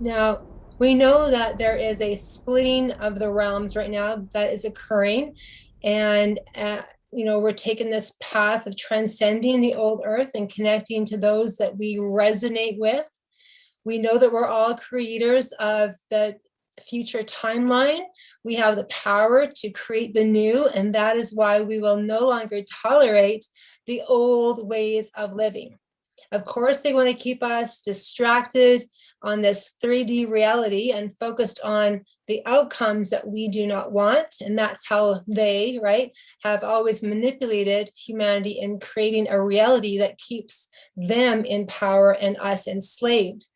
Now, we know that there is a splitting of the realms right now that is occurring. And, we're taking this path of transcending the old earth and connecting to those that we resonate with. We know that we're all creators of the future timeline. We have the power to create the new, and that is why we will no longer tolerate the old ways of living. Of course, they want to keep us distracted on this 3D reality and focused on the outcomes that we do not want. And that's how they, right, have always manipulated humanity in creating a reality that keeps them in power and us enslaved.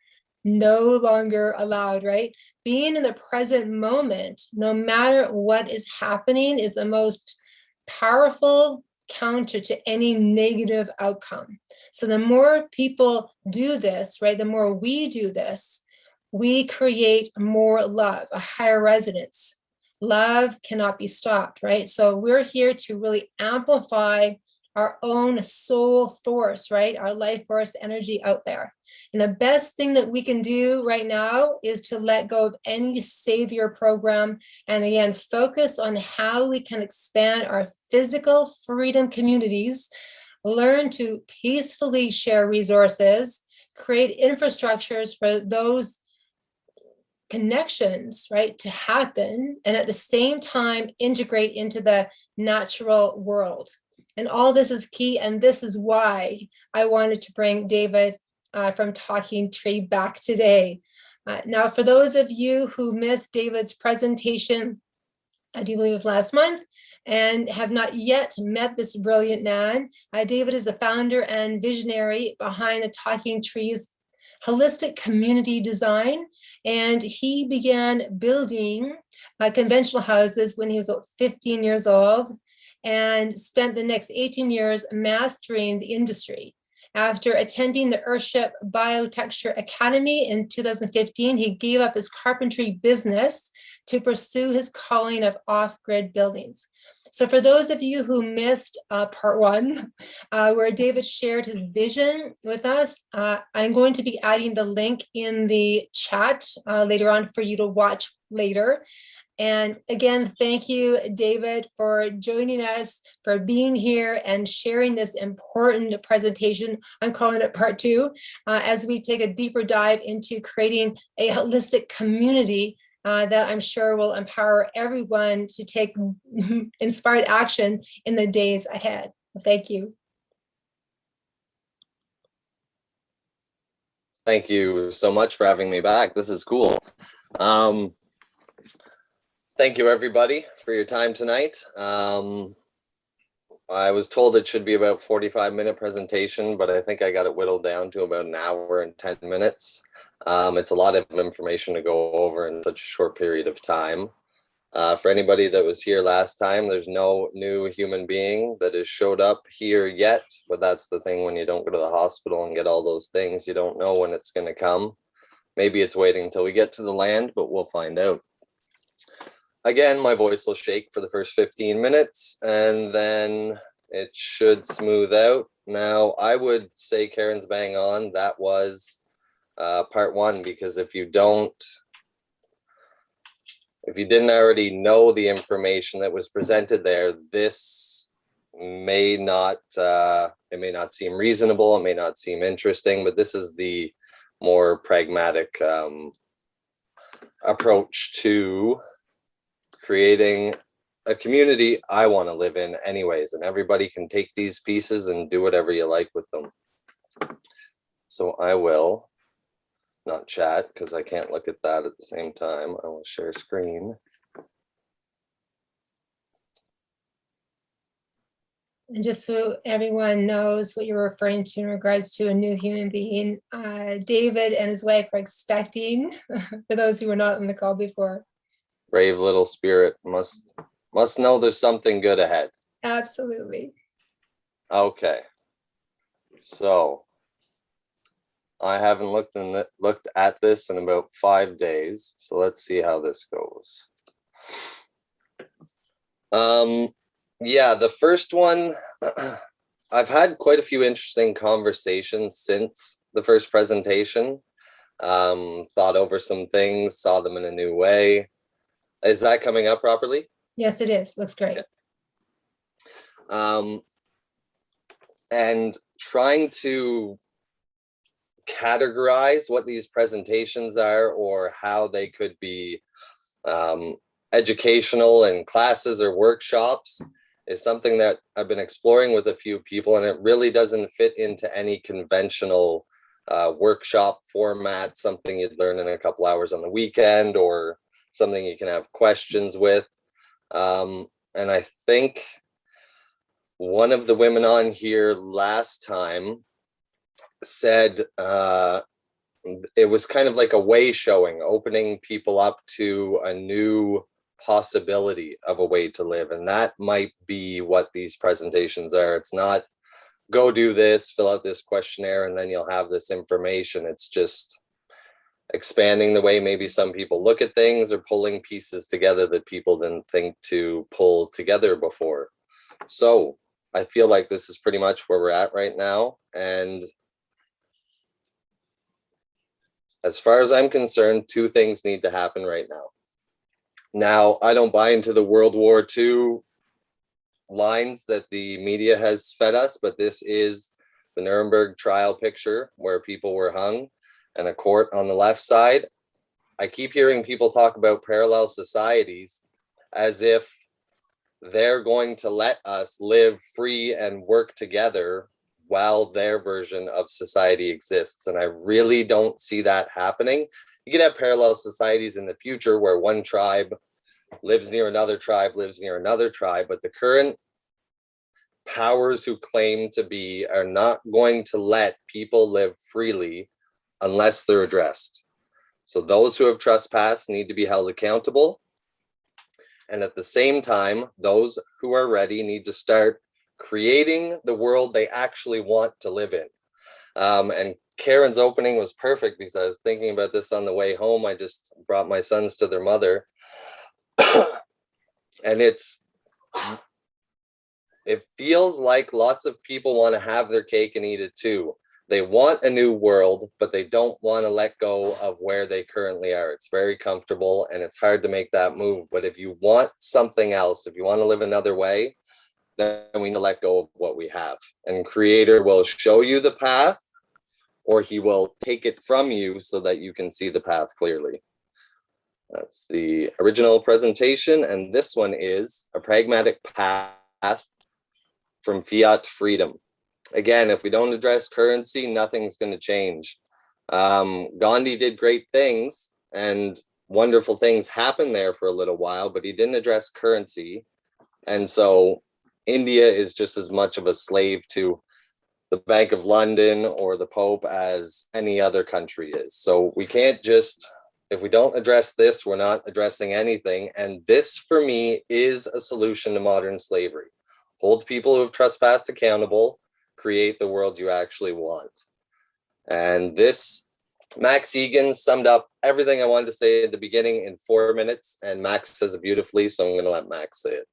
No longer allowed, right? Being in the present moment, no matter what is happening, is the most powerful counter to any negative outcome. So the more people do this, right, the more we do this, we create more love, a higher resonance. Love cannot be stopped, right? So we're here to really amplify our own soul force, right? Our life force energy out there. And the best thing that we can do right now is to let go of any savior program. And again, focus on how we can expand our physical freedom communities, learn to peacefully share resources, create infrastructures for those connections, right, to happen, and at the same time integrate into the natural world. And all this is key, and this is why I wanted to bring David from Talking Tree back today. Now, for those of you who missed David's presentation, I do believe it was last month, and have not yet met this brilliant man, David is the founder and visionary behind the Talking Trees holistic community design. And he began building conventional houses when he was 15 years old and spent the next 18 years mastering the industry. After attending the Earthship Biotexture Academy in 2015, he gave up his carpentry business to pursue his calling of off-grid buildings. So for those of you who missed part one, where David shared his vision with us, I'm going to be adding the link in the chat later on for you to watch later. And again, thank you, David, for joining us, for being here and sharing this important presentation. I'm calling it part two, as we take a deeper dive into creating a holistic community that I'm sure will empower everyone to take inspired action in the days ahead. Thank you. Thank you so much for having me back. This is cool. Thank you, everybody, for your time tonight. I was told it should be about 45-minute presentation, but I think I got it whittled down to about an hour and 10 minutes. It's a lot of information to go over in such a short period of time. For anybody that was here last time, there's no new human being that has showed up here yet, but that's the thing when you don't go to the hospital and get all those things, you don't know when it's going to come. Maybe it's waiting until we get to the land, but we'll find out. Again, my voice will shake for the first 15 minutes and then it should smooth out. Now, I would say Karen's bang on. That was part one, because if you didn't already know the information that was presented there, this may not, it may not seem reasonable, it may not seem interesting, but this is the more pragmatic approach to creating a community I want to live in anyways, and everybody can take these pieces and do whatever you like with them. So I will not chat because I can't look at that at the same time. I will share screen. And just so everyone knows what you're referring to in regards to a new human being, David and his wife are expecting, for those who were not on the call before. Brave little spirit must know there's something good ahead. Absolutely. Okay. So I haven't looked at this in about 5 days. So let's see how this goes. Yeah, the first one, I've had quite a few interesting conversations since the first presentation. thought over some things, saw them in a new way. Is that coming up properly? Yes, it is. Looks great. Okay. And trying to categorize what these presentations are or how they could be educational in classes or workshops is something that I've been exploring with a few people, and it really doesn't fit into any conventional workshop format, something you'd learn in a couple hours on the weekend or something you can have questions with. And I think one of the women on here last time said it was kind of like a way showing, opening people up to a new possibility of a way to live. And that might be what these presentations are. It's not go do this, fill out this questionnaire, and then you'll have this information. It's just expanding the way maybe some people look at things or pulling pieces together that people didn't think to pull together before. So I feel like this is pretty much where we're at right now. And as far as I'm concerned, two things need to happen right now. Now, I don't buy into the World War II lines that the media has fed us, but this is the Nuremberg trial picture where people were hung and a court on the left side. I keep hearing people talk about parallel societies as if they're going to let us live free and work together while their version of society exists. And I really don't see that happening. You could have parallel societies in the future where one tribe lives near another tribe, lives near another tribe, but the current powers who claim to be are not going to let people live freely unless they're addressed. So those who have trespassed need to be held accountable. And at the same time, those who are ready need to start creating the world they actually want to live in. And Karen's opening was perfect because I was thinking about this on the way home. I just brought my sons to their mother. And it feels like lots of people want to have their cake and eat it too. They want a new world, but they don't want to let go of where they currently are. It's very comfortable and it's hard to make that move. But if you want something else, if you want to live another way, then we need to let go of what we have. And Creator will show you the path, or he will take it from you so that you can see the path clearly. That's the original presentation. And this one is a pragmatic path from fiat to freedom. Again, if we don't address currency, nothing's going to change. Gandhi did great things and wonderful things happened there for a little while, but he didn't address currency. And so India is just as much of a slave to the Bank of London or the Pope as any other country is. So we can't just, if we don't address this, we're not addressing anything. And this, for me, is a solution to modern slavery. Hold people who have trespassed accountable, create the world you actually want. And this, Max Egan summed up everything I wanted to say at the beginning in 4 minutes, and Max says it beautifully, so I'm going to let Max say it.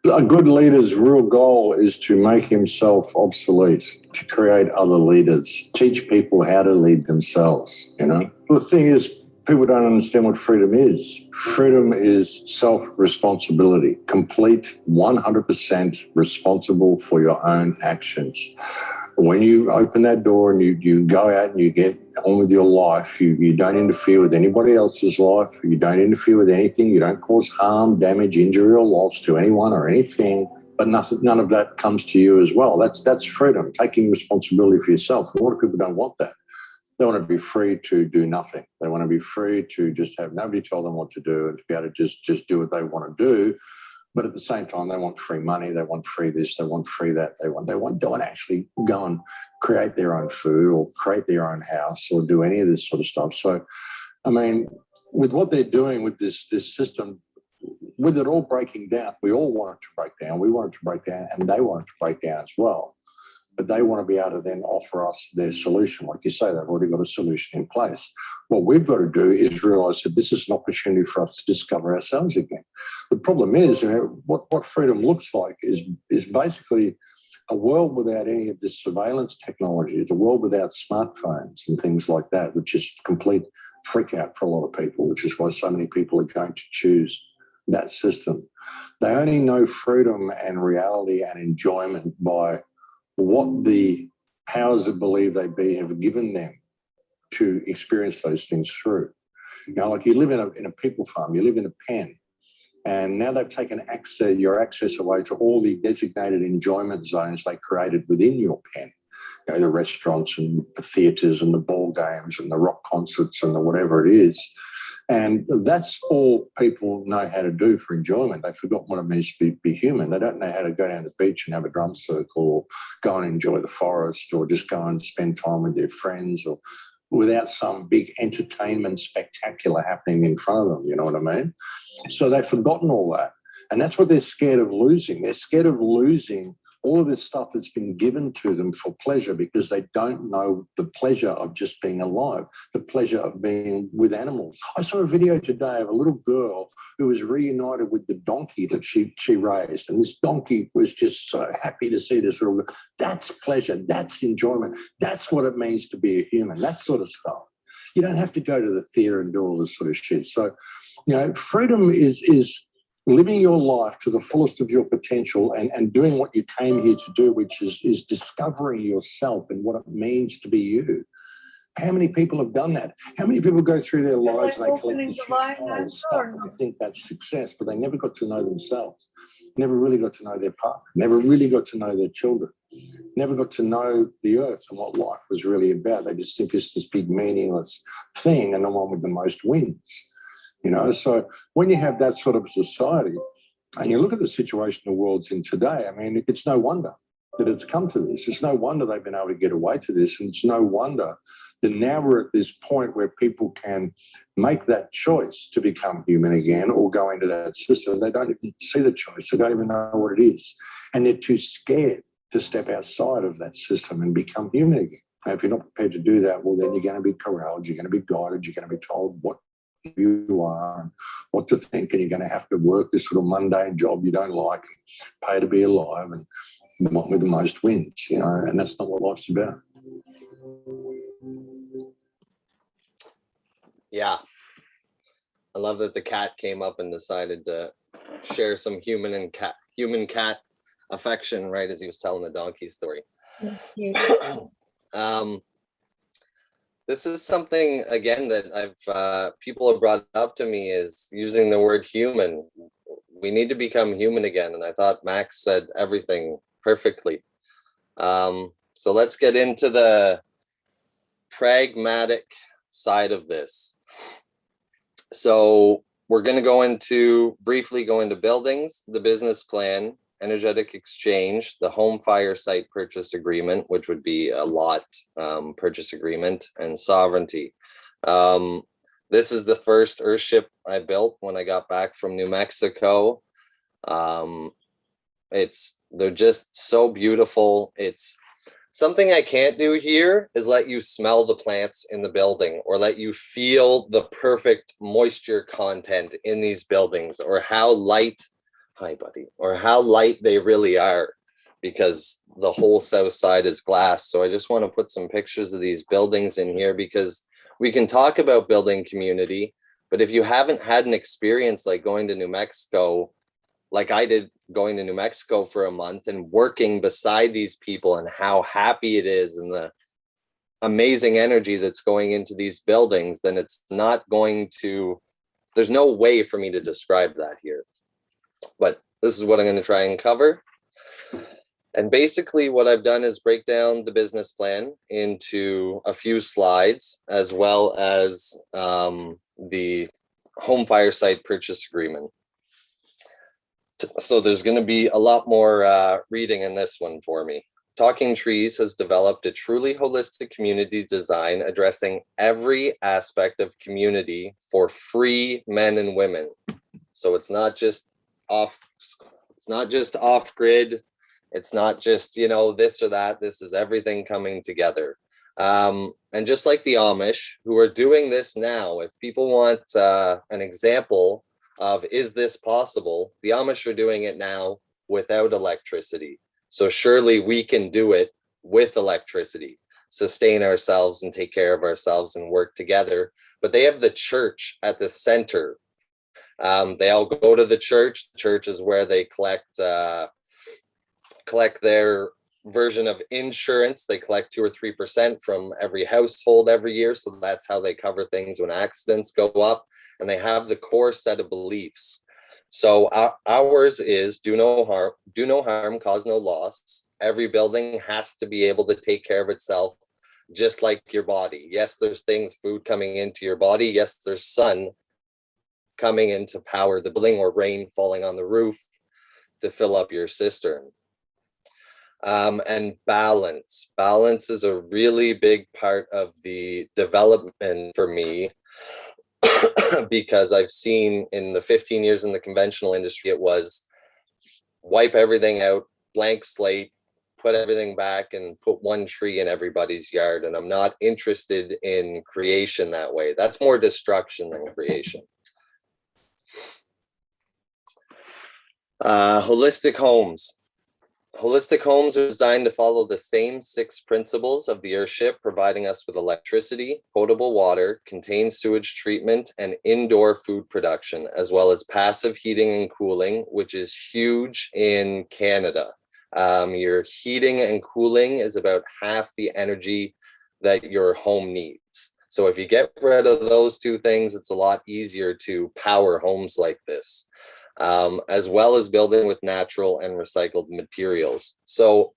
A good leader's real goal is to make himself obsolete, to create other leaders, teach people how to lead themselves, you know. The thing is, people don't understand what freedom is. Freedom is self-responsibility, complete 100% responsible for your own actions. When you open that door and you go out and you get on with your life, you don't interfere with anybody else's life, you don't interfere with anything, you don't cause harm, damage, injury or loss to anyone or anything, but none of that comes to you as well. That's freedom, taking responsibility for yourself. A lot of people don't want that. They want to be free to do nothing. They want to be free to just have nobody tell them what to do and to be able to just do what they want to do. But at the same time, they want free money, they want free this, they want free that, they want to actually go and create their own food or create their own house or do any of this sort of stuff. So, I mean, with what they're doing with this system, with it all breaking down, we all want it to break down. We want it to break down and they want it to break down as well. but they want to be able to then offer us their solution. Like you say, they've already got a solution in place. What we've got to do is realise that this is an opportunity for us to discover ourselves again. The problem is, what freedom looks like is basically a world without any of this surveillance technology. It's a world without smartphones and things like that, which is complete freak out for a lot of people, which is why so many people are going to choose that system. They only know freedom and reality and enjoyment by what the powers that believe they be have given them to experience those things through. Like you live in a people farm, you live in a pen, and now they've taken your access away to all the designated enjoyment zones they created within your pen. The restaurants and the theatres and the ball games and the rock concerts and the whatever it is. And that's all people know how to do for enjoyment. They've forgotten what it means to be human. They don't know how to go down the beach and have a drum circle, or go and enjoy the forest, or just go and spend time with their friends, or without some big entertainment spectacular happening in front of them, you know what I mean? So they've forgotten all that. And that's what they're scared of losing. They're scared of losing all of this stuff that's been given to them for pleasure, because they don't know the pleasure of just being alive, the pleasure of being with animals. I saw a video today of a little girl who was reunited with the donkey that she raised. And this donkey was just so happy to see this little girl. That's pleasure. That's enjoyment. That's what it means to be a human, that sort of stuff. You don't have to go to the theatre and do all this sort of shit. So, freedom is living your life to the fullest of your potential and doing what you came here to do, which is discovering yourself and what it means to be you. How many people have done that? How many people go through their lives and they collect the stuff and they think that's success, but they never got to know themselves, never really got to know their partner, never really got to know their children, never got to know the earth and what life was really about. They just think it's this big meaningless thing, and the one with the most wins. So when you have that sort of society and you look at the situation the world's in today, it's no wonder that it's come to this. It's no wonder they've been able to get away to this. And it's no wonder that now we're at this point where people can make that choice to become human again or go into that system. They don't even see the choice. They don't even know what it is. And they're too scared to step outside of that system and become human again. And if you're not prepared to do that, well, then you're going to be corralled, you're going to be guided, you're going to be told what you are and what to think, and you're going to have to work this sort of mundane job you don't like and pay to be alive, and the one with the most wins, and that's not what life's about. Yeah. I love that the cat came up and decided to share some human cat affection right as he was telling the donkey story. That's cute. This is something, again, that people have brought up to me, is using the word human. We need to become human again. And I thought Max said everything perfectly. So let's get into the pragmatic side of this. So we're going to briefly go into buildings, the business plan, energetic exchange, the home fire site purchase agreement, which would be a lot purchase agreement, and sovereignty. This is the first Earthship I built when I got back from New Mexico. They're just so beautiful. It's something I can't do here is let you smell the plants in the building, or let you feel the perfect moisture content in these buildings, or how light or how light they really are, because the whole south side is glass. So I just want to put some pictures of these buildings in here, because we can talk about building community, but if you haven't had an experience like going to New Mexico, like I did, going to New Mexico for a month and working beside these people, and how happy it is and the amazing energy that's going into these buildings, then there's no way for me to describe that here. But this is what I'm going to try and cover. And basically what I've done is break down the business plan into a few slides, as well as the home fire site purchase agreement. So there's going to be a lot more reading in this one for me. Talking Trees has developed a truly holistic community design addressing every aspect of community for free men and women. So it's not just off-grid It's not just, this or that. This is everything coming together. And just like the Amish, who are doing this now, if people want an example of is this possible, the Amish are doing it now without electricity. So surely we can do it with electricity, sustain ourselves and take care of ourselves and work together. But they have the church at the center. They all go to the church. The church is where they collect their version of insurance. They collect 2 or 3% from every household every year. So that's how they cover things when accidents go up. And they have the core set of beliefs. So ours is do no harm, cause no loss. Every building has to be able to take care of itself, just like your body. Yes, there's food coming into your body. Yes, there's sun coming in to power the building, or rain falling on the roof to fill up your cistern. And balance. Balance is a really big part of the development for me, because I've seen in the 15 years in the conventional industry, it was wipe everything out, blank slate, put everything back and put one tree in everybody's yard. And I'm not interested in creation that way. That's more destruction than creation. Holistic homes. Holistic homes are designed to follow the same 6 principles of the Earthship, providing us with electricity, potable water, contained sewage treatment, and indoor food production, as well as passive heating and cooling, which is huge in Canada. Your heating and cooling is about half the energy that your home needs. So if you get rid of those 2 things, it's a lot easier to power homes like this. As well as building with natural and recycled materials. So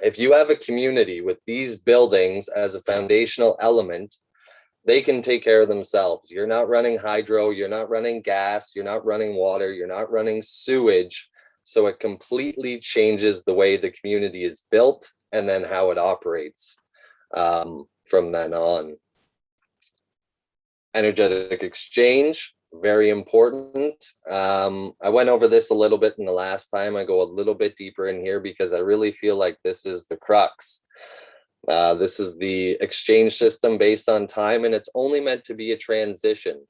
if you have a community with these buildings as a foundational element, they can take care of themselves. You're not running hydro, you're not running gas, you're not running water, you're not running sewage. So it completely changes the way the community is built and then how it operates from then on. Energetic exchange. Very important. I went over this a little bit in the last time. I go a little bit deeper in here because I really feel like this is the crux. This is the exchange system based on time, and it's only meant to be a transition.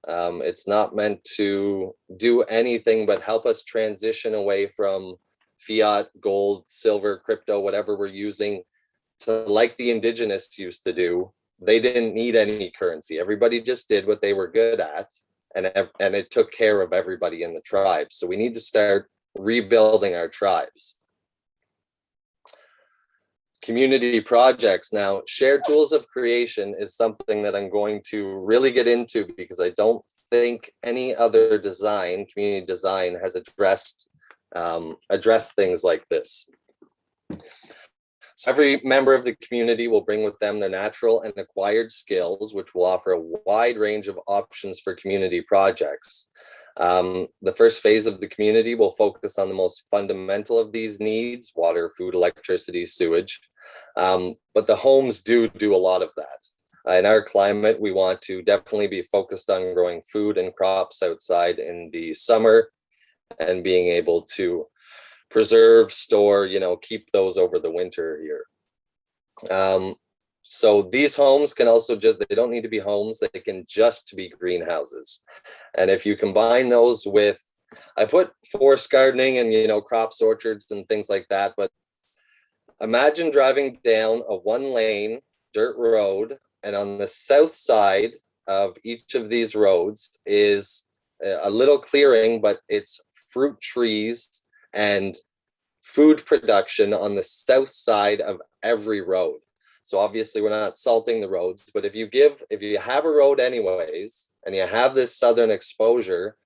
It's not meant to do anything but help us transition away from fiat, gold, silver, crypto, whatever we're using, to like the indigenous used to do. They didn't need any currency. Everybody just did what they were good at. And it took care of everybody in the tribe. So we need to start rebuilding our tribes. Community projects. Now, shared tools of creation is something that I'm going to really get into, because I don't think any other design, community design, has addressed things like this. So every member of the community will bring with them their natural and acquired skills, which will offer a wide range of options for community projects. The first phase of the community will focus on the most fundamental of these needs: water, food, electricity, sewage. But the homes do a lot of that. In our climate, we want to definitely be focused on growing food and crops outside in the summer and being able to preserve, store, keep those over the winter here. So these homes can also they don't need to be homes, they can just be greenhouses. And if you combine those with, I put forest gardening and, crops, orchards and things like that, but imagine driving down a 1-lane dirt road, and on the south side of each of these roads is a little clearing, but it's fruit trees and food production on the south side of every road. So obviously we're not salting the roads, but if you have a road anyways, and you have this southern exposure,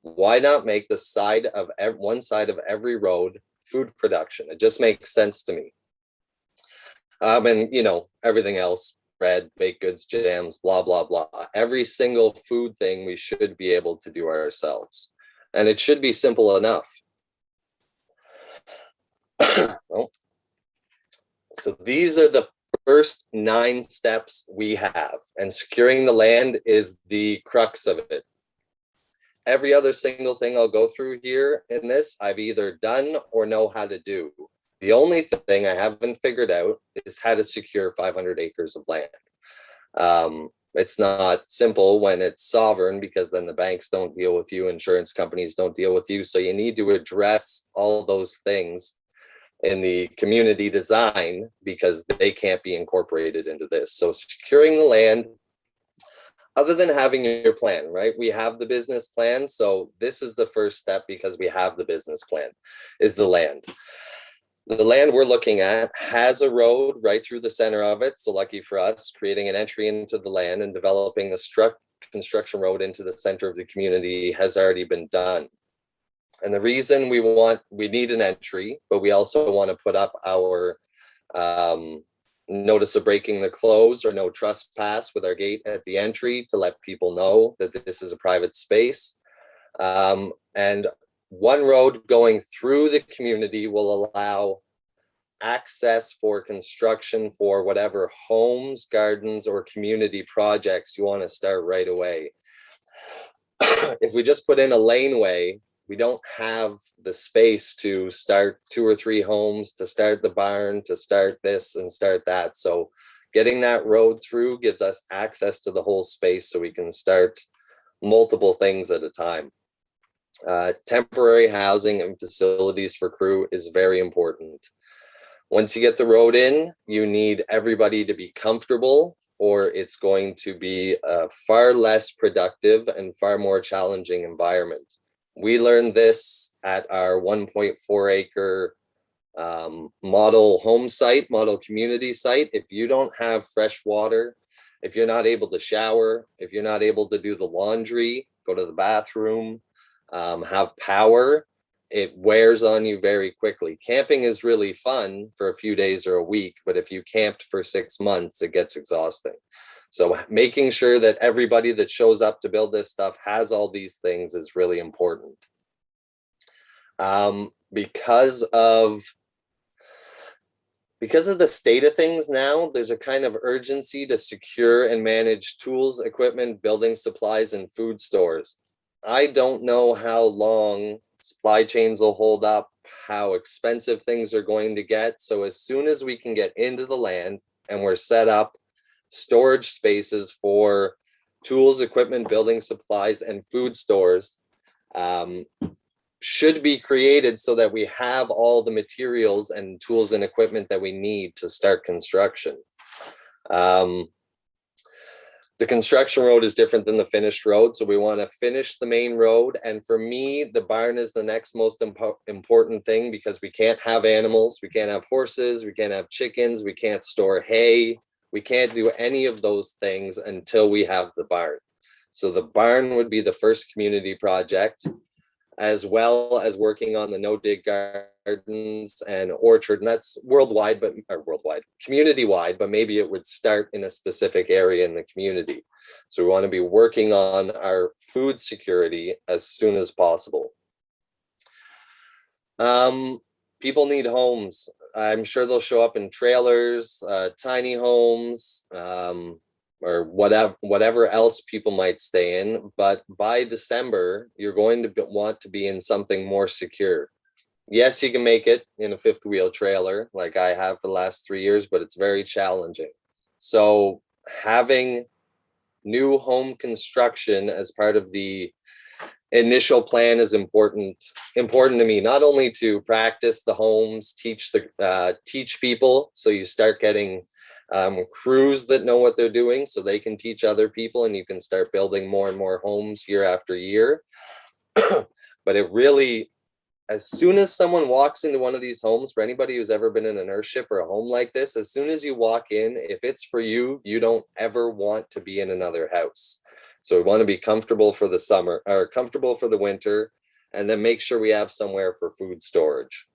why not make the side of one side of every road food production? It just makes sense to me. And everything else, bread, baked goods, jams, blah, blah, blah. Every single food thing we should be able to do ourselves. And it should be simple enough. Well, so these are the first 9 steps we have, and securing the land is the crux of it. Every other single thing I'll go through here in this, I've either done or know how to do. The only thing I haven't figured out is how to secure 500 acres of land. It's not simple when it's sovereign, because then the banks don't deal with you, insurance companies don't deal with you. So you need to address all those things in the community design, because they can't be incorporated into this. So securing the land, other than having your plan, right? We have the business plan. So this is the first step, because we have the business plan, is the land. The land we're looking at has a road right through the center of it. So lucky for us, creating an entry into the land and developing the construction road into the center of the community has already been done. And the reason we need an entry, but we also want to put up our notice of breaking the close or no trespass with our gate at the entry to let people know that this is a private space. And one road going through the community will allow access for construction for whatever homes, gardens, or community projects you want to start right away. If we just put in a laneway, we don't have the space to start 2 or 3 homes, to start the barn, to start this and start that. So getting that road through gives us access to the whole space so we can start multiple things at a time. Temporary housing and facilities for crew is very important. Once you get the road in, you need everybody to be comfortable, or it's going to be a far less productive and far more challenging environment. We learned this at our 1.4 acre model home site, model community site. If you don't have fresh water, if you're not able to shower, if you're not able to do the laundry, go to the bathroom, have power, it wears on you very quickly. Camping is really fun for a few days or a week, but if you camped for 6 months, it gets exhausting. So making sure that everybody that shows up to build this stuff has all these things is really important. Because of the state of things now, there's a kind of urgency to secure and manage tools, equipment, building supplies, and food stores. I don't know how long supply chains will hold up, how expensive things are going to get. So as soon as we can get into the land and we're set up storage spaces for tools, equipment, building supplies, and food stores, should be created so that we have all the materials and tools and equipment that we need to start construction. The construction road is different than the finished road. So we want to finish the main road. And for me, the barn is the next most important thing, because we can't have animals. We can't have horses. We can't have chickens. We can't store hay. We can't do any of those things until we have the barn. So the barn would be the first community project, as well as working on the no-dig gardens and orchard. And that's worldwide, community-wide, but maybe it would start in a specific area in the community. So we want to be working on our food security as soon as possible. People need homes. I'm sure they'll show up in trailers, tiny homes, or whatever else people might stay in. But by December, you're going to want to be in something more secure. Yes, you can make it in a 5th wheel trailer like I have for the last 3 years, but it's very challenging. So having new home construction as part of the initial plan is important to me, not only to practice the homes, teach people. So you start getting crews that know what they're doing, so they can teach other people, and you can start building more and more homes year after year. But it really, as soon as someone walks into one of these homes, for anybody who's ever been in an earthship or a home like this, as soon as you walk in, if it's for you, you don't ever want to be in another house. So we want to be comfortable for the summer, or comfortable for the winter, and then make sure we have somewhere for food storage.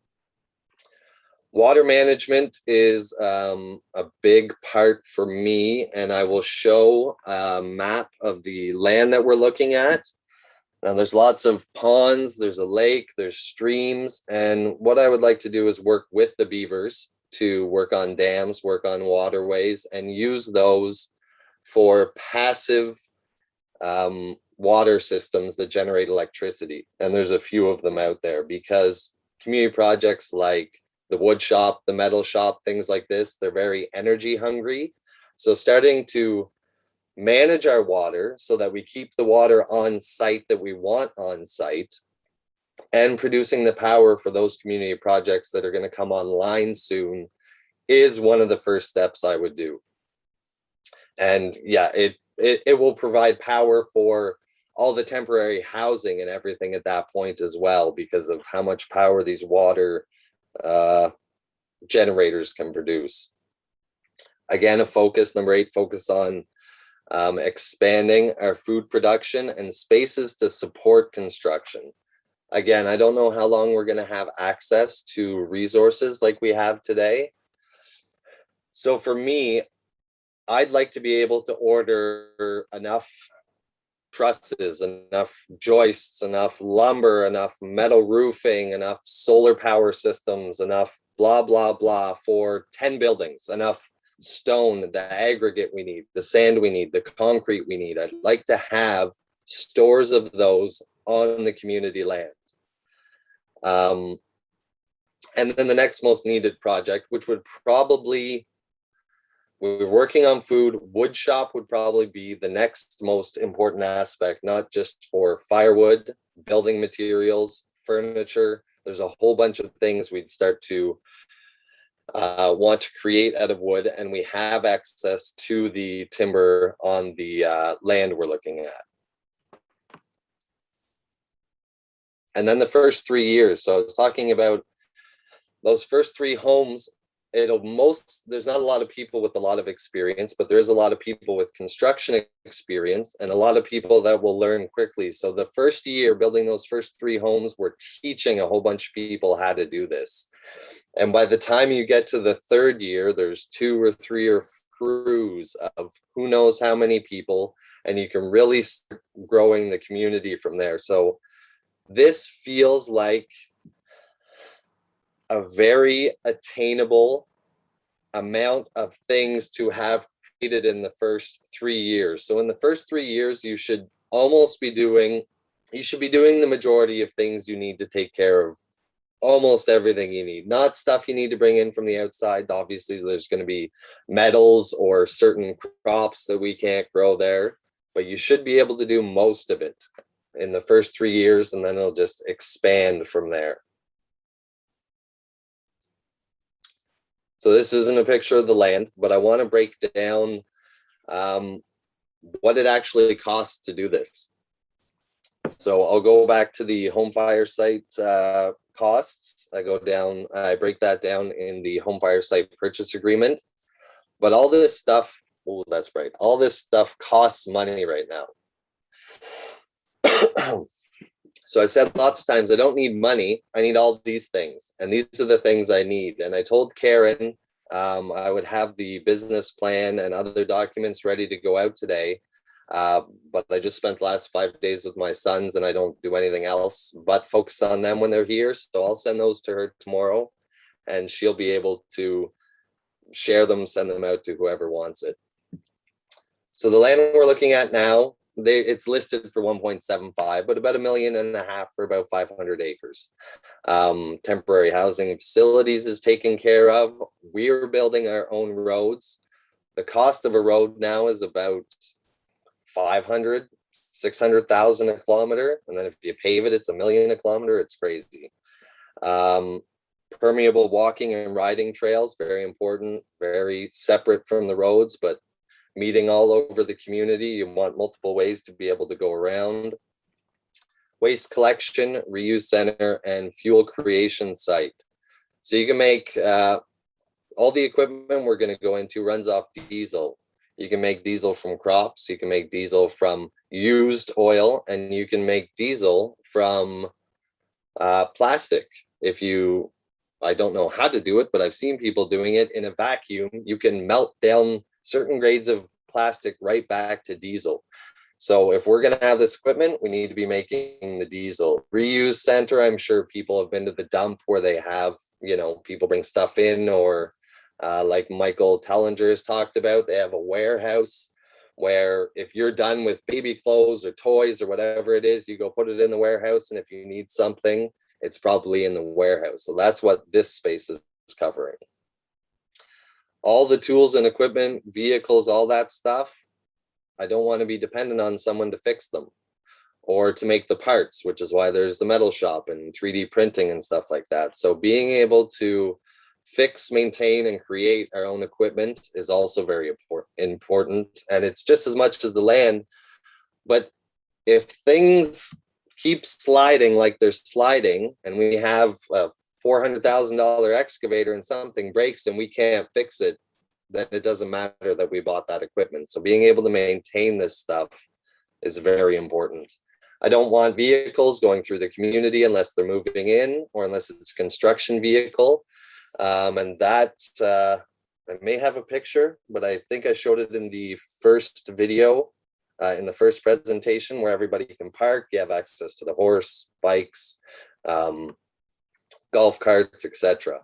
Water management is a big part for me, and I will show a map of the land that we're looking at. Now there's lots of ponds, there's a lake, there's streams, and what I would like to do is work with the beavers to work on dams, work on waterways, and use those for passive water systems that generate electricity. And there's a few of them out there, because community projects like the wood shop, the metal shop, things like this, they're very energy hungry. So starting to manage our water so that we keep the water on site that we want on site, and producing the power for those community projects that are going to come online soon, is one of the first steps I would do. And yeah, it will provide power for all the temporary housing and everything at that point as well, because of how much power these water generators can produce. Again, a focus, number 8, focus on expanding our food production and spaces to support construction. Again, I don't know how long we're going to have access to resources like we have today. So for me, I'd like to be able to order enough trusses, enough joists, enough lumber, enough metal roofing, enough solar power systems, enough blah, blah, blah for 10 buildings, enough stone, the aggregate we need, the sand we need, the concrete we need. I'd like to have stores of those on the community land. And then the next most needed project, which would probably, we're working on food, wood shop would probably be the next most important aspect, not just for firewood, building materials, furniture. There's a whole bunch of things we'd start to want to create out of wood, and we have access to the timber on the land we're looking at. And then the first 3 years. So I was talking about those first 3 homes. There's not a lot of people with a lot of experience, but there's a lot of people with construction experience and a lot of people that will learn quickly. So the first year building those first 3 homes, we're teaching a whole bunch of people how to do this. And by the time you get to the 3rd year, there's 2 or 3 or crews of who knows how many people, and you can really start growing the community from there. So this feels like a very attainable amount of things to have created in the first 3 years. So in the first 3 years, you should be doing the majority of things you need to take care of, almost everything you need, not stuff you need to bring in from the outside. Obviously, there's going to be metals or certain crops that we can't grow there, but you should be able to do most of it in the first 3 years, and then it'll just expand from there. So this isn't a picture of the land, but I want to break down what it actually costs to do this. So I'll go back to the home fire site costs. I break that down in the home fire site purchase agreement. But all this stuff, oh, that's right. All this stuff costs money right now. So I said lots of times, I don't need money. I need all these things. And these are the things I need. And I told Karen I would have the business plan and other documents ready to go out today. But I just spent the last 5 days with my sons, and I don't do anything else but focus on them when they're here. So I'll send those to her tomorrow, and she'll be able to share them, send them out to whoever wants it. So the land we're looking at now, it's listed for 1.75, but about $1.5 million for about 500 acres. Temporary housing facilities is taken care of. We're building our own roads. The cost of a road now is about 500, 600,000 a kilometer. And then if you pave it, it's $1 million a kilometer. It's crazy. Permeable walking and riding trails, very important, very separate from the roads, but meeting all over the community. You want multiple ways to be able to go around. Waste collection, reuse center, and fuel creation site. So you can make all the equipment we're going to go into runs off diesel. You can make diesel from crops, you can make diesel from used oil, and you can make diesel from plastic. I don't know how to do it, but I've seen people doing it in a vacuum. You can melt down certain grades of plastic right back to diesel. So if we're going to have this equipment, we need to be making the diesel. Reuse center, I'm sure people have been to the dump where they have, people bring stuff in, or like Michael Tellinger has talked about, they have a warehouse where if you're done with baby clothes or toys or whatever it is, you go put it in the warehouse, and if you need something, it's probably in the warehouse. So that's what this space is covering. All the tools and equipment, vehicles, all that stuff, I don't want to be dependent on someone to fix them or to make the parts, which is why there's the metal shop and 3D printing and stuff like that. So being able to fix, maintain, and create our own equipment is also very important. And it's just as much as the land. But if things keep sliding like they're sliding, and we have a $400,000 excavator and something breaks and we can't fix it, then it doesn't matter that we bought that equipment. So being able to maintain this stuff is very important. I don't want vehicles going through the community unless they're moving in or unless it's a construction vehicle. And that, I may have a picture, but I think I showed it in the first video, in the first presentation, where everybody can park. You have access to the horse, bikes, golf carts, etc.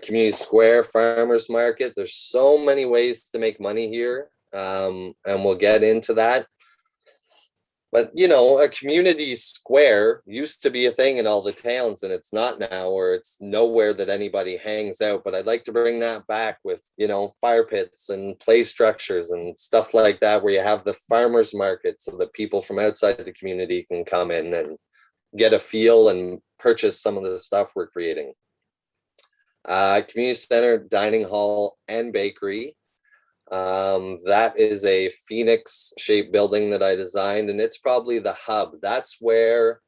Community square, farmers market. There's so many ways to make money here, and we'll get into that. But, you know, a community square used to be a thing in all the towns, and it's not now, or it's nowhere that anybody hangs out. But I'd like to bring that back with, you know, fire pits and play structures and stuff like that, where you have the farmers market so that people from outside the community can come in and get a feel and purchase some of the stuff we're creating. Community center, dining hall, and bakery. That is a phoenix shaped building that I designed, and it's probably the hub. That's where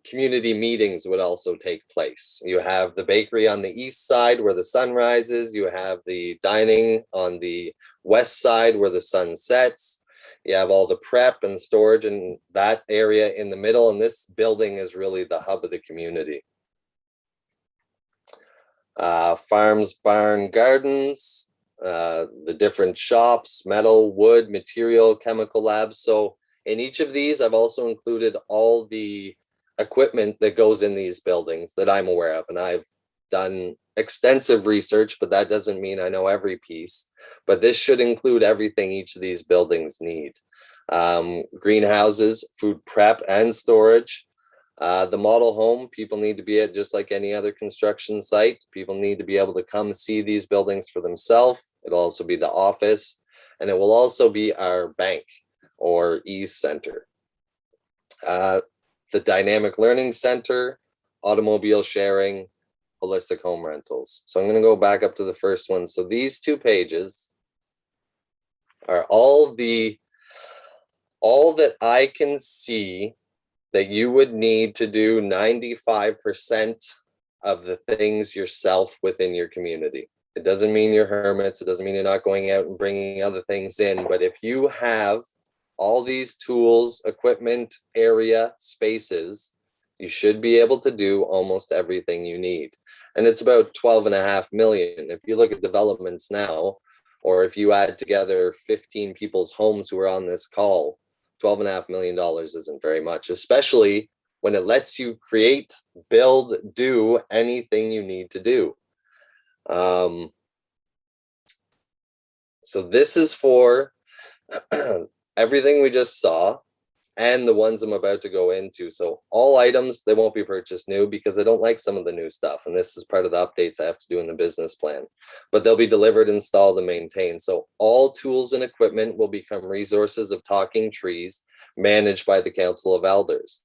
community meetings would also take place. You have the bakery on the east side where the sun rises. You have the dining on the west side where the sun sets. You have all the prep and storage and that area in the middle, and this building is really the hub of the community. Farms, barn, gardens, the different shops, metal, wood, material, chemical labs. So in each of these, I've also included all the equipment that goes in these buildings that I'm aware of. And I've done extensive research, but that doesn't mean I know every piece. But this should include everything each of these buildings need. Greenhouses, food prep and storage. The model home, people need to be at just like any other construction site. People need to be able to come see these buildings for themselves. It'll also be the office, and it will also be our bank or e-center. The dynamic learning center, automobile sharing, holistic home rentals. So I'm going to go back up to the first one. So these 2 pages are all that I can see that you would need to do 95% of the things yourself within your community. It doesn't mean you're hermits. It doesn't mean you're not going out and bringing other things in. But if you have all these tools, equipment, area, spaces, you should be able to do almost everything you need. And it's about 12.5 million. If you look at developments now, or if you add together 15 people's homes who are on this call, $12.5 million isn't very much, especially when it lets you create, build, do anything you need to do. So this is for everything we just saw and the ones I'm about to go into. So all items, they won't be purchased new because I don't like some of the new stuff. And this is part of the updates I have to do in the business plan. But they'll be delivered, installed, and maintained. So all tools and equipment will become resources of talking trees managed by the Council of Elders.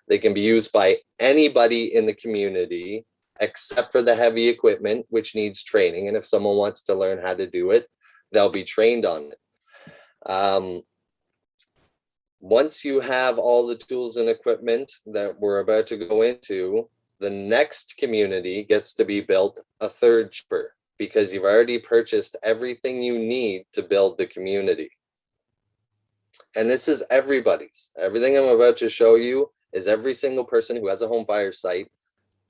They can be used by anybody in the community except for the heavy equipment, which needs training. And if someone wants to learn how to do it, they'll be trained on it. Once you have all the tools and equipment that we're about to go into, the next community gets to be built a third cheaper because you've already purchased everything you need to build the community. And this is everybody's. Everything I'm about to show you is every single person who has a home fire site.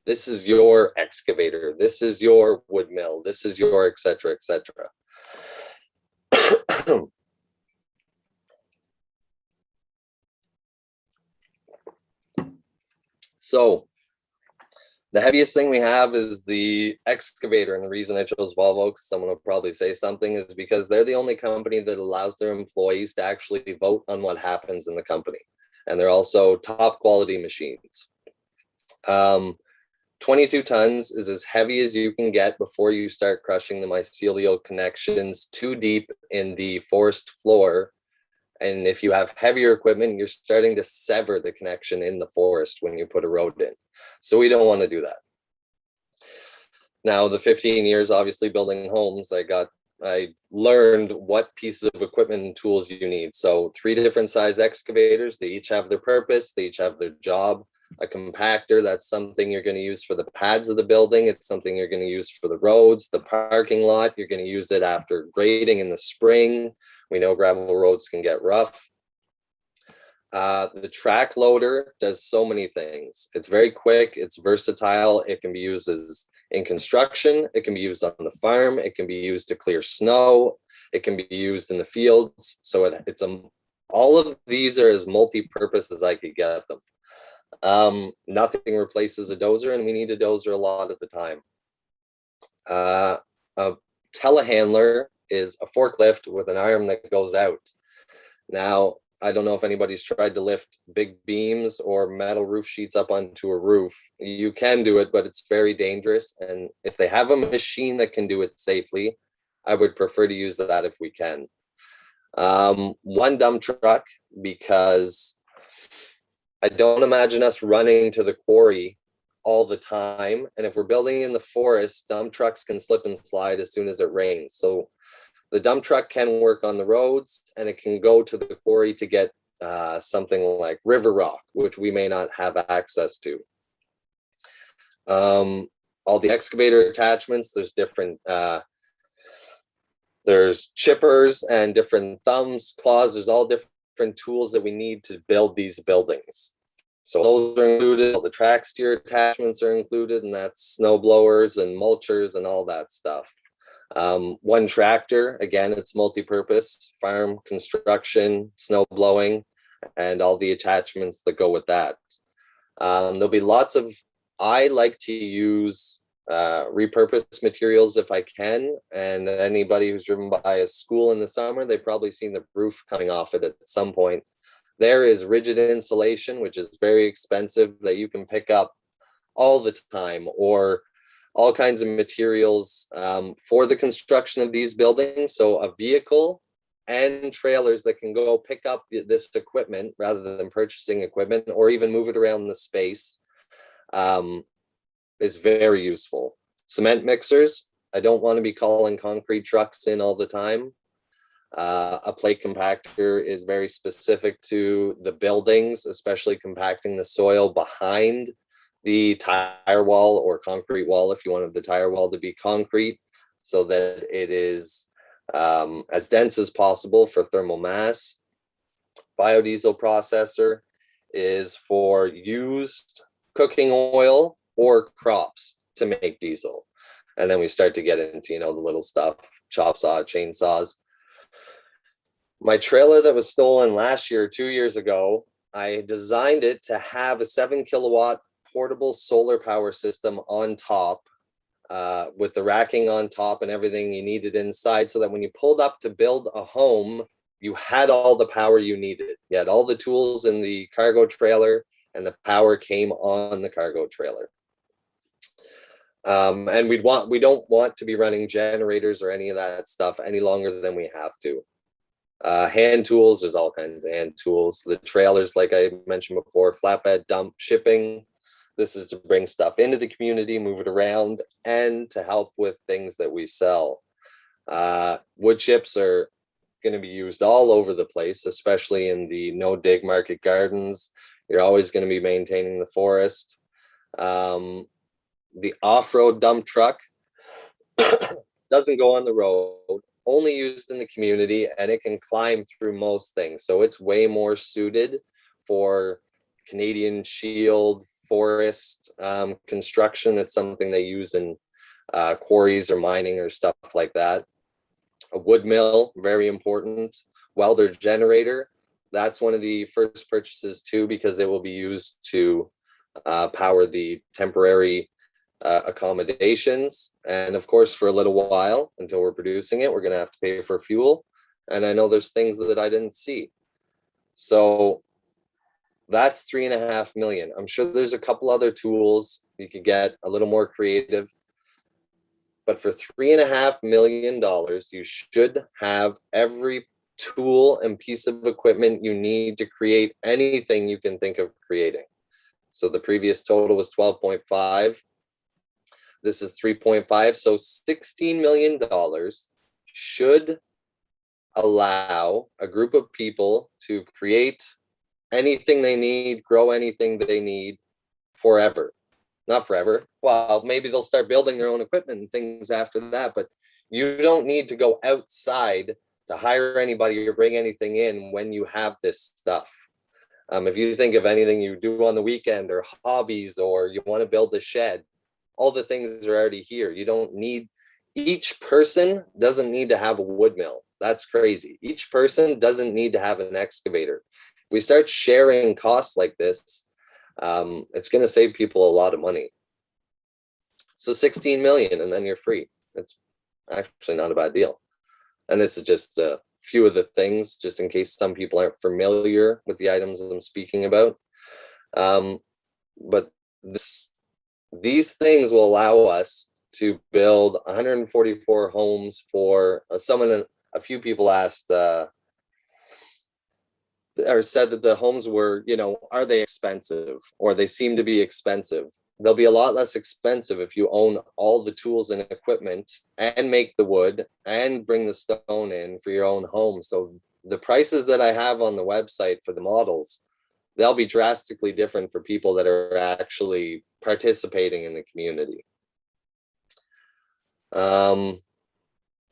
This is your excavator. This is your wood mill. This is your et cetera, et cetera. So The heaviest thing we have is the excavator. And the reason I chose Volvo, because someone will probably say something, is because they're the only company that allows their employees to actually vote on what happens in the company. And they're also top quality machines. 22 tons is as heavy as you can get before you start crushing the mycelial connections too deep in the forest floor. And if you have heavier equipment, you're starting to sever the connection in the forest when you put a road in. So we don't want to do that. Now, the 15 years, obviously building homes, I learned what pieces of equipment and tools you need. So 3 different size excavators, they each have their purpose, they each have their job. A compactor, that's something you're going to use for the pads of the building. It's something you're going to use for the roads, the parking lot. You're going to use it after grading in the spring. We know gravel roads can get rough. The track loader does so many things. It's very quick. It's versatile. It can be used as in construction. It can be used on the farm. It can be used to clear snow. It can be used in the fields. So all of these are as multi-purpose as I could get them. Nothing replaces a dozer, and we need a dozer a lot of the time. A telehandler is a forklift with an arm that goes out. Now, I don't know if anybody's tried to lift big beams or metal roof sheets up onto a roof. You can do it, but it's very dangerous. And if they have a machine that can do it safely, I would prefer to use that if we can. One dump truck, because I don't imagine us running to the quarry all the time. And if we're building in the forest, dump trucks can slip and slide as soon as it rains. So the dump truck can work on the roads, and it can go to the quarry to get something like river rock, which we may not have access to. All the excavator attachments, there's different, there's chippers and different thumbs, claws. There's all different tools that we need to build these buildings. So those are included. All the track steer attachments are included, and that's snow blowers and mulchers and all that stuff. One tractor, again, it's multi-purpose, farm, construction, snow blowing, and all the attachments that go with that. There'll be lots of, I like to use repurposed materials if I can, and anybody who's driven by a school in the summer, they've probably seen the roof coming off it at some point. There is rigid insulation, which is very expensive, that you can pick up all the time, or all kinds of materials for the construction of these buildings. So a vehicle and trailers that can go pick up this equipment rather than purchasing equipment, or even move it around the space, is very useful. Cement mixers, I don't want to be calling concrete trucks in all the time. A plate compactor is very specific to the buildings, especially compacting the soil behind the tire wall or concrete wall, if you wanted the tire wall to be concrete, so that it is as dense as possible for thermal mass. Biodiesel processor is for used cooking oil or crops to make diesel. And then we start to get into, the little stuff, chop saw, chainsaws. My trailer that was stolen last year, 2 years ago, I designed it to have a 7 kilowatt portable solar power system on top, with the racking on top and everything you needed inside, so that when you pulled up to build a home, you had all the power you needed. You had all the tools in the cargo trailer, and the power came on the cargo trailer. And we don't want to be running generators or any of that stuff any longer than we have to. Hand tools, there's all kinds of hand tools. The trailers, like I mentioned before, flatbed, dump, shipping. This is to bring stuff into the community, move it around, and to help with things that we sell. Wood chips are going to be used all over the place, especially in the no-dig market gardens. You're always going to be maintaining the forest. The off-road dump truck doesn't go on the road, only used in the community, and it can climb through most things. So it's way more suited for Canadian Shield forest construction. It's something they use in quarries or mining or stuff like that. A wood mill, very important. Welder generator, that's one of the first purchases too, because it will be used to power the temporary accommodations, and of course, for a little while until we're producing it, we're going to have to pay for fuel. And I know there's things that I didn't see. So that's 3.5 million. I'm sure there's a couple other tools you could get a little more creative. But for $3.5 million, you should have every tool and piece of equipment you need to create anything you can think of creating. So the previous total was 12.5. This is 3.5. So $16 million should allow a group of people to create anything they need, grow anything they need forever. Not forever. Well, maybe they'll start building their own equipment and things after that, but you don't need to go outside to hire anybody or bring anything in when you have this stuff. If you think of anything you do on the weekend or hobbies, or you want to build a shed, all the things are already here. You don't need, each person doesn't need to have a wood mill. That's crazy. Each person doesn't need to have an excavator. If we start sharing costs like this, it's going to save people a lot of money. So 16 million, and then you're free. It's actually not a bad deal. And this is just a few of the things, just in case some people aren't familiar with the items I'm speaking about. But these things will allow us to build 144 homes for someone. A few people asked or said that the homes were, are they expensive, or they seem to be expensive. They'll be a lot less expensive if you own all the tools and equipment and make the wood and bring the stone in for your own home. So the prices that I have on the website for the models, they'll be drastically different for people that are actually participating in the community.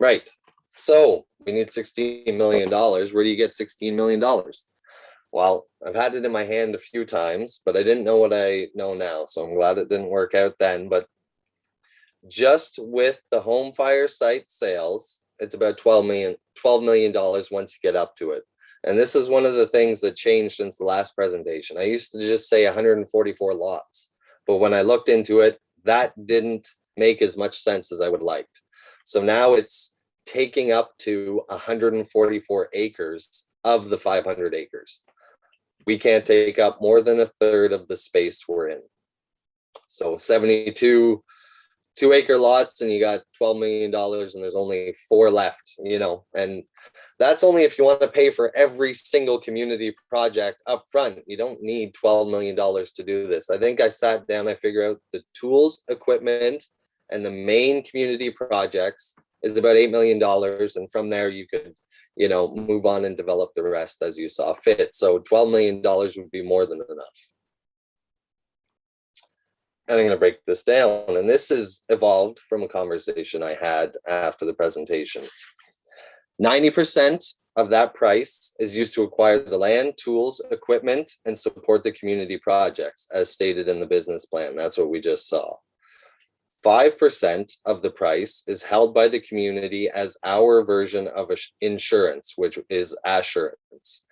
Right. So we need $16 million. Where do you get $16 million? Well, I've had it in my hand a few times, but I didn't know what I know now. So I'm glad it didn't work out then. But just with the home fire site sales, it's about $12 million once you get up to it. And this is one of the things that changed since the last presentation. I used to just say 144 lots, but when I looked into it, that didn't make as much sense as I would like. So now it's taking up to 144 acres of the 500 acres. We can't take up more than a third of the space we're in. So 72 2-acre lots, and you got $12 million, and there's only 4 left, and that's only if you want to pay for every single community project up front. You don't need $12 million to do this. I think I sat down, I figured out the tools, equipment, and the main community projects is about $8 million. And from there, you could, move on and develop the rest as you saw fit. So $12 million would be more than enough. And I'm going to break this down. And this is evolved from a conversation I had after the presentation. 90% of that price is used to acquire the land, tools, equipment, and support the community projects, as stated in the business plan. That's what we just saw. 5% of the price is held by the community as our version of insurance, which is assurance.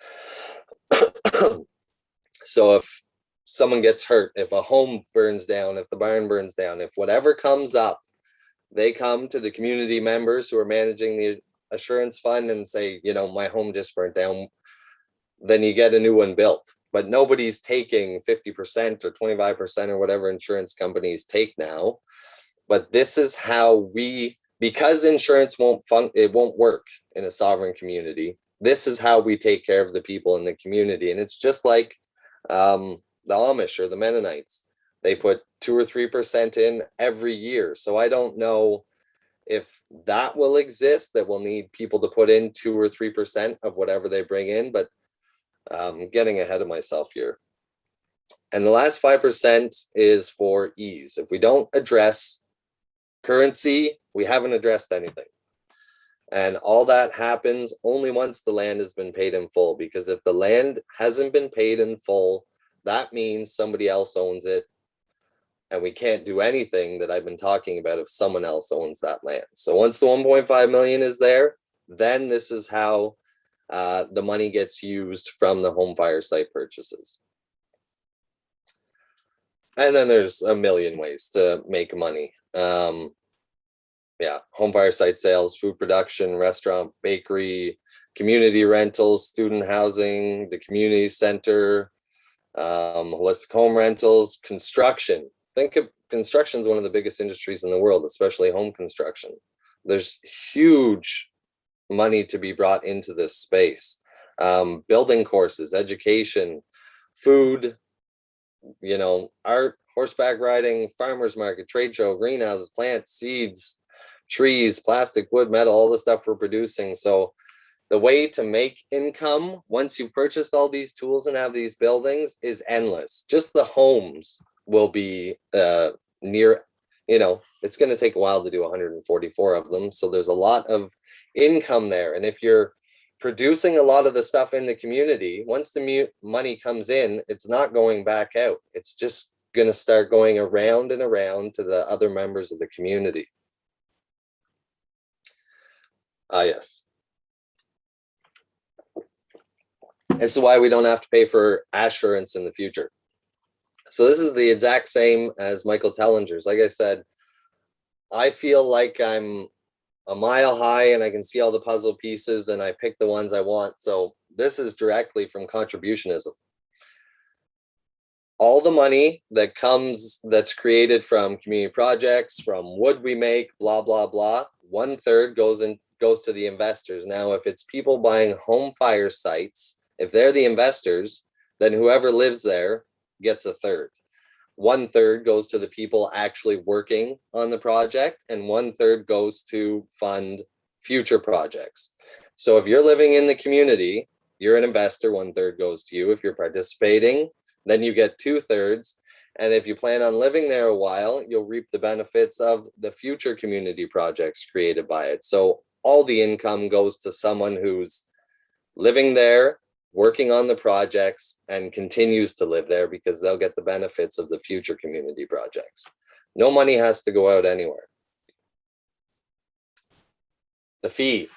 So if someone gets hurt, if a home burns down, if the barn burns down, if whatever comes up, they come to the community members who are managing the assurance fund and say, my home just burnt down. Then you get a new one built. But nobody's taking 50% or 25% or whatever insurance companies take now. But this is how because insurance won't work in a sovereign community, this is how we take care of the people in the community. And it's just like the Amish or the Mennonites. They put 2 or 3% in every year. So I don't know if that will exist, that we'll need people to put in 2 or 3% of whatever they bring in, but I'm getting ahead of myself here. And the last 5% is for ease. If we don't address currency, we haven't addressed anything. And all that happens only once the land has been paid in full, because if the land hasn't been paid in full, that means somebody else owns it. And we can't do anything that I've been talking about if someone else owns that land. So once the 1.5 million is there, then this is how the money gets used from the home fire site purchases. And then there's a million ways to make money. Yeah, home fire site sales, food production, restaurant, bakery, community rentals, student housing, the community center, holistic home rentals, construction. Think of construction is one of the biggest industries in the world, especially home construction. There's huge money to be brought into this space. Building courses, education, food, art, horseback riding, farmers market, trade show, greenhouses, plants, seeds, trees, plastic, wood, metal, all the stuff we're producing. So the way to make income once you've purchased all these tools and have these buildings is endless. Just the homes will be near, it's going to take a while to do 144 of them. So there's a lot of income there. And if you're producing a lot of the stuff in the community, once the money comes in, it's not going back out. It's just going to start going around and around to the other members of the community. Yes. This is why we don't have to pay for assurance in the future. So this is the exact same as Michael Tellinger's. Like I said, I feel like I'm a mile high and I can see all the puzzle pieces and I pick the ones I want. So this is directly from contributionism. All the money that comes, that's created from community projects, from wood we make, blah, blah, blah, 1/3 goes to the investors. Now, if it's people buying home fire sites, if they're the investors, then whoever lives there gets 1/3. 1/3 goes to the people actually working on the project, and 1/3 goes to fund future projects. So if you're living in the community, you're an investor, 1/3 goes to you. If you're participating, then you get 2/3. And if you plan on living there a while, you'll reap the benefits of the future community projects created by it. So all the income goes to someone who's living there, working on the projects, and continues to live there because they'll get the benefits of the future community projects. No money has to go out anywhere. The fee.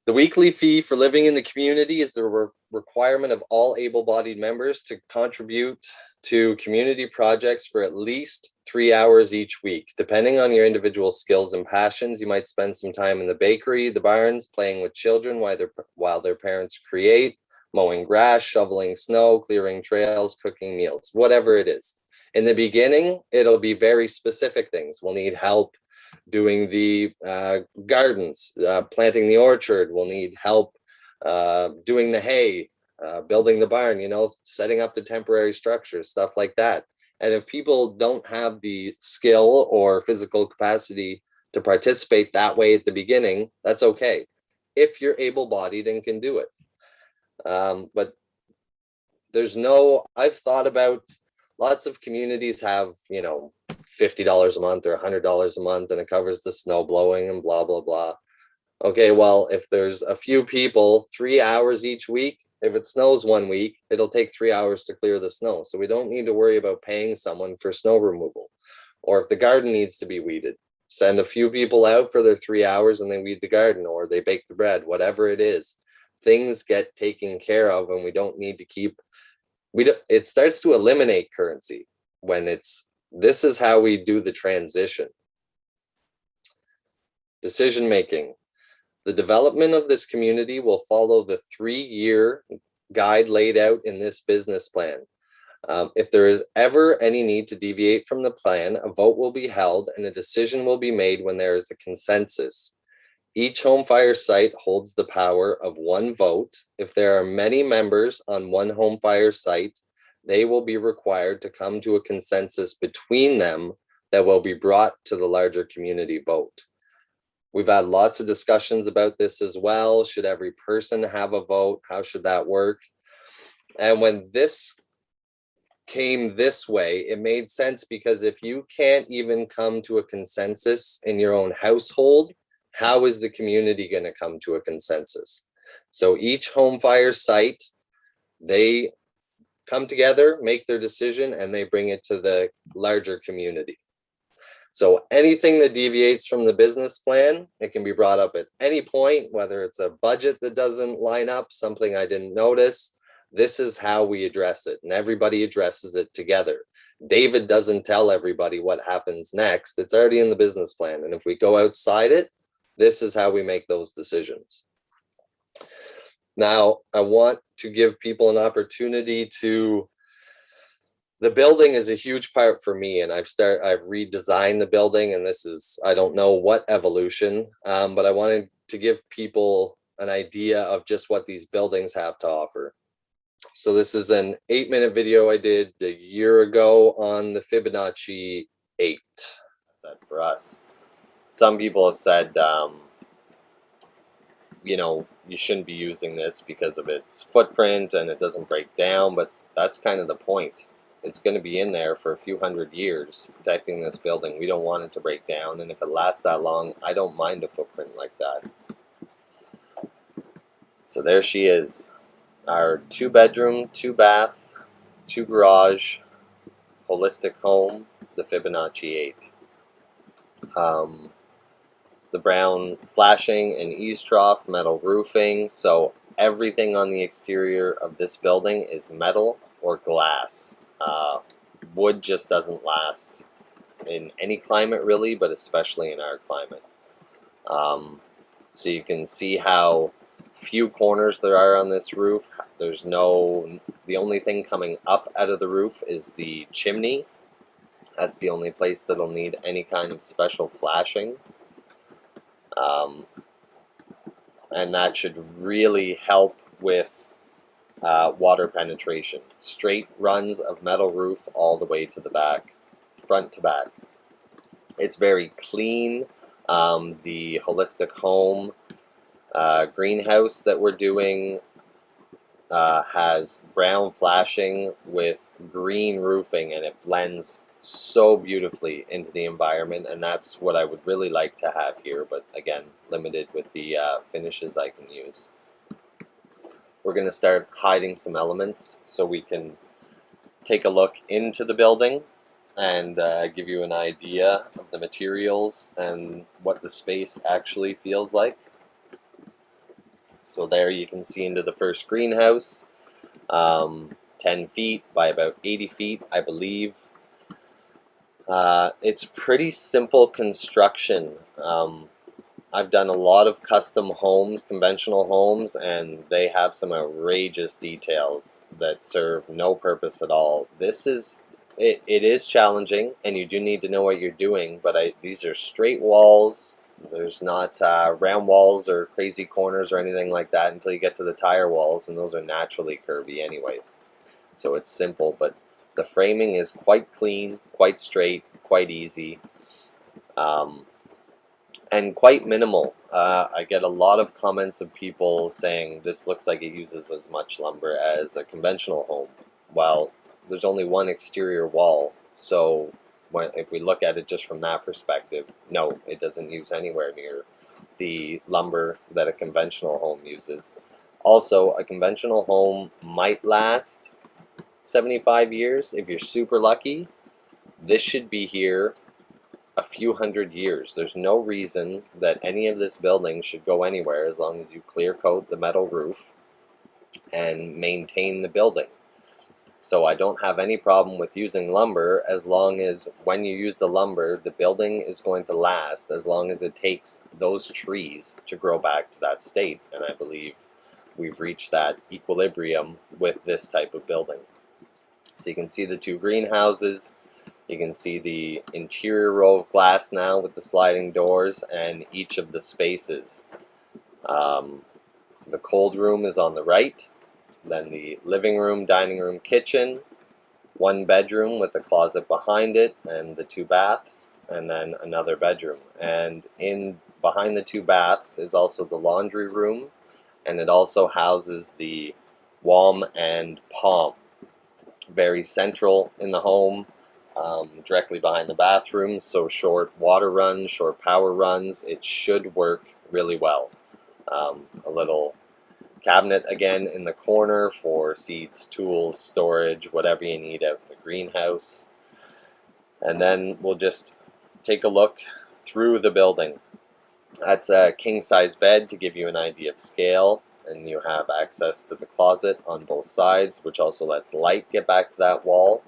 The weekly fee for living in the community is the requirement of all able-bodied members to contribute to community projects for at least 3 hours each week. Depending on your individual skills and passions, you might spend some time in the bakery, the barns, playing with children while their parents create, mowing grass, shoveling snow, clearing trails, cooking meals, whatever it is. In the beginning, it'll be very specific things. We'll need help doing the gardens, planting the orchard. We'll need help doing the hay, building the barn, setting up the temporary structures, stuff like that. And if people don't have the skill or physical capacity to participate that way at the beginning, that's okay. If you're able-bodied and can do it. But I've thought about, lots of communities have, $50 a month or $100 a month, and it covers the snow blowing and blah, blah, blah. Okay, well, if there's a few people, 3 hours each week, if it snows 1 week, it'll take 3 hours to clear the snow. So we don't need to worry about paying someone for snow removal. Or if the garden needs to be weeded, send a few people out for their 3 hours and they weed the garden, or they bake the bread, whatever it is. Things get taken care of, and we don't need to keep, it starts to eliminate currency when this is how we do the transition. Decision making. The development of this community will follow the 3-year guide laid out in this business plan. If there is ever any need to deviate from the plan, a vote will be held and a decision will be made when there is a consensus. Each home fire site holds the power of 1 vote. If there are many members on one home fire site, they will be required to come to a consensus between them that will be brought to the larger community vote. We've had lots of discussions about this as well. Should every person have a vote? How should that work? And when this came this way, it made sense, because if you can't even come to a consensus in your own household, how is the community going to come to a consensus? So each home fire site, they come together, make their decision, and they bring it to the larger community. So anything that deviates from the business plan, it can be brought up at any point, whether it's a budget that doesn't line up, something I didn't notice. This is how we address it, and everybody addresses it together. David doesn't tell everybody what happens next. It's already in the business plan. And if we go outside it, this is how we make those decisions. Now, I want to give people an opportunity to, the building is a huge part for me, and I've redesigned the building, and this is, I don't know what evolution, but I wanted to give people an idea of just what these buildings have to offer. So this is an 8-minute video I did a year ago on the Fibonacci 8. For us, some people have said, you know, you shouldn't be using this because of its footprint and it doesn't break down, but that's kind of the point. It's going to be in there for a few hundred years protecting this building. We don't want it to break down, and if it lasts that long, I don't mind a footprint like that. So there she is. Our 2-bedroom, 2-bath, 2-garage, holistic home, the Fibonacci 8. The brown flashing and eaves trough, metal roofing, so everything on the exterior of this building is metal or glass. Wood just doesn't last in any climate really, but especially in our climate. So you can see how few corners there are on this roof. The only thing coming up out of the roof is the chimney. That's the only place that'll need any kind of special flashing. And that should really help with water penetration. Straight runs of metal roof all the way to the back, front to back. It's very clean. The holistic home greenhouse that we're doing has brown flashing with green roofing, and it blends so beautifully into the environment, and that's what I would really like to have here, but again, limited with the finishes I can use. We're going to start hiding some elements so we can take a look into the building and give you an idea of the materials and what the space actually feels like. So there you can see into the first greenhouse, 10 feet by about 80 feet, I believe. It's pretty simple construction. I've done a lot of custom homes, conventional homes, and they have some outrageous details that serve no purpose at all. It is challenging, and you do need to know what you're doing, but these are straight walls. There's not round walls or crazy corners or anything like that until you get to the tire walls, and those are naturally curvy anyways. So it's simple, but the framing is quite clean, quite straight, quite easy, and quite minimal. I get a lot of comments of people saying this looks like it uses as much lumber as a conventional home. Well, there's only one exterior wall, so if we look at it just from that perspective, no, it doesn't use anywhere near the lumber that a conventional home uses. Also, a conventional home might last 75 years if you're super lucky. This should be here a few hundred years. There's no reason that any of this building should go anywhere as long as you clear coat the metal roof and maintain the building. So I don't have any problem with using lumber as long as when you use the lumber, the building is going to last as long as it takes those trees to grow back to that state. And I believe we've reached that equilibrium with this type of building. So you can see the 2 greenhouses. You can see the interior row of glass now with the sliding doors and each of the spaces. The cold room is on the right. Then the living room, dining room, kitchen, 1 bedroom with a closet behind it and the 2 baths, and then another bedroom. And behind the 2 baths is also the laundry room, and it also houses the WOM and POM. Very central in the home, directly behind the bathroom, so short water runs, short power runs. It should work really well. A little cabinet again in the corner for seeds, tools, storage, whatever you need out in the greenhouse. And then we'll just take a look through the building. That's a king-size bed to give you an idea of scale, and you have access to the closet on both sides, which also lets light get back to that wall.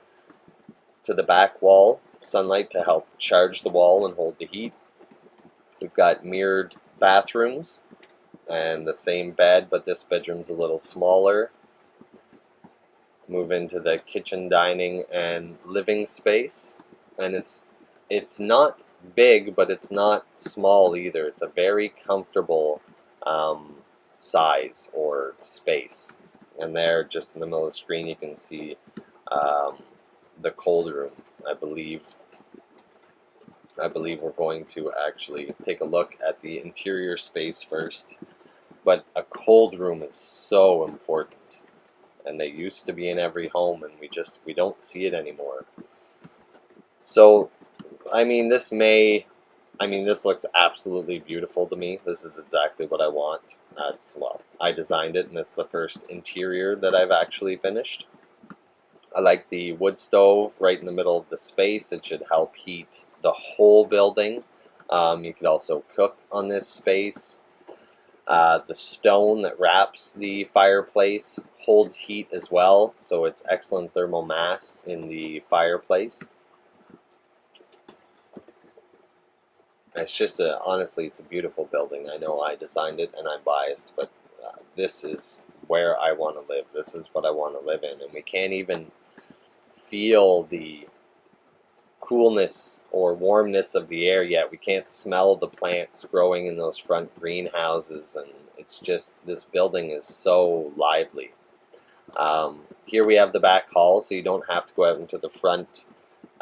to the back wall, sunlight to help charge the wall and hold the heat. We've got mirrored bathrooms and the same bed, but this bedroom's a little smaller. Move into the kitchen, dining, and living space, and it's not big, but it's not small either. It's a very comfortable size or space. And there, just in the middle of the screen, you can see the cold room. I believe we're going to actually take a look at the interior space first. But a cold room is so important, and they used to be in every home, and we don't see it anymore. So, I mean, this looks absolutely beautiful to me. This is exactly what I want. I designed it, and it's the first interior that I've actually finished. I like the wood stove right in the middle of the space. It should help heat the whole building. You could also cook on this space. The stone that wraps the fireplace holds heat as well, so it's excellent thermal mass in the fireplace. It's just honestly, it's a beautiful building. I know I designed it and I'm biased, but this is where I want to live. This is what I want to live in, and we can't even feel the coolness or warmness of the air yet. We can't smell the plants growing in those front greenhouses, and it's just, this building is so lively. Here we have the back hall, so you don't have to go out into the front,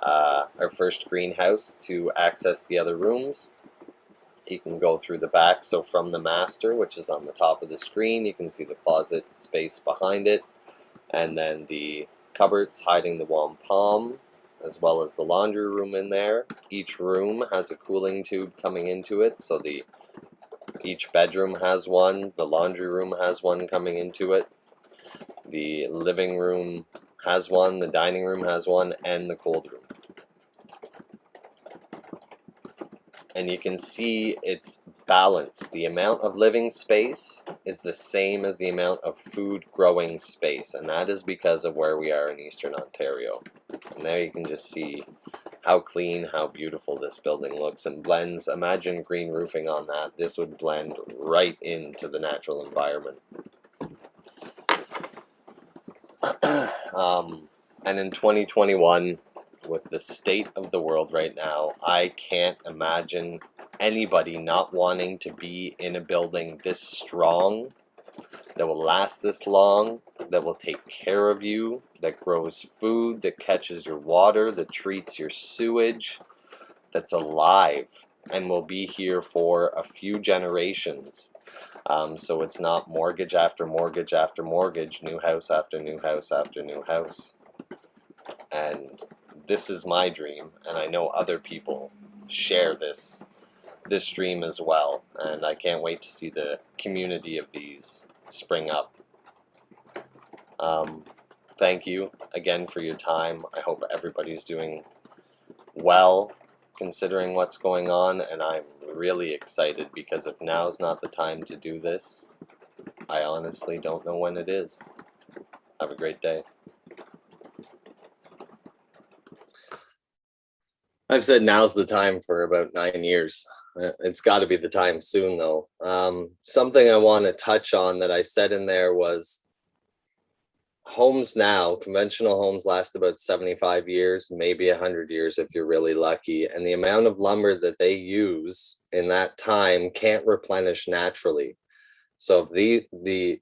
our first greenhouse, to access the other rooms. You can go through the back, so from the master, which is on the top of the screen, you can see the closet space behind it, and then the cupboards hiding the wampum, as well as the laundry room in there. Each room has a cooling tube coming into it, so each bedroom has one, the laundry room has one coming into it, the living room has one, the dining room has one, and the cold room. And you can see it's balanced. The amount of living space is the same as the amount of food growing space, and that is because of where we are in Eastern Ontario. And there you can just see how clean, how beautiful this building looks, and blends. Imagine green roofing on that. This would blend right into the natural environment. And in 2021, with the state of the world right now, I can't imagine anybody not wanting to be in a building this strong, that will last this long, that will take care of you, that grows food, that catches your water, that treats your sewage, that's alive and will be here for a few generations. So it's not mortgage after mortgage after mortgage, new house after new house after new house. And this is my dream, and I know other people share this dream as well, and I can't wait to see the community of these spring up. Thank you again for your time. I hope everybody's doing well considering what's going on, and I'm really excited, because if now's not the time to do this, I honestly don't know when it is. Have a great day. I've said now's the time for about 9 years. It's got to be the time soon, though. Something I want to touch on that I said in there was homes now, conventional homes last about 75 years, maybe 100 years if you're really lucky. And the amount of lumber that they use in that time can't replenish naturally. So if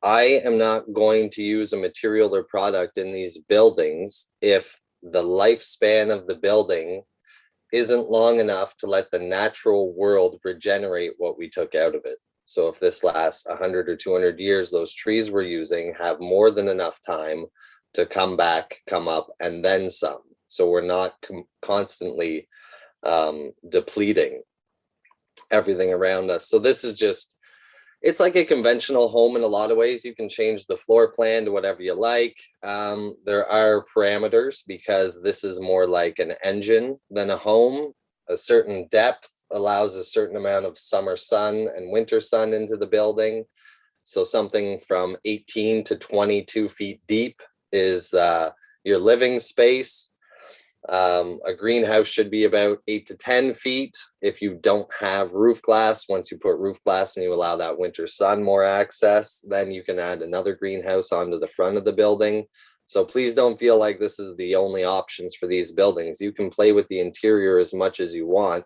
I am not going to use a material or product in these buildings if the lifespan of the building isn't long enough to let the natural world regenerate what we took out of it. So if this lasts 100 or 200 years, those trees we're using have more than enough time to come back, come up, and then some. So we're not constantly depleting everything around us. So this is just, it's like a conventional home in a lot of ways. You can change the floor plan to whatever you like. There are parameters, because this is more like an engine than a home. A certain depth allows a certain amount of summer sun and winter sun into the building. So something from 18 to 22 feet deep is your living space. A greenhouse should be about 8 to 10 feet. If you don't have roof glass, once you put roof glass and you allow that winter sun more access, then you can add another greenhouse onto the front of the building. So please don't feel like this is the only options for these buildings. You can play with the interior as much as you want,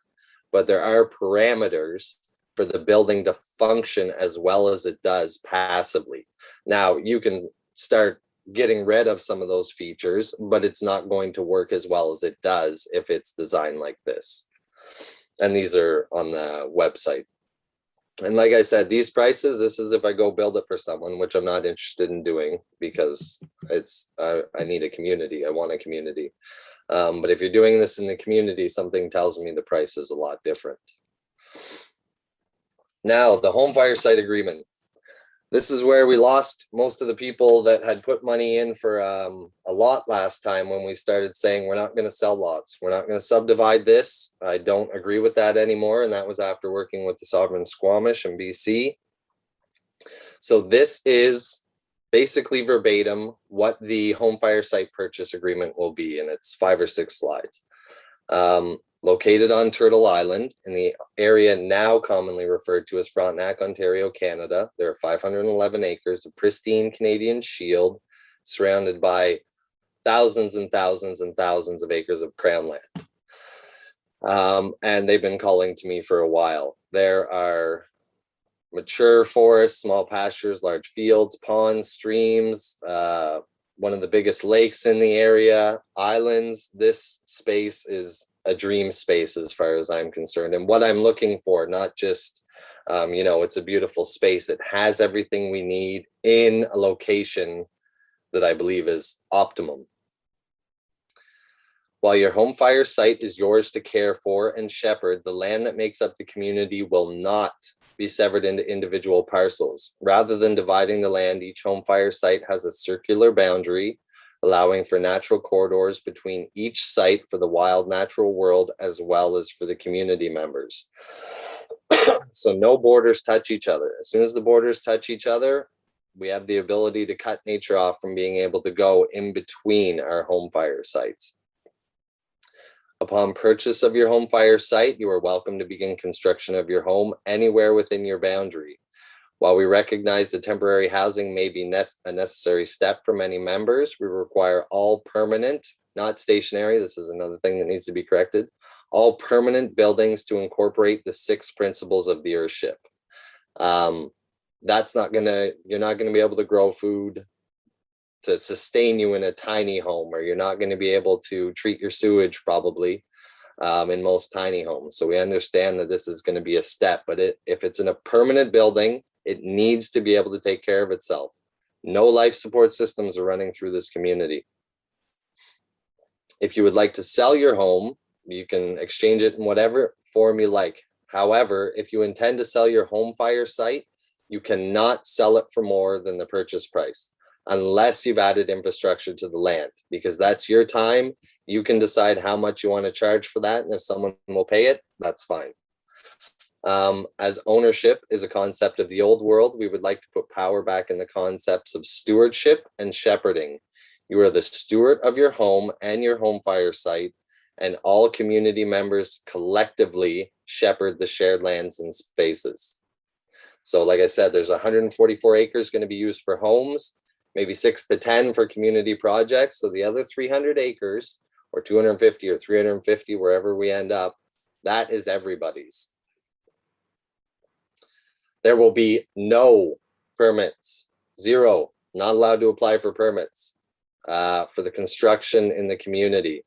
but there are parameters for the building to function as well as it does passively. Now, you can start getting rid of some of those features, but it's not going to work as well as it does if it's designed like this. And these are on the website. And like I said, these prices, this is if I go build it for someone, which I'm not interested in doing because it's I need a community. I want a community. But if you're doing this in the community, something tells me the price is a lot different. Now, the home fire site agreement. This is where we lost most of the people that had put money in for a lot last time when we started saying we're not going to sell lots. We're not going to subdivide this. I don't agree with that anymore. And that was after working with the Sovereign Squamish in BC. So this is basically verbatim what the home fire site purchase agreement will be. And it's 5 or 6 slides. Located on Turtle Island in the area now commonly referred to as Frontenac, Ontario, Canada. There are 511 acres of pristine Canadian shield surrounded by thousands and thousands and thousands of acres of crown land. And they've been calling to me for a while. There are mature forests, small pastures, large fields, ponds, streams, one of the biggest lakes in the area, islands. This space is a dream space as far as I'm concerned. And what I'm looking for, not just, it's a beautiful space. It has everything we need in a location that I believe is optimum. While your home fire site is yours to care for and shepherd, the land that makes up the community will not be severed into individual parcels. Rather than dividing the land, each home fire site has a circular boundary, allowing for natural corridors between each site for the wild natural world as well as for the community members. So no borders touch each other. As soon as the borders touch each other, we have the ability to cut nature off from being able to go in between our home fire sites. Upon purchase of your home fire site, you are welcome to begin construction of your home anywhere within your boundary. While we recognize that temporary housing may be a necessary step for many members, we require all permanent, not stationary, this is another thing that needs to be corrected, all permanent buildings to incorporate the 6 principles of the earthship. You're not gonna be able to grow food to sustain you in a tiny home, or you're not going to be able to treat your sewage probably in most tiny homes. So we understand that this is going to be a step, but if it's in a permanent building, it needs to be able to take care of itself. No life support systems are running through this community. If you would like to sell your home, you can exchange it in whatever form you like. However, if you intend to sell your home fire site, you cannot sell it for more than the purchase price, unless you've added infrastructure to the land, because that's your time. You can decide how much you want to charge for that. And if someone will pay it, that's fine. As ownership is a concept of the old world, we would like to put power back in the concepts of stewardship and shepherding. You are the steward of your home and your home fire site, and all community members collectively shepherd the shared lands and spaces. So like I said, there's 144 acres going to be used for homes, maybe 6 to 10 for community projects. So the other 300 acres or 250 or 350, wherever we end up, that is everybody's. There will be no permits, 0, not allowed to apply for permits for the construction in the community.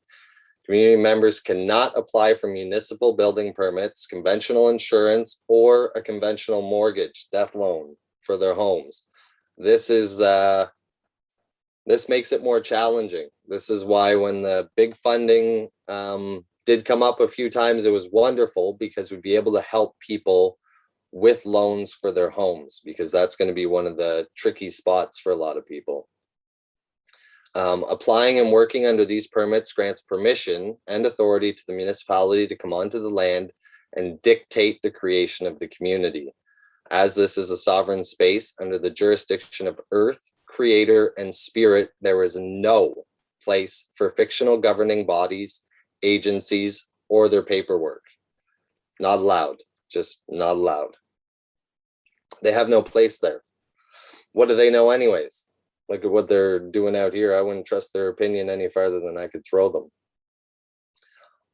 Community members cannot apply for municipal building permits, conventional insurance, or a conventional mortgage, death loan for their homes. This makes it more challenging. This is why when the big funding did come up a few times, it was wonderful because we'd be able to help people with loans for their homes, because that's going to be one of the tricky spots for a lot of people. Applying and working under these permits grants permission and authority to the municipality to come onto the land and dictate the creation of the community. As this is a sovereign space under the jurisdiction of Earth, Creator, and Spirit, there is no place for fictional governing bodies, agencies, or their paperwork. Not allowed, just not allowed. They have no place there. What do they know anyways? Look at what they're doing out here. I wouldn't trust their opinion any farther than I could throw them.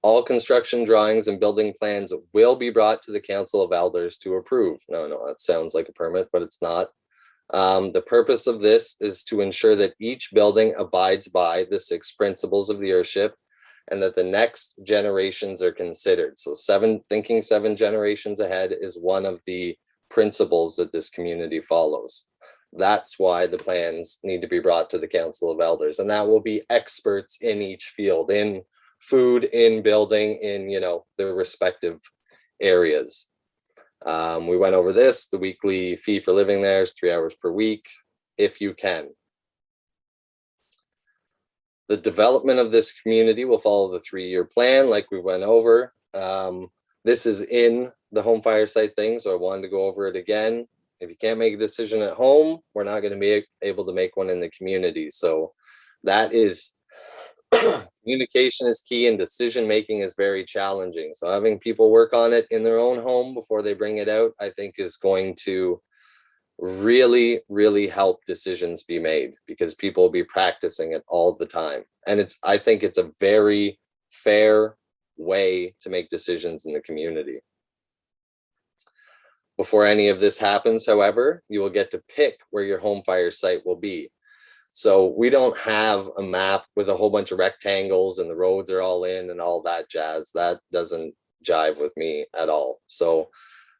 All construction drawings and building plans will be brought to the Council of Elders to approve. No, that sounds like a permit, but it's not. The purpose of this is to ensure that each building abides by the 6 principles of the earthship and that the next generations are considered. So thinking 7 generations ahead is one of the principles that this community follows. That's why the plans need to be brought to the Council of Elders, and that will be experts in each field, in food, in building, in their respective areas. We went over this. The weekly fee for living there is 3 hours per week, if you can. The development of this community will follow the 3-year plan, like we went over. This is in the home fire site thing, so I wanted to go over it again. If you can't make a decision at home, we're not going to be able to make one in the community. So that is, communication is key, and decision making is very challenging. So having people work on it in their own home before they bring it out, I think is going to really, really help decisions be made, because people will be practicing it all the time. And I think it's a very fair way to make decisions in the community. Before any of this happens, however, you will get to pick where your home fire site will be. So we don't have a map with a whole bunch of rectangles and the roads are all in and all that jazz. That doesn't jive with me at all. So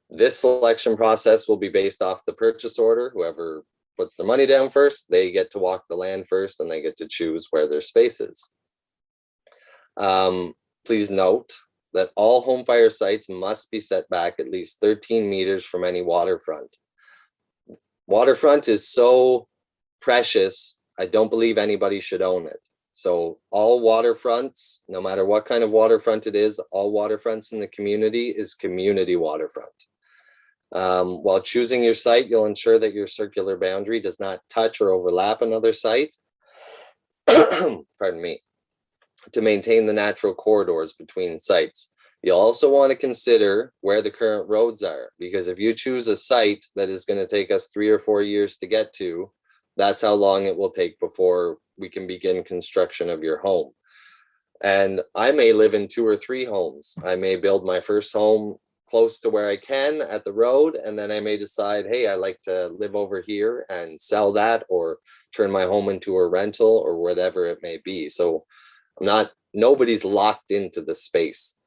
this selection process will be based off the purchase order. Whoever puts the money down first, they get to walk the land first, and they get to choose where their space is. Please note that all home fire sites must be set back at least 13 meters from any waterfront. Waterfront is so precious, I don't believe anybody should own it. So all waterfronts, no matter what kind of waterfront it is, all waterfronts in the community is community waterfront. While choosing your site, you'll ensure that your circular boundary does not touch or overlap another site. Pardon me. To maintain the natural corridors between sites. You'll also want to consider where the current roads are, because if you choose a site that is going to take us 3 or 4 years to get to, that's how long it will take before we can begin construction of your home. And I may live in 2 or 3 homes. I may build my first home close to where I can at the road, and then I may decide, hey, I like to live over here and sell that, or turn my home into a rental, or whatever it may be. So nobody's locked into the space.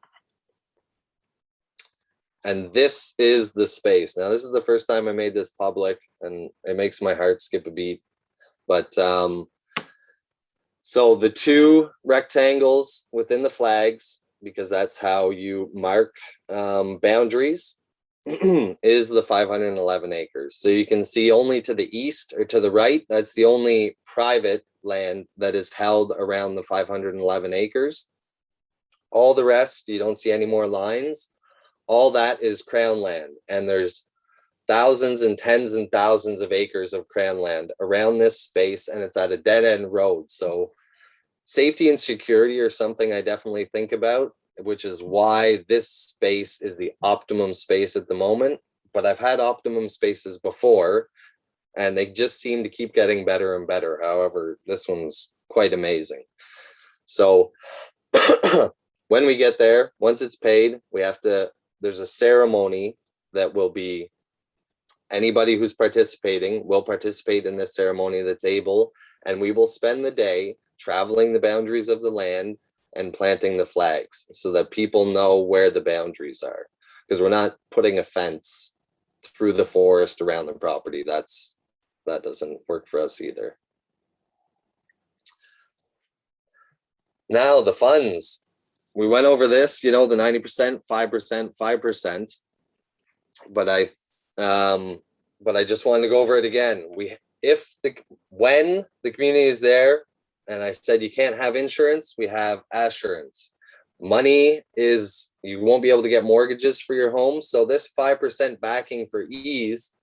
And this is the space. Now, this is the first time I made this public, and it makes my heart skip a beat. But so the 2 rectangles within the flags, because that's how you mark boundaries, is the 511 acres. So you can see only to the east or to the right, that's the only private land that is held around the 511 acres. All the rest, you don't see any more lines. All that is crown land, and there's thousands and tens and thousands of acres of crown land around this space, and it's at a dead-end road. So safety and security are something I definitely think about, which is why this space is the optimum space at the moment. But I've had optimum spaces before, and they just seem to keep getting better and better. However, this one's quite amazing. So when we get there, once it's paid, there's a ceremony that will be, anybody who's participating will participate in this ceremony that's able, and we will spend the day traveling the boundaries of the land and planting the flags so that people know where the boundaries are, because we're not putting a fence through the forest around the property. That doesn't work for us either. Now the funds. We went over this, the 90%, 5%, 5%, but I just wanted to go over it again. When the community is there, and I said you can't have insurance, we have assurance. Money is, you won't be able to get mortgages for your home. So this 5% backing for ease,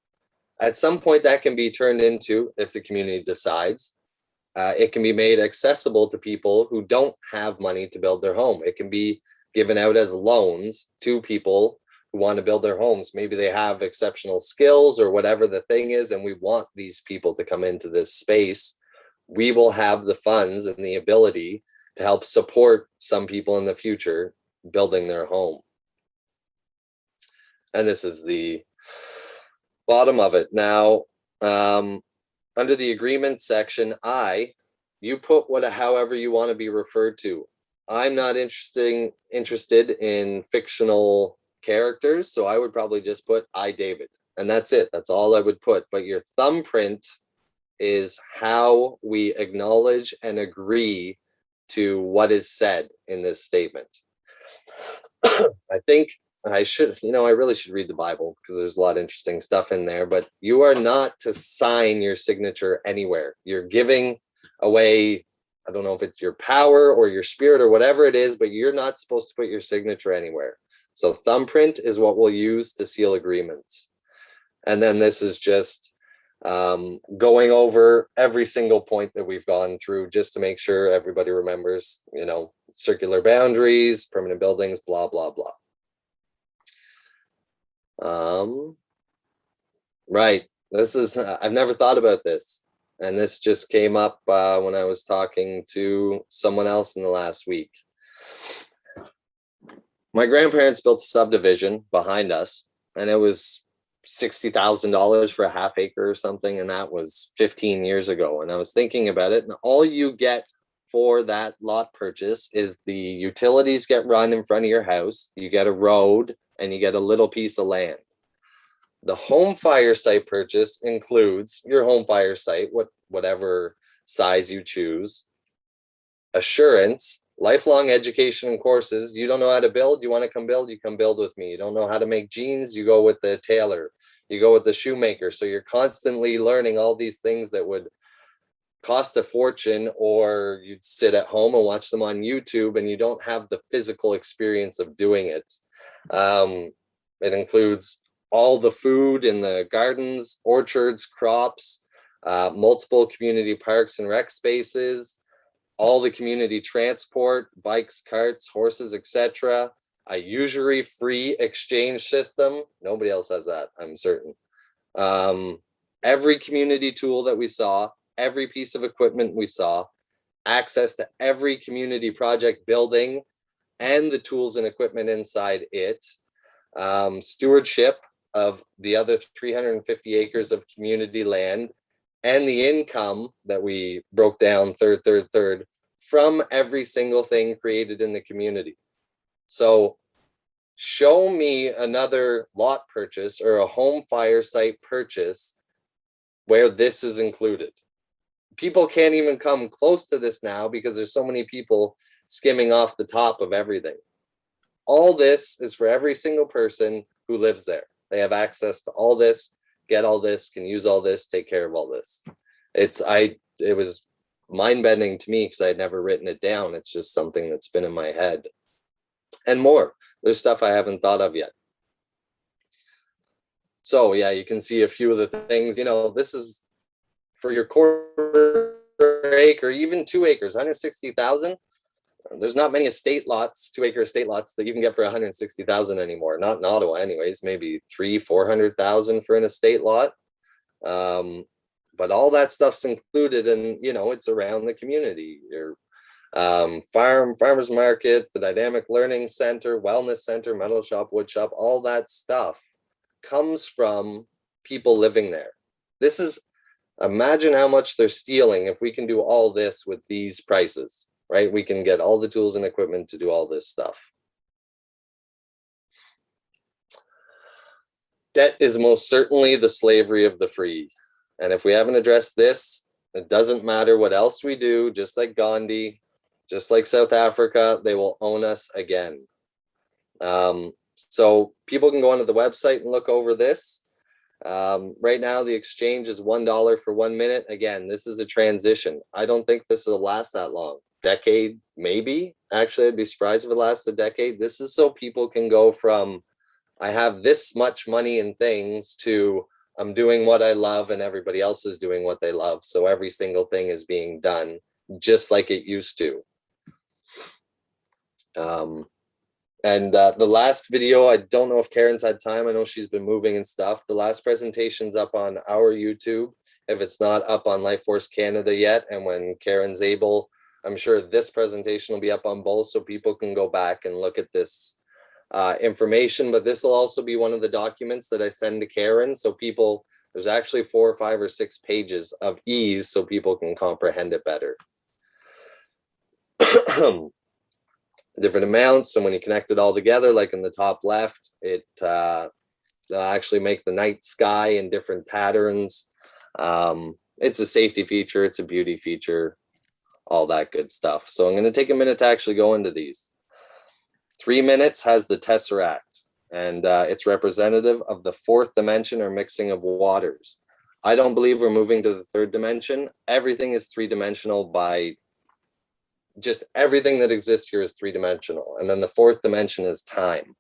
at some point that can be turned into, if the community decides, It can be made accessible to people who don't have money to build their home. It can be given out as loans to people who want to build their homes. Maybe they have exceptional skills or whatever the thing is, and we want these people to come into this space. We will have the funds and the ability to help support some people in the future building their home. And this is the bottom of it. Now, under the agreement section, you put however you want to be referred to. I'm not interested in fictional characters, so I would probably just put I, David, and that's it. That's all I would put. But your thumbprint is how we acknowledge and agree to what is said in this statement. I think I really should read the Bible because there's a lot of interesting stuff in there, but you are not to sign your signature anywhere. You're giving away, I don't know if it's your power or your spirit or whatever it is, but you're not supposed to put your signature anywhere. So thumbprint is what we'll use to seal agreements. And then this is just going over every single point that we've gone through just to make sure everybody remembers, circular boundaries, permanent buildings, blah, blah, blah. Right. This is, I've never thought about this. And this just came up when I was talking to someone else in the last week. My grandparents built a subdivision behind us, and it was $60,000 for a half acre or something. And that was 15 years ago. And I was thinking about it, and all you get for that lot purchase is the utilities get run in front of your house. You get a road and you get a little piece of land. The home fire site purchase includes your home fire site, whatever size you choose, assurance, lifelong education and courses. You don't know how to build, you want to come build, you come build with me. You don't know how to make jeans, you go with the tailor, you go with the shoemaker. So you're constantly learning all these things that would cost a fortune, or you'd sit at home and watch them on YouTube and you don't have the physical experience of doing it. It includes all the food in the gardens, orchards, crops, multiple community parks and rec spaces, all the community transport, bikes, carts, horses, etc. A usury-free exchange system. Nobody else has that, I'm certain. Every community tool that we saw, every piece of equipment we saw, access to every community project building and the tools and equipment inside it, stewardship of the other 350 acres of community land, and the income that we broke down third from every single thing created in the community. So show me another lot purchase or a home fire site purchase where this is included. People can't even come close to this now because there's so many people skimming off the top of everything. All this is for every single person who lives there. They have access to all this, get all this, can use all this, take care of all this. It was mind-bending to me because I had never written it down. It's just something that's been in my head. And more. There's stuff I haven't thought of yet. So yeah, you can see a few of the things, this is for your quarter acre, even 2 acres, 160,000. There's not many estate lots, 2-acre estate lots that you can get for 160,000 anymore. Not in Ottawa anyways, maybe 300,000-400,000 for an estate lot. But all that stuff's included, and it's around the community. Your farmers market, the dynamic learning center, wellness center, metal shop, wood shop, all that stuff comes from people living there. Imagine how much they're stealing if we can do all this with these prices, right? We can get all the tools and equipment to do all this stuff. Debt is most certainly the slavery of the free. And if we haven't addressed this, it doesn't matter what else we do, just like Gandhi, just like South Africa, they will own us again. So people can go onto the website and look over this. Right now, the exchange is $1 for 1 minute. Again, this is a transition. I don't think this will last that long. Decade, maybe. Actually, I'd be surprised if it lasts a decade. This is so people can go from, I have this much money in things, to, I'm doing what I love and everybody else is doing what they love. So every single thing is being done just like it used to. The last video, I don't know if Karen's had time. I know she's been moving and stuff. The last presentation's up on our YouTube. If it's not up on Life Force Canada yet, and when Karen's able, I'm sure this presentation will be up on both so people can go back and look at this information. But this will also be one of the documents that I send to Karen. So people, there's actually 4 or 5 or 6 pages of ease so people can comprehend it better. Different amounts, and when you connect it all together, like in the top left, it they'll actually make the night sky in different patterns. It's a safety feature, it's a beauty feature, all that good stuff. So I'm going to take a minute to actually go into these. 3 minutes has the tesseract, and it's representative of the 4th dimension or mixing of waters. I don't believe we're moving to the 3rd dimension. Everything is 3-dimensional by just everything that exists here is 3-dimensional. And then the 4th dimension is time.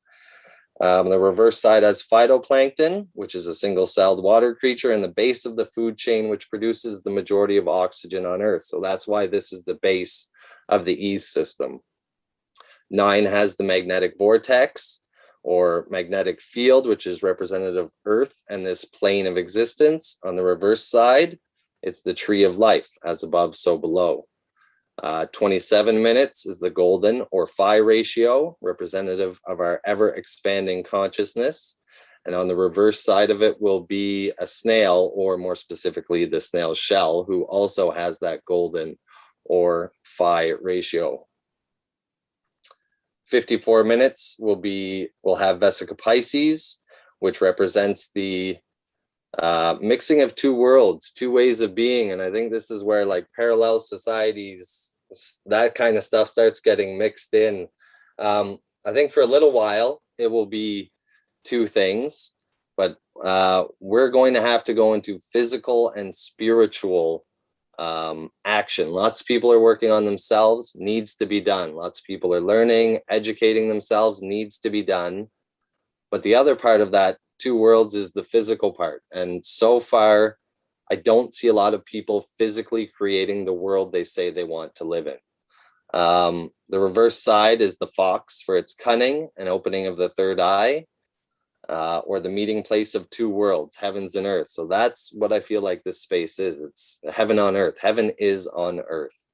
The reverse side has phytoplankton, which is a single-celled water creature in the base of the food chain, which produces the majority of oxygen on Earth. So that's why this is the base of the ease system. 9 has the magnetic vortex or magnetic field, which is representative of Earth and this plane of existence. On the reverse side, it's the tree of life, as above, so below. 27 minutes is the golden or phi ratio, representative of our ever expanding consciousness. And on the reverse side of it will be a snail, or more specifically, the snail shell, who also has that golden or phi ratio. 54 minutes will have Vesica Pisces, which represents the mixing of 2 worlds, 2 ways of being. And I think this is where like parallel societies, that kind of stuff starts getting mixed in. I think for a little while it will be 2 things, but we're going to have to go into physical and spiritual action. Lots of people are working on themselves, needs to be done. Lots of people are learning, educating themselves, needs to be done. But the other part of that 2 worlds is the physical part. And so far, I don't see a lot of people physically creating the world they say they want to live in. The reverse side is the fox for its cunning and opening of the 3rd eye, or the meeting place of 2 worlds, heavens and earth. So that's what I feel like this space is. It's heaven on earth. Heaven is on earth.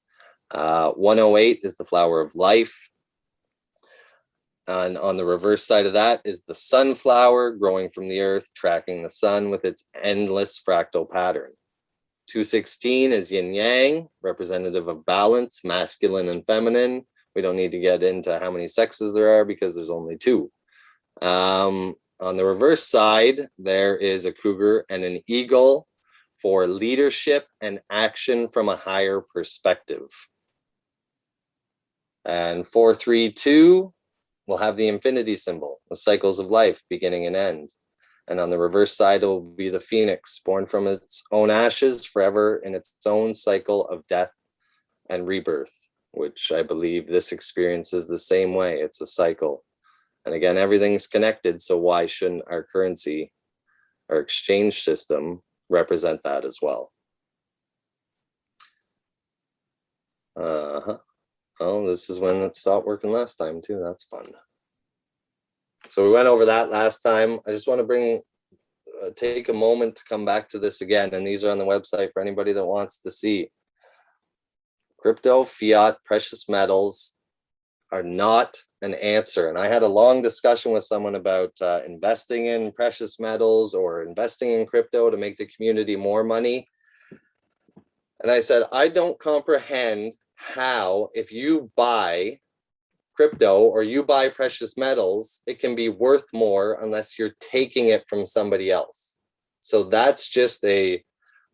108 is the flower of life. And on the reverse side of that is the sunflower growing from the earth, tracking the sun with its endless fractal pattern. 216 is yin yang, representative of balance, masculine and feminine. We don't need to get into how many sexes there are because there's only 2. On the reverse side, there is a cougar and an eagle for leadership and action from a higher perspective. And 432 will have the infinity symbol, the cycles of life, beginning and end. And on the reverse side, it will be the phoenix, born from its own ashes, forever in its own cycle of death and rebirth, which I believe this experience is the same way. It's a cycle. And again, everything's connected, so why shouldn't our currency, our exchange system, represent that as well? Oh, this is when it stopped working last time too. That's fun. So we went over that last time. I just want to take a moment to come back to this again. And these are on the website for anybody that wants to see. Crypto, fiat, precious metals are not an answer. And I had a long discussion with someone about investing in precious metals or investing in crypto to make the community more money. And I said, I don't comprehend how, if you buy crypto or you buy precious metals, it can be worth more unless you're taking it from somebody else. So that's just a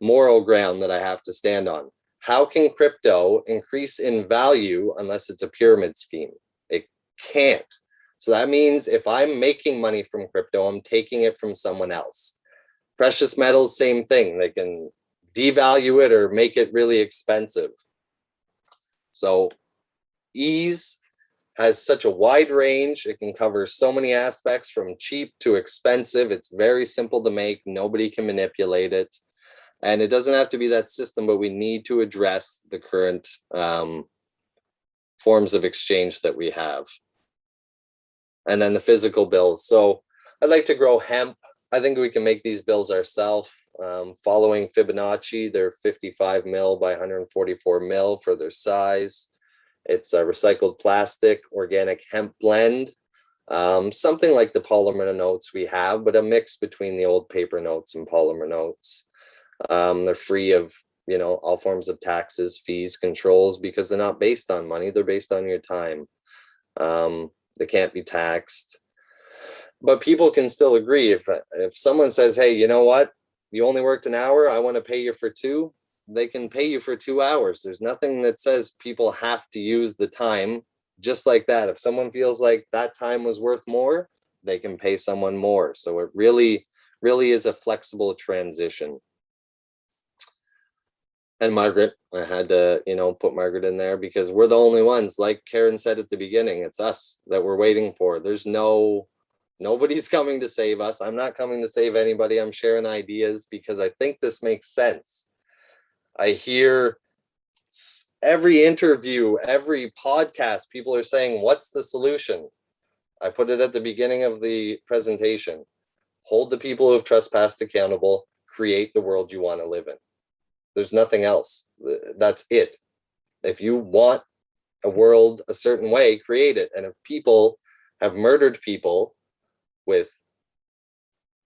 moral ground that I have to stand on. How can crypto increase in value unless it's a pyramid scheme? It can't. So that means if I'm making money from crypto, I'm taking it from someone else. Precious metals, same thing. They can devalue it or make it really expensive. So ease has such a wide range. It can cover so many aspects from cheap to expensive. It's very simple to make. Nobody can manipulate it. And it doesn't have to be that system, but we need to address the current forms of exchange that we have. And then the physical bills. So I'd like to grow hemp. I think we can make these bills ourselves. Following Fibonacci, they're 55 mil by 144 mil for their size. It's a recycled plastic, organic hemp blend. Something like the polymer notes we have, but a mix between the old paper notes and polymer notes. They're free of, all forms of taxes, fees, controls, because they're not based on money. They're based on your time. They can't be taxed. But people can still agree. If someone says, hey, you know what? You only worked an hour. I want to pay you for 2. They can pay you for 2 hours. There's nothing that says people have to use the time just like that. If someone feels like that time was worth more, they can pay someone more. So it really, really is a flexible transition. And Margaret, I had to, put Margaret in there because we're the only ones, like Karen said at the beginning, it's us that we're waiting for. There's nobody's coming to save us. I'm not coming to save anybody. I'm sharing ideas because I think this makes sense. I hear every interview, every podcast, people are saying, what's the solution? I put it at the beginning of the presentation. Hold the people who have trespassed accountable, create the world you want to live in. There's nothing else. That's it. If you want a world a certain way, create it. And if people have murdered people with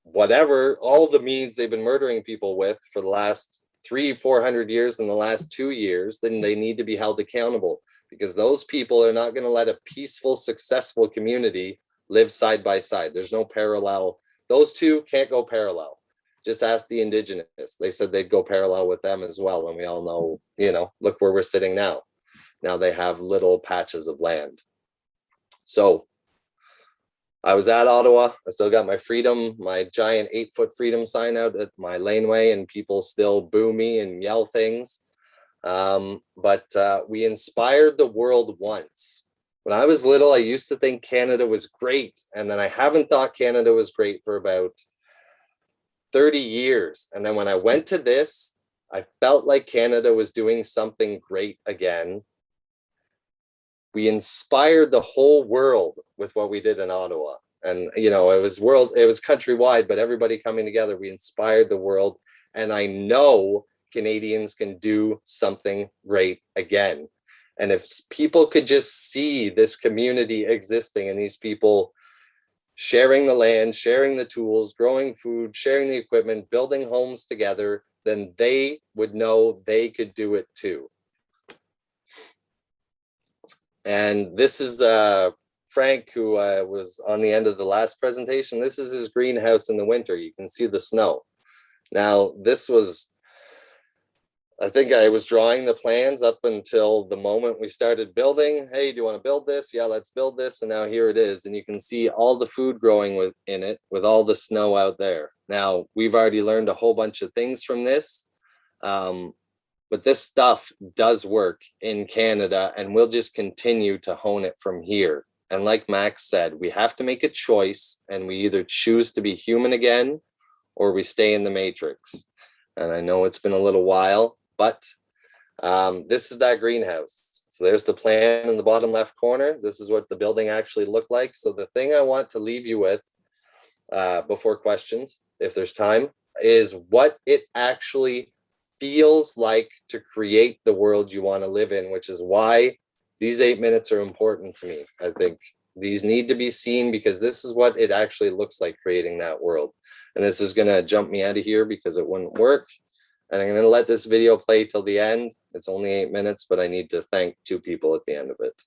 whatever, all the means they've been murdering people with for the last 300-400 years and the last 2 years, then they need to be held accountable, because those people are not going to let a peaceful, successful community live side by side. There's no parallel. Those two can't go parallel. Just ask the indigenous. They said they'd go parallel with them as well. And we all know, look where we're sitting now. Now they have little patches of land. So I was at Ottawa. I still got my freedom, my giant 8-foot freedom sign out at my laneway, and people still boo me and yell things. But we inspired the world once. When I was little, I used to think Canada was great. And then I haven't thought Canada was great for about 30 years. And then when I went to this, I felt like Canada was doing something great again. We inspired the whole world with what we did in Ottawa. And, it was countrywide, but everybody coming together, we inspired the world. And I know Canadians can do something great again. And if people could just see this community existing and these people sharing the land, sharing the tools, growing food, sharing the equipment, building homes together, then they would know they could do it too. And this is Frank, who was on the end of the last presentation. This is his greenhouse in the winter. You can see the snow. Now, this was, I think I was drawing the plans up until the moment we started building. Hey, do you want to build this? Yeah, let's build this. And now here it is. And you can see all the food growing in it with all the snow out there. Now, we've already learned a whole bunch of things from this. But this stuff does work in Canada, and we'll just continue to hone it from here. And like Max said, we have to make a choice, and we either choose to be human again or we stay in the matrix. And I know it's been a little while, but this is that greenhouse. So there's the plan in the bottom left corner. This is what the building actually looked like. So the thing I want to leave you with before questions, if there's time, is what it actually feels like to create the world you want to live in, which is why these 8 minutes are important to me. I think these need to be seen because this is what it actually looks like creating that world. And this is going to jump me out of here because it wouldn't work. And I'm going to let this video play till the end. It's only 8 minutes, but I need to thank 2 people at the end of it.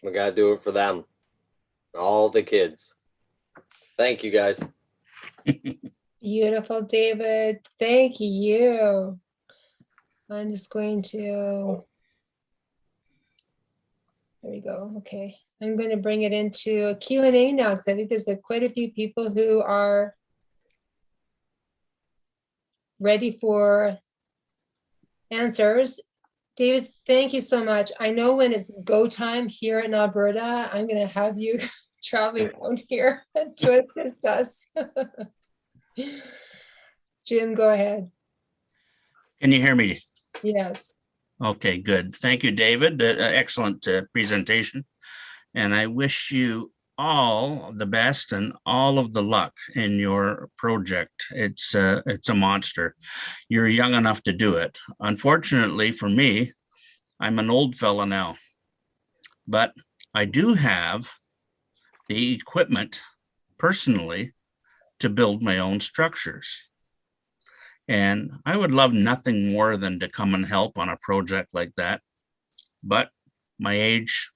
We got to do it for them. All the kids. Thank you, guys. Beautiful, David. Thank you. I'm just going to, there we go. Okay. I'm going to bring it into a Q&A now because I think there's quite a few people who are ready for answers. David, thank you so much. I know when it's go time here in Alberta, I'm going to have you traveling out here to assist us. Jim, go ahead. Can you hear me? Yes. Okay, good. Thank you, David. Excellent presentation. And I wish you all the best and all of the luck in your project. It's a monster. You're young enough to do it. Unfortunately for me, I'm an old fella now, but I do have the equipment personally to build my own structures. And I would love nothing more than to come and help on a project like that. But my age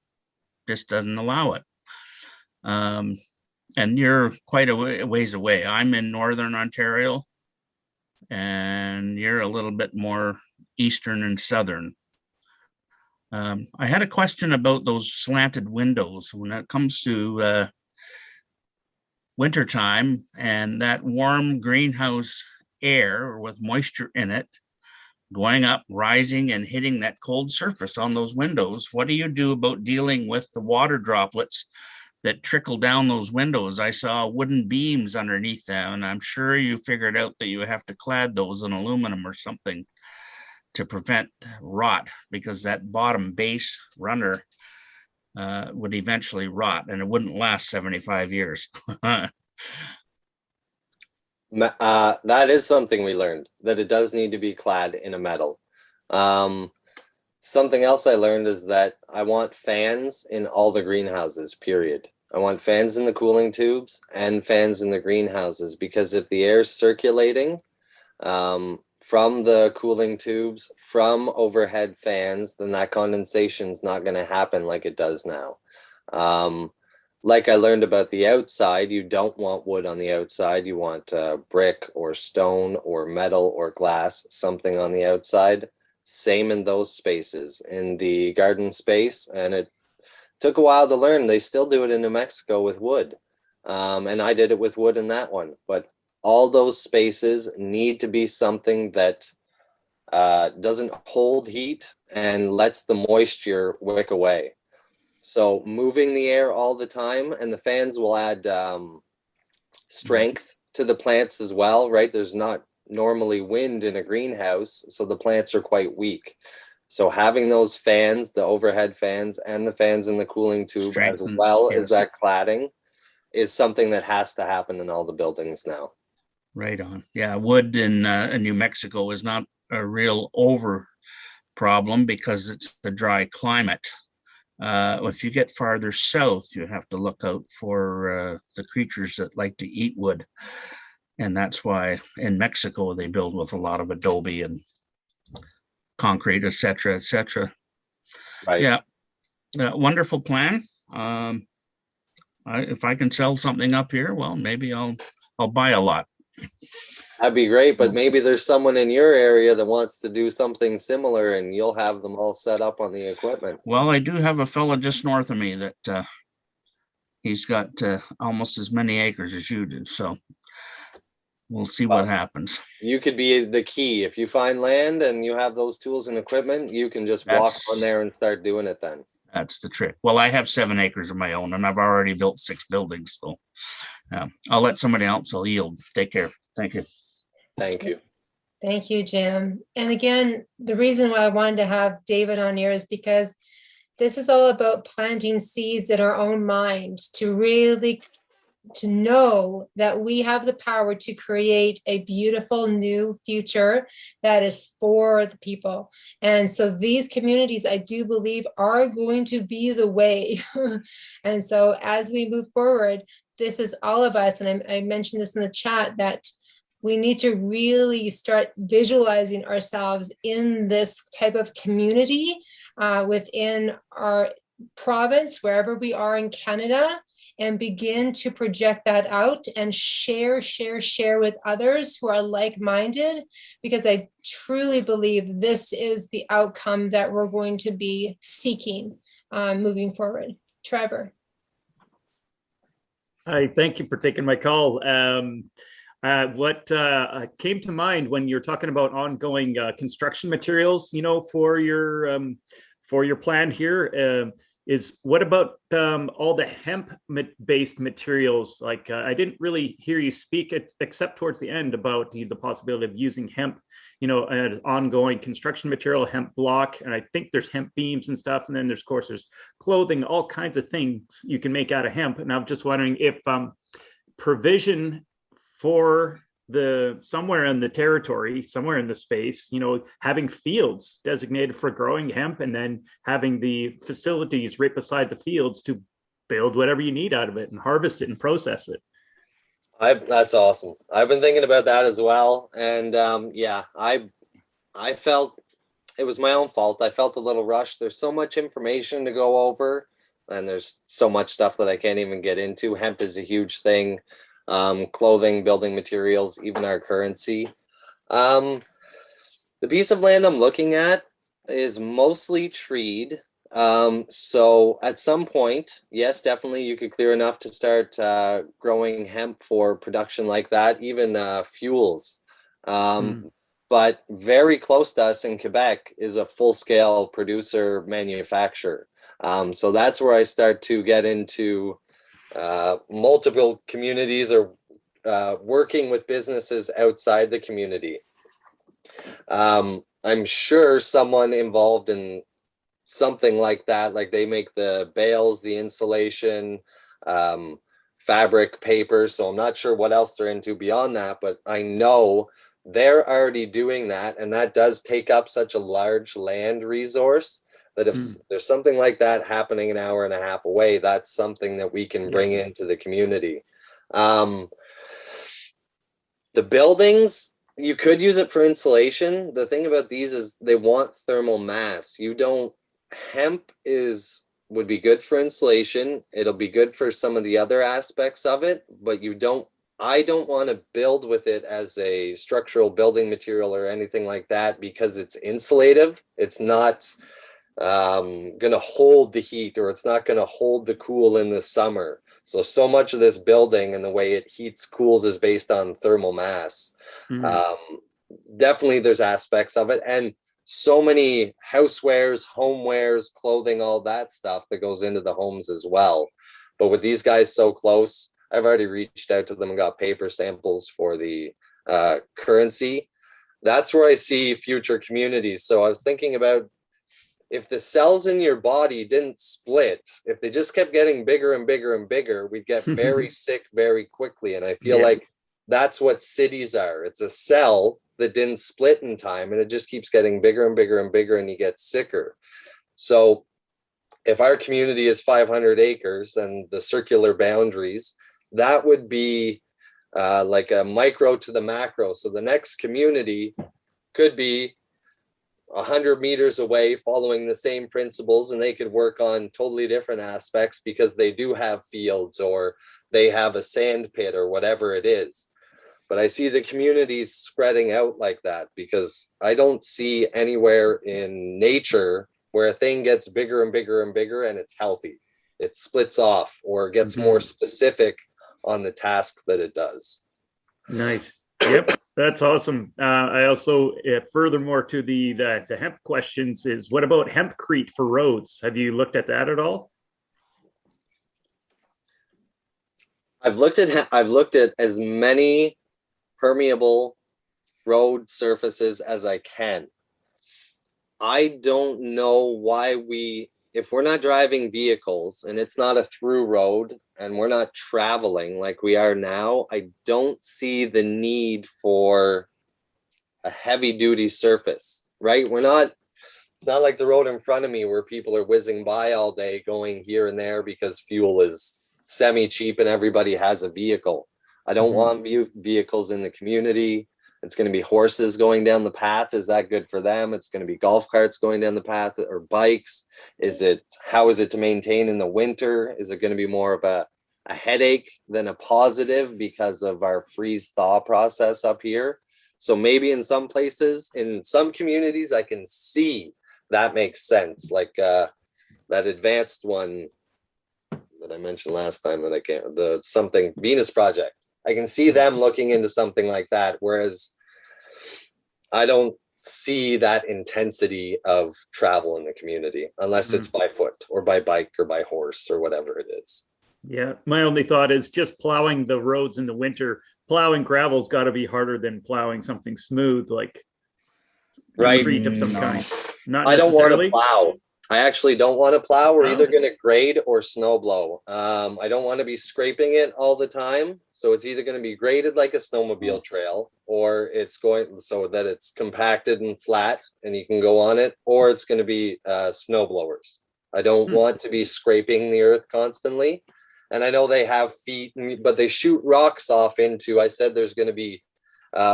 just doesn't allow it. And you're quite a ways away. I'm in Northern Ontario, and you're a little bit more Eastern and Southern. I had a question about those slanted windows when it comes to wintertime and that warm greenhouse air with moisture in it going up, rising, and hitting that cold surface on those windows. What do you do about dealing with the water droplets that trickle down those windows? I saw wooden beams underneath them, and I'm sure you figured out that you have to clad those in aluminum or something to prevent rot, because that bottom base runner would eventually rot and it wouldn't last 75 years. That is something we learned, that it does need to be clad in a metal. Something else I learned is that I want fans in all the greenhouses, period. I want fans in the cooling tubes and fans in the greenhouses, because if the air's circulating from the cooling tubes, from overhead fans, then that condensation's not going to happen like it does now. Like I learned about the outside, you don't want wood on the outside. You want brick or stone or metal or glass, something on the outside. Same in those spaces. In the garden space, and it took a while to learn, they still do it in New Mexico with wood. And I did it with wood in that one. But all those spaces need to be something that doesn't hold heat and lets the moisture wick away. So moving the air all the time, and the fans will add strength to the plants as well, right? There's not normally wind in a greenhouse, so the plants are quite weak. So having those fans, the overhead fans and the fans in the cooling tube, as well as that cladding, is something that has to happen in all the buildings now. Right on. Yeah, wood in New Mexico is not a real over problem because it's a dry climate. If you get farther south, you have to look out for the creatures that like to eat wood. And that's why in Mexico they build with a lot of adobe and concrete, etc., etc. Right. Yeah. Wonderful plan. If I can sell something up here, well, maybe I'll buy a lot. That'd be great, but maybe there's someone in your area that wants to do something similar, and you'll have them all set up on the equipment. Well, I do have a fella just north of me that he's got almost as many acres as you do, so we'll see what happens. You could be the key. If you find land and you have those tools and equipment, you can just walk on there and start doing it then. That's the trick. Well, I have 7 acres of my own, and I've already built 6 buildings, so I'll let somebody else. I'll yield. Take care. Thank you. Thank you. Thank you, Jim. And again, the reason why I wanted to have David on here is because this is all about planting seeds in our own mind to really to know that we have the power to create a beautiful new future that is for the people. And so these communities, I do believe, are going to be the way. And so as we move forward, this is all of us. And I mentioned this in the chat that we need to really start visualizing ourselves in this type of community within our province, wherever we are in Canada, and begin to project that out and share with others who are like-minded, because I truly believe this is the outcome that we're going to be seeking moving forward. Trevor. Hi, thank you for taking my call. What came to mind when you're talking about ongoing construction materials, you know, for your plan here, is what about all the hemp-based materials? Like I didn't really hear you speak except towards the end about the possibility of using hemp, you know, as ongoing construction material, hemp block, and I think there's hemp beams and stuff, and then there's, of course, there's clothing, all kinds of things you can make out of hemp. And I'm just wondering if provision for somewhere in the territory, somewhere in the space, you know, having fields designated for growing hemp, and then having the facilities right beside the fields to build whatever you need out of it and harvest it and process it. That's awesome. I've been thinking about that as well. And yeah, I felt it was my own fault. I felt a little rushed. There's so much information to go over, and there's so much stuff that I can't even get into. Hemp is a huge thing. Clothing, building materials, even our currency. The piece of land I'm looking at is mostly treed. So at some point, yes, definitely you could clear enough to start growing hemp for production like that, even fuels. But very close to us in Quebec is a full-scale producer manufacturer. So that's where I start to get into multiple communities or working with businesses outside the community. I'm sure someone involved in something like that, like they make the bales, the insulation, fabric, paper. So I'm not sure what else they're into beyond that, but I know they're already doing that. And that does take up such a large land resource that if there's something like that happening an hour and a half away, that's something that we can bring into the community. The buildings, you could use it for insulation. The thing about these is they want thermal mass. Hemp would be good for insulation. It'll be good for some of the other aspects of it, but I don't want to build with it as a structural building material or anything like that, because it's insulative. It's not going to hold the heat, or it's not going to hold the cool in the summer. So much of this building and the way it heats, cools is based on thermal mass. Definitely there's aspects of it, and so many housewares, homewares, clothing, all that stuff that goes into the homes as well. But with these guys so close, I've already reached out to them and got paper samples for the currency. That's where I see future communities. So I was thinking about, if the cells in your body didn't split, if they just kept getting bigger and bigger and bigger, we'd get very sick very quickly. And I feel like that's what cities are. It's a cell that didn't split in time, and it just keeps getting bigger and bigger and bigger, and you get sicker. So if our community is 500 acres and the circular boundaries, that would be like a micro to the macro. So the next community could be 100 meters away, following the same principles, and they could work on totally different aspects because they do have fields, or they have a sand pit, or whatever it is. But I see the communities spreading out like that, because I don't see anywhere in nature where a thing gets bigger and bigger and bigger and it's healthy. It splits off or gets more specific on the task that it does. Nice. Yep, that's awesome. I also, furthermore to the hemp questions, is what about hempcrete for roads? Have you looked at that at all? I've looked at as many permeable road surfaces as I can. I don't know why if we're not driving vehicles and it's not a through road and we're not traveling like we are now, I don't see the need for a heavy duty surface, right? It's not like the road in front of me where people are whizzing by all day going here and there because fuel is semi cheap and everybody has a vehicle. I don't want vehicles in the community. It's going to be horses going down the path. Is that good for them? It's going to be golf carts going down the path, or bikes. How is it to maintain in the winter? Is it going to be more of a headache than a positive because of our freeze thaw process up here? So maybe in some places, in some communities, I can see that makes sense. Like that advanced one that I mentioned last time that I can't, the something Venus Project. I can see them looking into something like that. Whereas I don't see that intensity of travel in the community unless it's by foot or by bike or by horse or whatever it is. Yeah. My only thought is just plowing the roads in the winter. Plowing gravel's got to be harder than plowing something smooth, like concrete of some kind. Not I don't want to necessarily. plow. I actually don't want to plow. We're either going to grade or snow blow. I don't want to be scraping it all the time. So it's either going to be graded like a snowmobile trail, or it's going so that it's compacted and flat and you can go on it, or it's going to be snow blowers. I don't want to be scraping the earth constantly. And I know they have feet, but they shoot rocks off into, I said there's going to be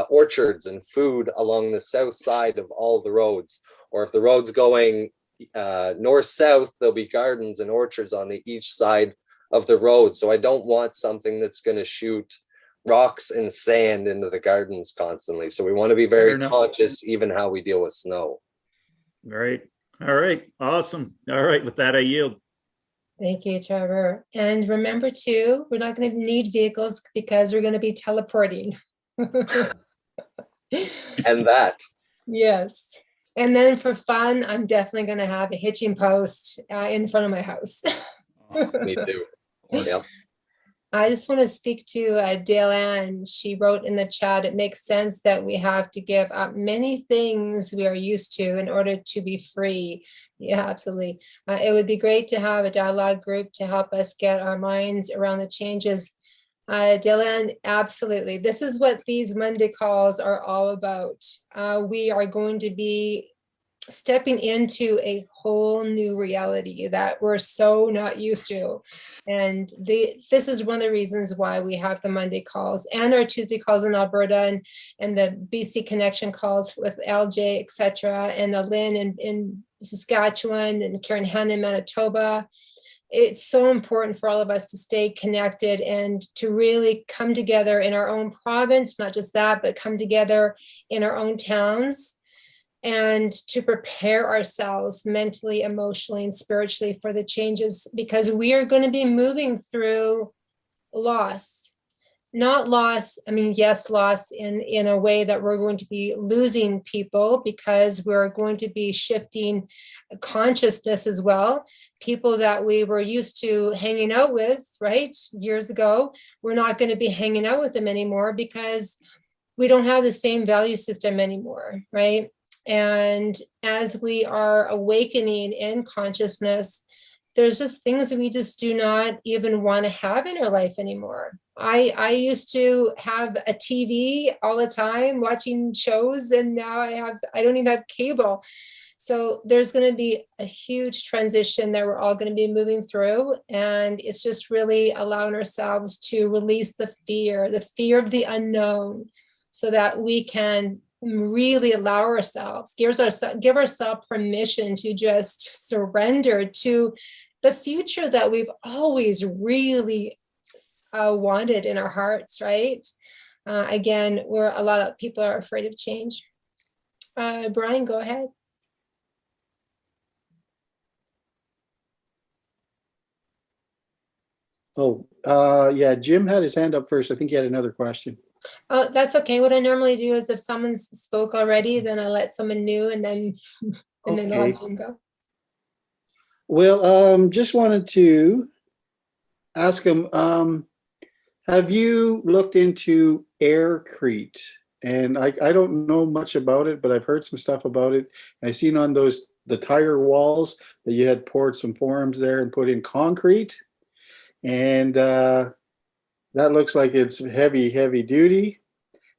orchards and food along the south side of all the roads. Or if the road's going north-south, there'll be gardens and orchards on each side of the road. So I don't want something that's going to shoot rocks and sand into the gardens constantly. So we want to be very conscious even how we deal with snow. Right. All right. Awesome. All right. With that, I yield. Thank you, Trevor. And remember too, we're not going to need vehicles because we're going to be teleporting. And that. Yes. And then for fun, I'm definitely going to have a hitching post in front of my house. Me too. Yep. I just want to speak to Dale Ann. She wrote in the chat, it makes sense that we have to give up many things we are used to in order to be free. Yeah, absolutely. It would be great to have a dialogue group to help us get our minds around the changes. Dale Ann, absolutely. This is what these Monday calls are all about. We are going to be stepping into a whole new reality that we're so not used to. And this is one of the reasons why we have the Monday calls and our Tuesday calls in Alberta and the BC Connection calls with LJ, etc., and Lynn in Saskatchewan and Karen Hanna in Manitoba. It's so important for all of us to stay connected and to really come together in our own province, not just that, but come together in our own towns and to prepare ourselves mentally, emotionally, and spiritually for the changes, because we are going to be moving through loss. Not loss, I mean, yes, loss in a way that we're going to be losing people because we're going to be shifting consciousness as well. People that we were used to hanging out with, right, years ago, we're not going to be hanging out with them anymore because we don't have the same value system anymore, right? And as we are awakening in consciousness, there's just things that we just do not even want to have in our life anymore. I used to have a TV all the time watching shows, and now I don't even have cable. So there's going to be a huge transition that we're all going to be moving through. And it's just really allowing ourselves to release the fear of the unknown, so that we can really allow ourselves, give ourselves permission to just surrender to the future that we've always really wanted in our hearts, right? Again, a lot of people are afraid of change. Brian, go ahead. Yeah, Jim had his hand up first. I think he had another question. Oh, that's okay. What I normally do is if someone spoke already, then I let someone new and then I'll have Jim go. Well, just wanted to ask him, have you looked into aircrete? And I don't know much about it, but I've heard some stuff about it. I've seen on the tire walls that you had poured some forms there and put in concrete. And that looks like it's heavy duty.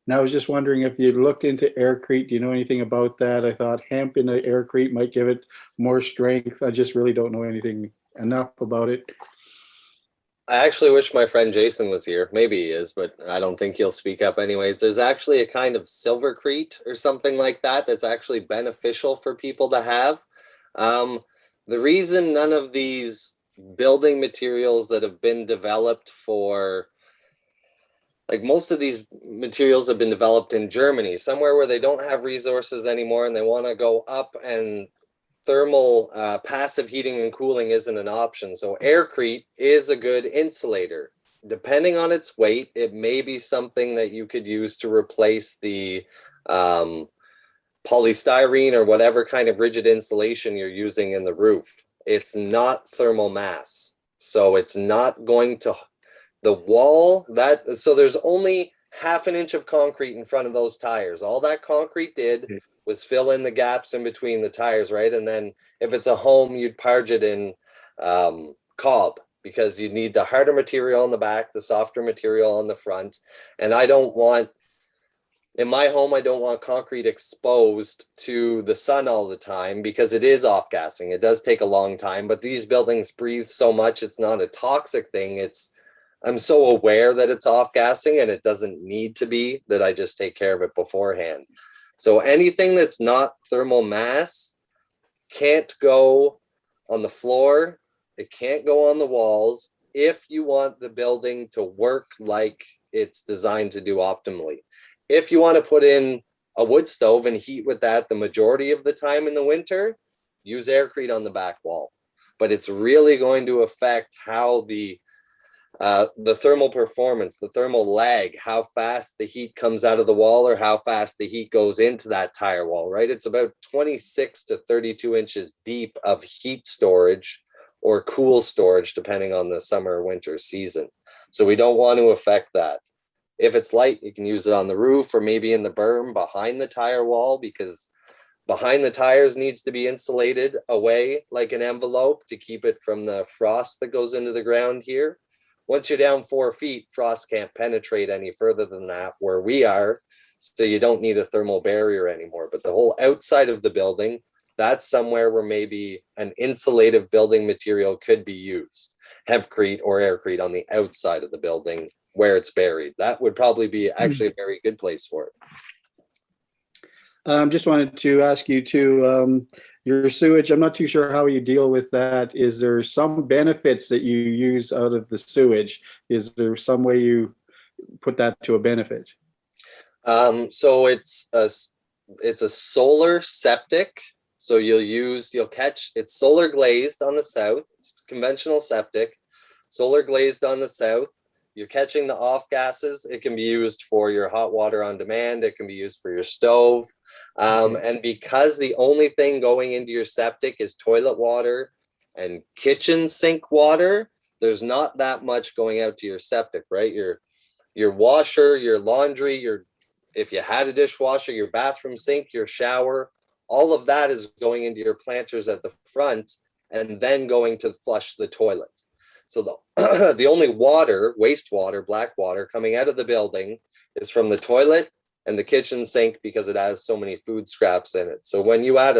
And I was just wondering if you'd looked into aircrete. Do you know anything about that? I thought hemp in the aircrete might give it more strength. I just really don't know anything enough about it. I actually wish my friend Jason was here. Maybe he is, but I don't think he'll speak up anyways. There's actually a kind of silvercrete or something like that that's actually beneficial for people to have. Um, the reason none of these building materials that have been developed for, like most of these materials have been developed in Germany, somewhere where they don't have resources anymore and they want to go up, and thermal passive heating and cooling isn't an option. So aircrete is a good insulator. Depending on its weight, it may be something that you could use to replace the polystyrene or whatever kind of rigid insulation you're using in the roof. It's not thermal mass. So it's not going to, the wall, that, so there's only half an inch of concrete in front of those tires. All that concrete did was fill in the gaps in between the tires, right? And then if it's a home, you'd parge it in cob, because you need the harder material on the back, the softer material on the front. And I don't want, in my home, I don't want concrete exposed to the sun all the time, because it is off-gassing. It does take a long time, but these buildings breathe so much, it's not a toxic thing. It's, I'm so aware that it's off-gassing and it doesn't need to be, that I just take care of it beforehand. So anything that's not thermal mass can't go on the floor. It can't go on the walls if you want the building to work like it's designed to do optimally. If you want to put in a wood stove and heat with that the majority of the time in the winter, use aircrete on the back wall. But it's really going to affect how the thermal performance, the thermal lag, how fast the heat comes out of the wall or how fast the heat goes into that tire wall, right? It's about 26 to 32 inches deep of heat storage or cool storage, depending on the summer or winter season. So we don't want to affect that. If it's light, you can use it on the roof or maybe in the berm behind the tire wall, because behind the tires needs to be insulated away like an envelope to keep it from the frost that goes into the ground here. Once you're down 4 feet, frost can't penetrate any further than that where we are. So you don't need a thermal barrier anymore. But the whole outside of the building, that's somewhere where maybe an insulative building material could be used. Hempcrete or aircrete on the outside of the building where it's buried. That would probably be actually a very good place for it. Just wanted to ask you too, your sewage, I'm not too sure how you deal with that. Is there some benefits that you use out of the sewage? Is there some way you put that to a benefit? So it's a solar septic. So you'll catch, it's solar glazed on the south, it's conventional septic, solar glazed on the south. You're catching the off gases. It can be used for your hot water on demand. It can be used for your stove. And because the only thing going into your septic is toilet water and kitchen sink water, there's not that much going out to your septic, right? Your washer, your laundry, if you had a dishwasher, your bathroom sink, your shower, all of that is going into your planters at the front and then going to flush the toilet. So the only water, wastewater, black water coming out of the building is from the toilet and the kitchen sink, because it has so many food scraps in it. So when you add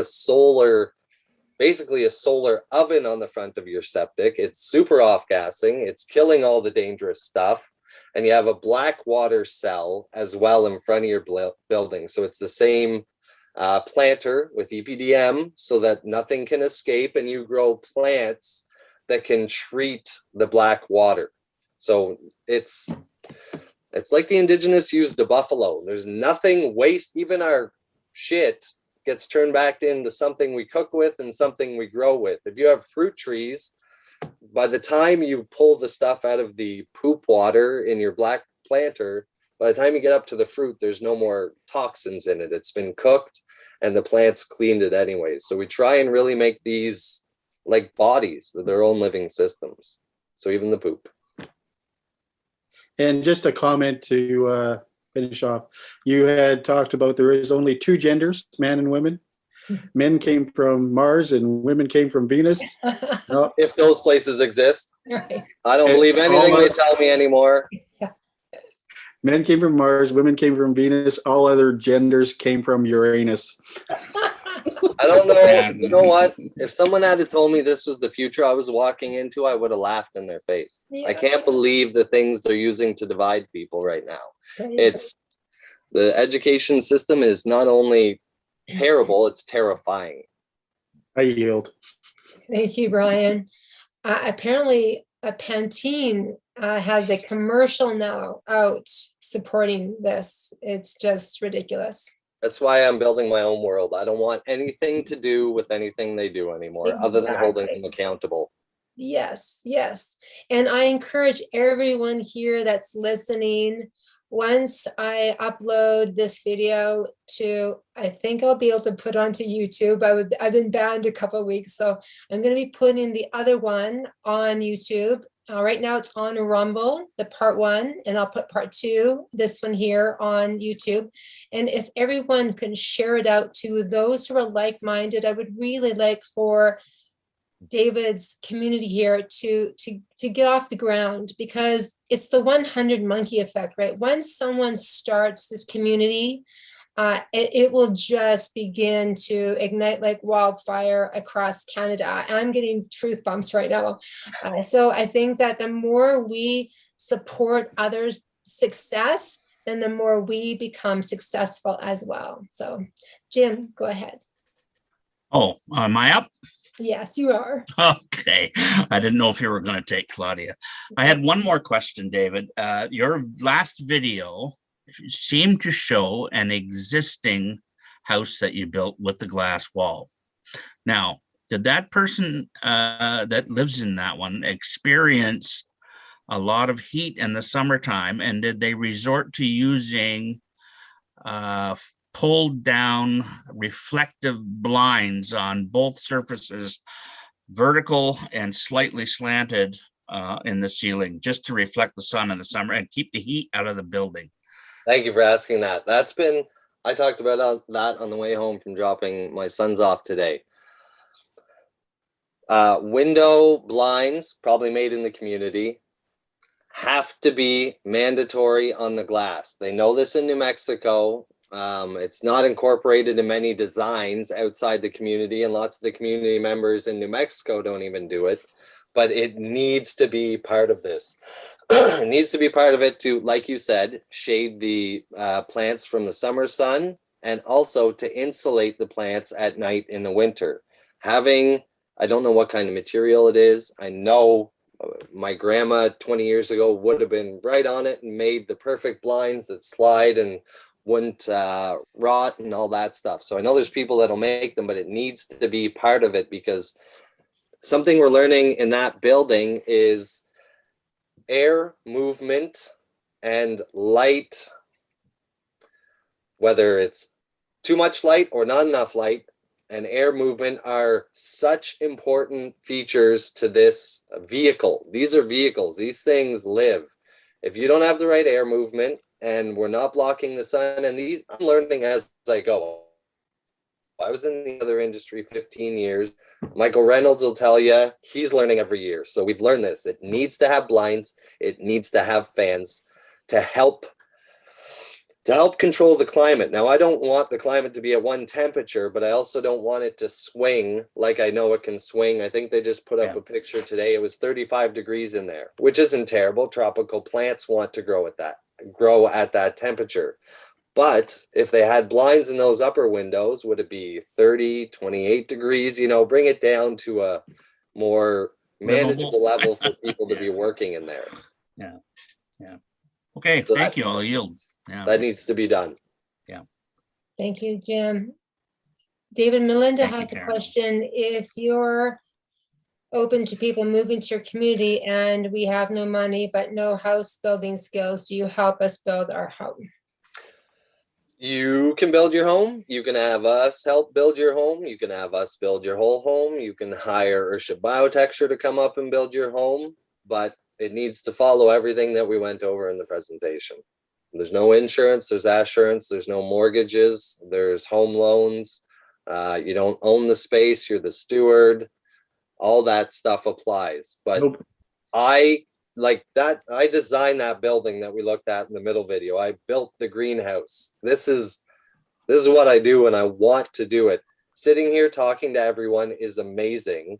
basically a solar oven on the front of your septic, it's super off-gassing, it's killing all the dangerous stuff, and you have a black water cell as well in front of your building. So it's the same planter with EPDM so that nothing can escape, and you grow plants that can treat the black water. So it's like the indigenous used the buffalo. There's nothing waste. Even our shit gets turned back into something we cook with and something we grow with. If you have fruit trees, by the time you pull the stuff out of the poop water in your black planter, by the time you get up to the fruit, there's no more toxins in it. It's been cooked and the plants cleaned it anyways. So we try and really make these like bodies, their own living systems. So even the poop. And just a comment to finish off. You had talked about there is only 2 genders, man and women. Men came from Mars and women came from Venus. No. If those places exist. Right. I don't believe anything they tell me anymore. Men came from Mars, women came from Venus, all other genders came from Uranus. I don't know. Yeah. You know what? If someone had told me this was the future I was walking into, I would have laughed in their face. Yeah. I can't believe the things they're using to divide people right now. It's the education system is not only terrible, it's terrifying. I yield. Thank you, Brian. Apparently, a Pantene has a commercial now out supporting this. It's just ridiculous. That's why I'm building my own world. I don't want anything to do with anything they do anymore, other than holding them accountable. Yes, yes. And I encourage everyone here that's listening, once I upload this video to, I think I'll be able to put onto YouTube. I've been banned a couple of weeks, so I'm going to be putting the other one on YouTube. Right now it's on Rumble, the part 1, and I'll put part 2, this one here, on YouTube. And if everyone can share it out to those who are like-minded, I would really like for David's community here to get off the ground, because it's the 100 monkey effect, right? Once someone starts this community, it will just begin to ignite like wildfire across Canada. I'm getting truth bumps right now. So I think that the more we support others' success, then the more we become successful as well. So Jim, go ahead. Oh, am I up? Yes, you are. Okay. I didn't know if you were going to take Claudia. I had one more question, David. Your last video seemed to show an existing house that you built with the glass wall. Now, did that person that lives in that one experience a lot of heat in the summertime, and did they resort to using pulled down reflective blinds on both surfaces, vertical and slightly slanted in the ceiling, just to reflect the sun in the summer and keep the heat out of the building? Thank you for asking that. I talked about that on the way home from dropping my sons off today. Window blinds, probably made in the community, have to be mandatory on the glass. They know this in New Mexico. It's not incorporated in many designs outside the community, and lots of the community members in New Mexico don't even do it, but it needs to be part of this. It needs to be part of it to, like you said, shade the plants from the summer sun, and also to insulate the plants at night in the winter. I don't know what kind of material it is. I know my grandma 20 years ago would have been right on it and made the perfect blinds that slide and wouldn't rot and all that stuff. So I know there's people that'll make them, but it needs to be part of it, because something we're learning in that building is air movement and light, whether it's too much light or not enough light, and air movement are such important features to this vehicle. These are vehicles. These things live. If you don't have the right air movement and we're not blocking the sun, and I'm learning as I go. I was in the other industry 15 years. Michael Reynolds will tell you he's learning every year. So we've learned this. It needs to have blinds. It needs to have fans to help control the climate. Now, I don't want the climate to be at one temperature, but I also don't want it to swing like I know it can swing. I think they just put up a picture today. It was 35 degrees in there, which isn't terrible. Tropical plants want to grow at that temperature. But if they had blinds in those upper windows, would it be 30, 28 degrees? Bring it down to a more manageable level for people to be working in there. Yeah. Okay, so thank you. I'll yield. Yeah. That needs to be done. Yeah. Thank you, Jim. David, Melinda has a question. If you're open to people moving to your community and we have no money but no house building skills, do you help us build our home? You can build your home. You can have us help build your home. You can have us build your whole home. You can hire Ursha Biotecture to come up and build your home, but it needs to follow everything that we went over in the presentation. There's no insurance, there's assurance, there's no mortgages, there's home loans. You don't own the space, you're the steward. All that stuff applies. But nope. I designed that building that we looked at in the middle video. I built the greenhouse. This is what I do, and I want to do it. sitting here talking to everyone is amazing.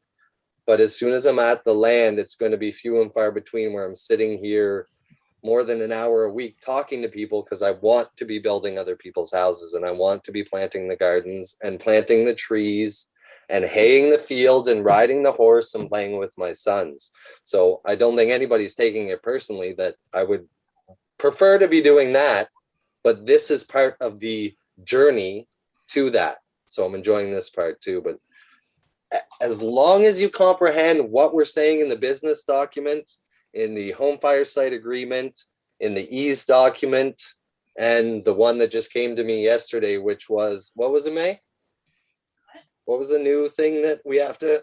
But as soon as I'm at the land, it's going to be few and far between where I'm sitting here more than an hour a week talking to people, because I want to be building other people's houses, and I want to be planting the gardens and planting the trees and haying the fields and riding the horse and playing with my sons. So I don't think anybody's taking it personally that I would prefer to be doing that, but this is part of the journey to that. So I'm enjoying this part too. But as long as you comprehend what we're saying in the business document, in the home fire site agreement, in the ease document, and the one that just came to me yesterday, which was, what was it, May? What was the new thing that we have to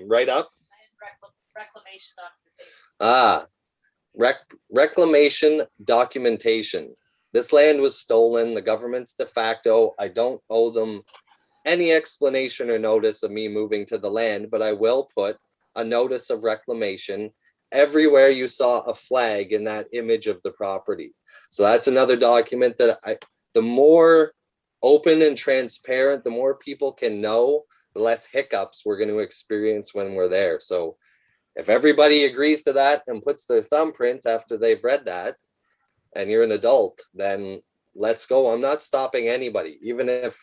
write up? Reclamation documentation. Ah, reclamation documentation. This land was stolen. The government's de facto. I don't owe them any explanation or notice of me moving to the land, but I will put a notice of reclamation everywhere you saw a flag in that image of the property. So that's another document that the more open and transparent, the more people can know, the less hiccups we're going to experience when we're there. So if everybody agrees to that and puts their thumbprint after they've read that, and you're an adult, then let's go. I'm not stopping anybody, even if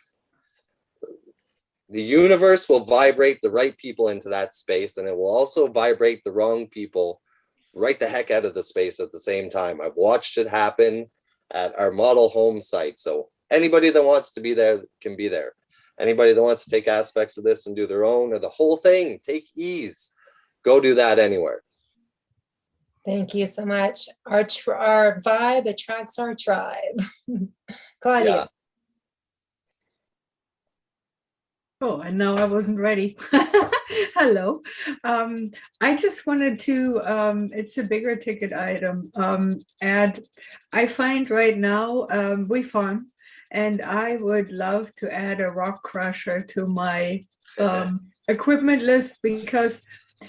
the universe will vibrate the right people into that space, and it will also vibrate the wrong people right the heck out of the space at the same time. I've watched it happen at our model home site. So anybody that wants to be there can be there. Anybody that wants to take aspects of this and do their own, or the whole thing, take ease, go do that anywhere. Thank you so much. Our vibe attracts our tribe. Claudia. Yeah. Oh, and no, I wasn't ready. Hello. I just wanted to, it's a bigger ticket item, add, I find right now, we farm, and I would love to add a rock crusher to my equipment list, because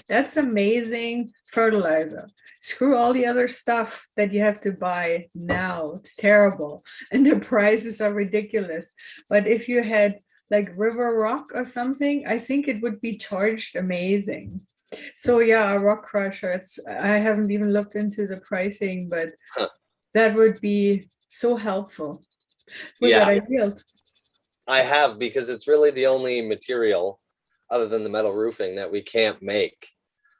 that's amazing fertilizer. Screw all the other stuff that you have to buy now. It's terrible. And the prices are ridiculous. But if you had like river rock or something, I think it would be charged amazing. So yeah, a rock crusher. I haven't even looked into the pricing, but that would be so helpful. With that, I yield. I have, because it's really the only material other than the metal roofing that we can't make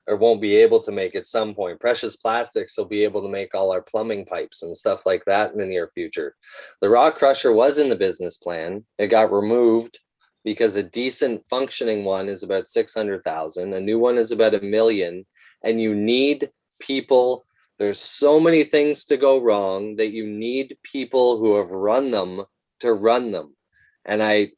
or won't be able to make at some point. Precious plastics will be able to make all our plumbing pipes and stuff like that in the near future. The rock crusher was in the business plan. It got removed because a decent functioning one is about 600,000. A new one is about $1 million, and you need people. There's so many things to go wrong that you need people who have run them to run them. And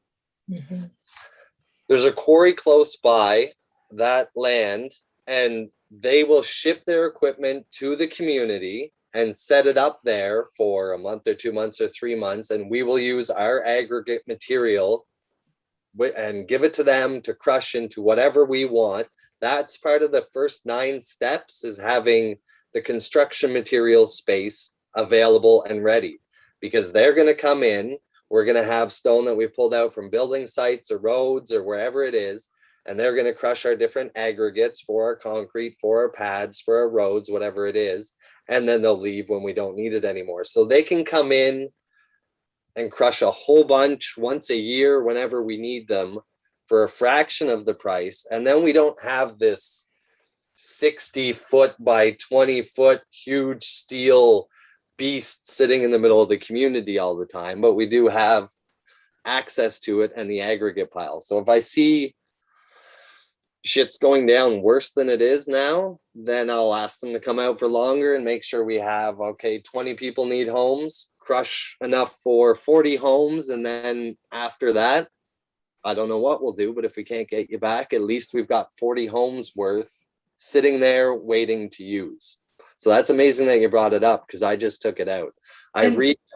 there's a quarry close by that land, and they will ship their equipment to the community and set it up there for a month or 2 months or 3 months. And we will use our aggregate material and give it to them to crush into whatever we want. That's part of the first 9 steps, is having the construction material space available and ready, because they're going to come in. We're going to have stone that we pulled out from building sites or roads or wherever it is, and they're going to crush our different aggregates for our concrete, for our pads, for our roads, whatever it is, and then they'll leave when we don't need it anymore. So they can come in and crush a whole bunch once a year whenever we need them for a fraction of the price, and then we don't have this 60-foot by 20-foot huge steel beast sitting in the middle of the community all the time, but we do have access to it and the aggregate pile. So if I see shit's going down worse than it is now, then I'll ask them to come out for longer and make sure we have, okay, 20 people need homes, crush enough for 40 homes, and then after that, I don't know what we'll do, but if we can't get you back, at least we've got 40 homes worth sitting there waiting to use. So that's amazing that you brought it up, because I just took it out.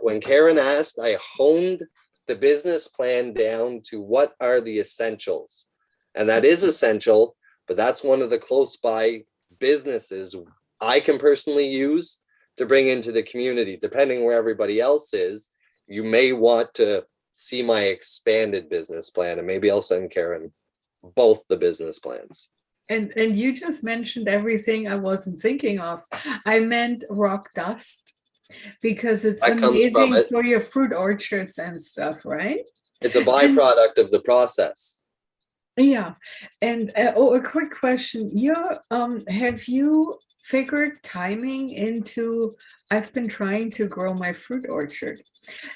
When Karen asked, I honed the business plan down to what are the essentials. And that is essential, but that's one of the close by businesses I can personally use to bring into the community. Depending where everybody else is, you may want to see my expanded business plan, and maybe I'll send Karen both the business plans. And you just mentioned everything I wasn't thinking of. I meant rock dust because it's That comes from amazing it. for your fruit orchards and stuff, right? It's a byproduct of the process. Yeah. And a quick question. Have you figured timing into, I've been trying to grow my fruit orchard.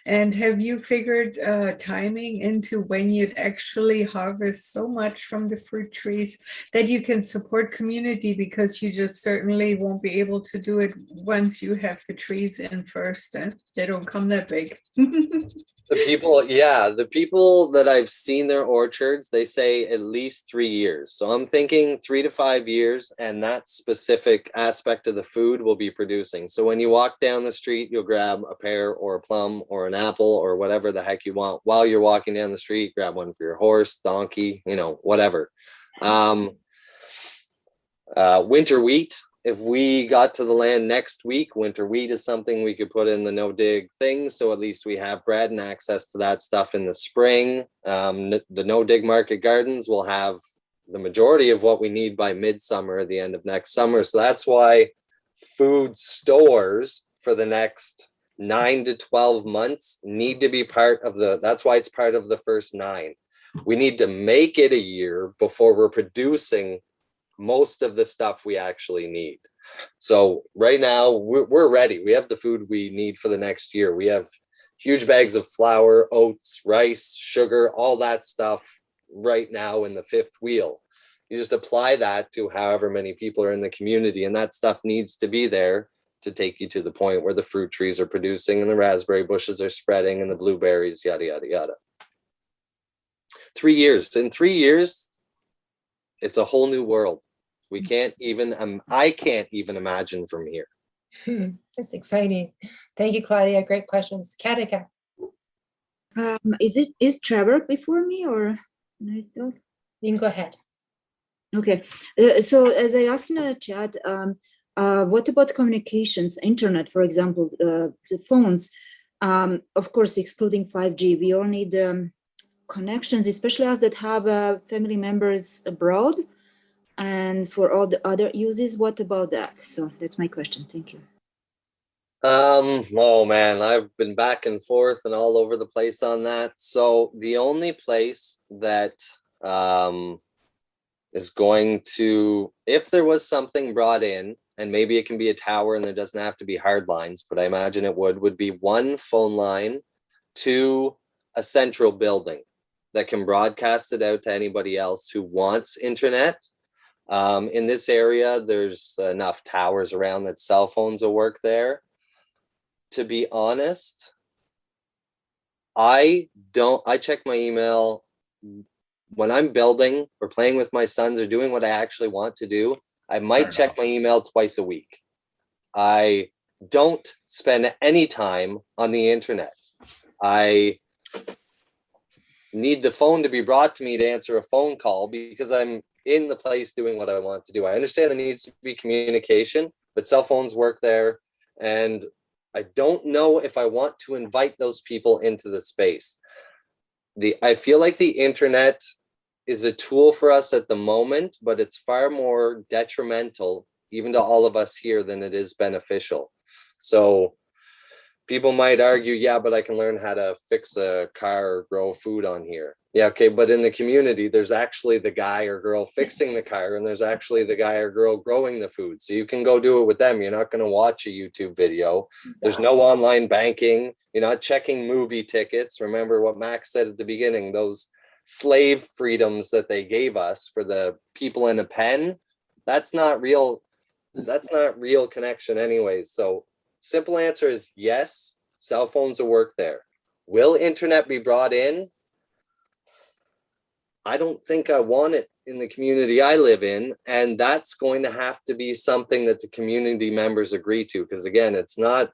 And have you figured timing into when you'd actually harvest so much from the fruit trees that you can support community, because you just certainly won't be able to do it once you have the trees in first, and they don't come that big. The people that I've seen their orchards, they say at least 3 years. So I'm thinking 3 to 5 years, and that specific aspect of the food will be producing. So when you walk down the street, you'll grab a pear or a plum or an apple or whatever the heck you want. While you're walking down the street, grab one for your horse, donkey, whatever. Winter wheat. If we got to the land next week, winter wheat is something we could put in the no-dig thing. So at least we have bread and access to that stuff in the spring. The no-dig market gardens will have the majority of what we need by midsummer at the end of next summer. So that's why food stores for the next 9 to 12 months need to be that's why it's part of the first 9. We need to make it a year before we're producing most of the stuff we actually need. So right now we're ready. We have the food we need for the next year. We have huge bags of flour, oats, rice, sugar, all that stuff right now in the 5th wheel. You just apply that to however many people are in the community, and that stuff needs to be there to take you to the point where the fruit trees are producing and the raspberry bushes are spreading and the blueberries, yada, yada, yada. 3 years. In 3 years, it's a whole new world. I can't even imagine from here. That's exciting. Thank you, Claudia. Great questions. Katika. Is Trevor before me, or? You can go ahead. Okay. So as I asked in the chat, what about communications, internet, for example, the phones? Of course, excluding 5G, we all need connections, especially us that have family members abroad. And for all the other uses, what about that? So that's my question. Thank you. Oh man, I've been back and forth and all over the place on that. So the only place that is going to, if there was something brought in, and maybe it can be a tower and there doesn't have to be hard lines, but I imagine it would be one phone line to a central building that can broadcast it out to anybody else who wants internet. In this area, there's enough towers around that cell phones will work there. To be honest, I check my email when I'm building or playing with my sons or doing what I actually want to do. I might check my email twice a week. I don't spend any time on the internet. I need the phone to be brought to me to answer a phone call because I'm in the place doing what I want to do. I understand there needs to be communication, but cell phones work there. And I don't know if I want to invite those people into the space. I feel like the internet is a tool for us at the moment, but it's far more detrimental even to all of us here than it is beneficial. So people might argue, yeah, but I can learn how to fix a car or grow food on here. Yeah, okay, but in the community, there's actually the guy or girl fixing the car, and there's actually the guy or girl growing the food. So you can go do it with them. You're not going to watch a YouTube video. There's no online banking. You're not checking movie tickets. Remember what Max said at the beginning, those slave freedoms that they gave us for the people in a pen, that's not real. That's not real connection anyways. So simple answer is yes, cell phones will work there. Will internet be brought in? I don't think I want it in the community I live in, and that's going to have to be something that the community members agree to, because again, it's not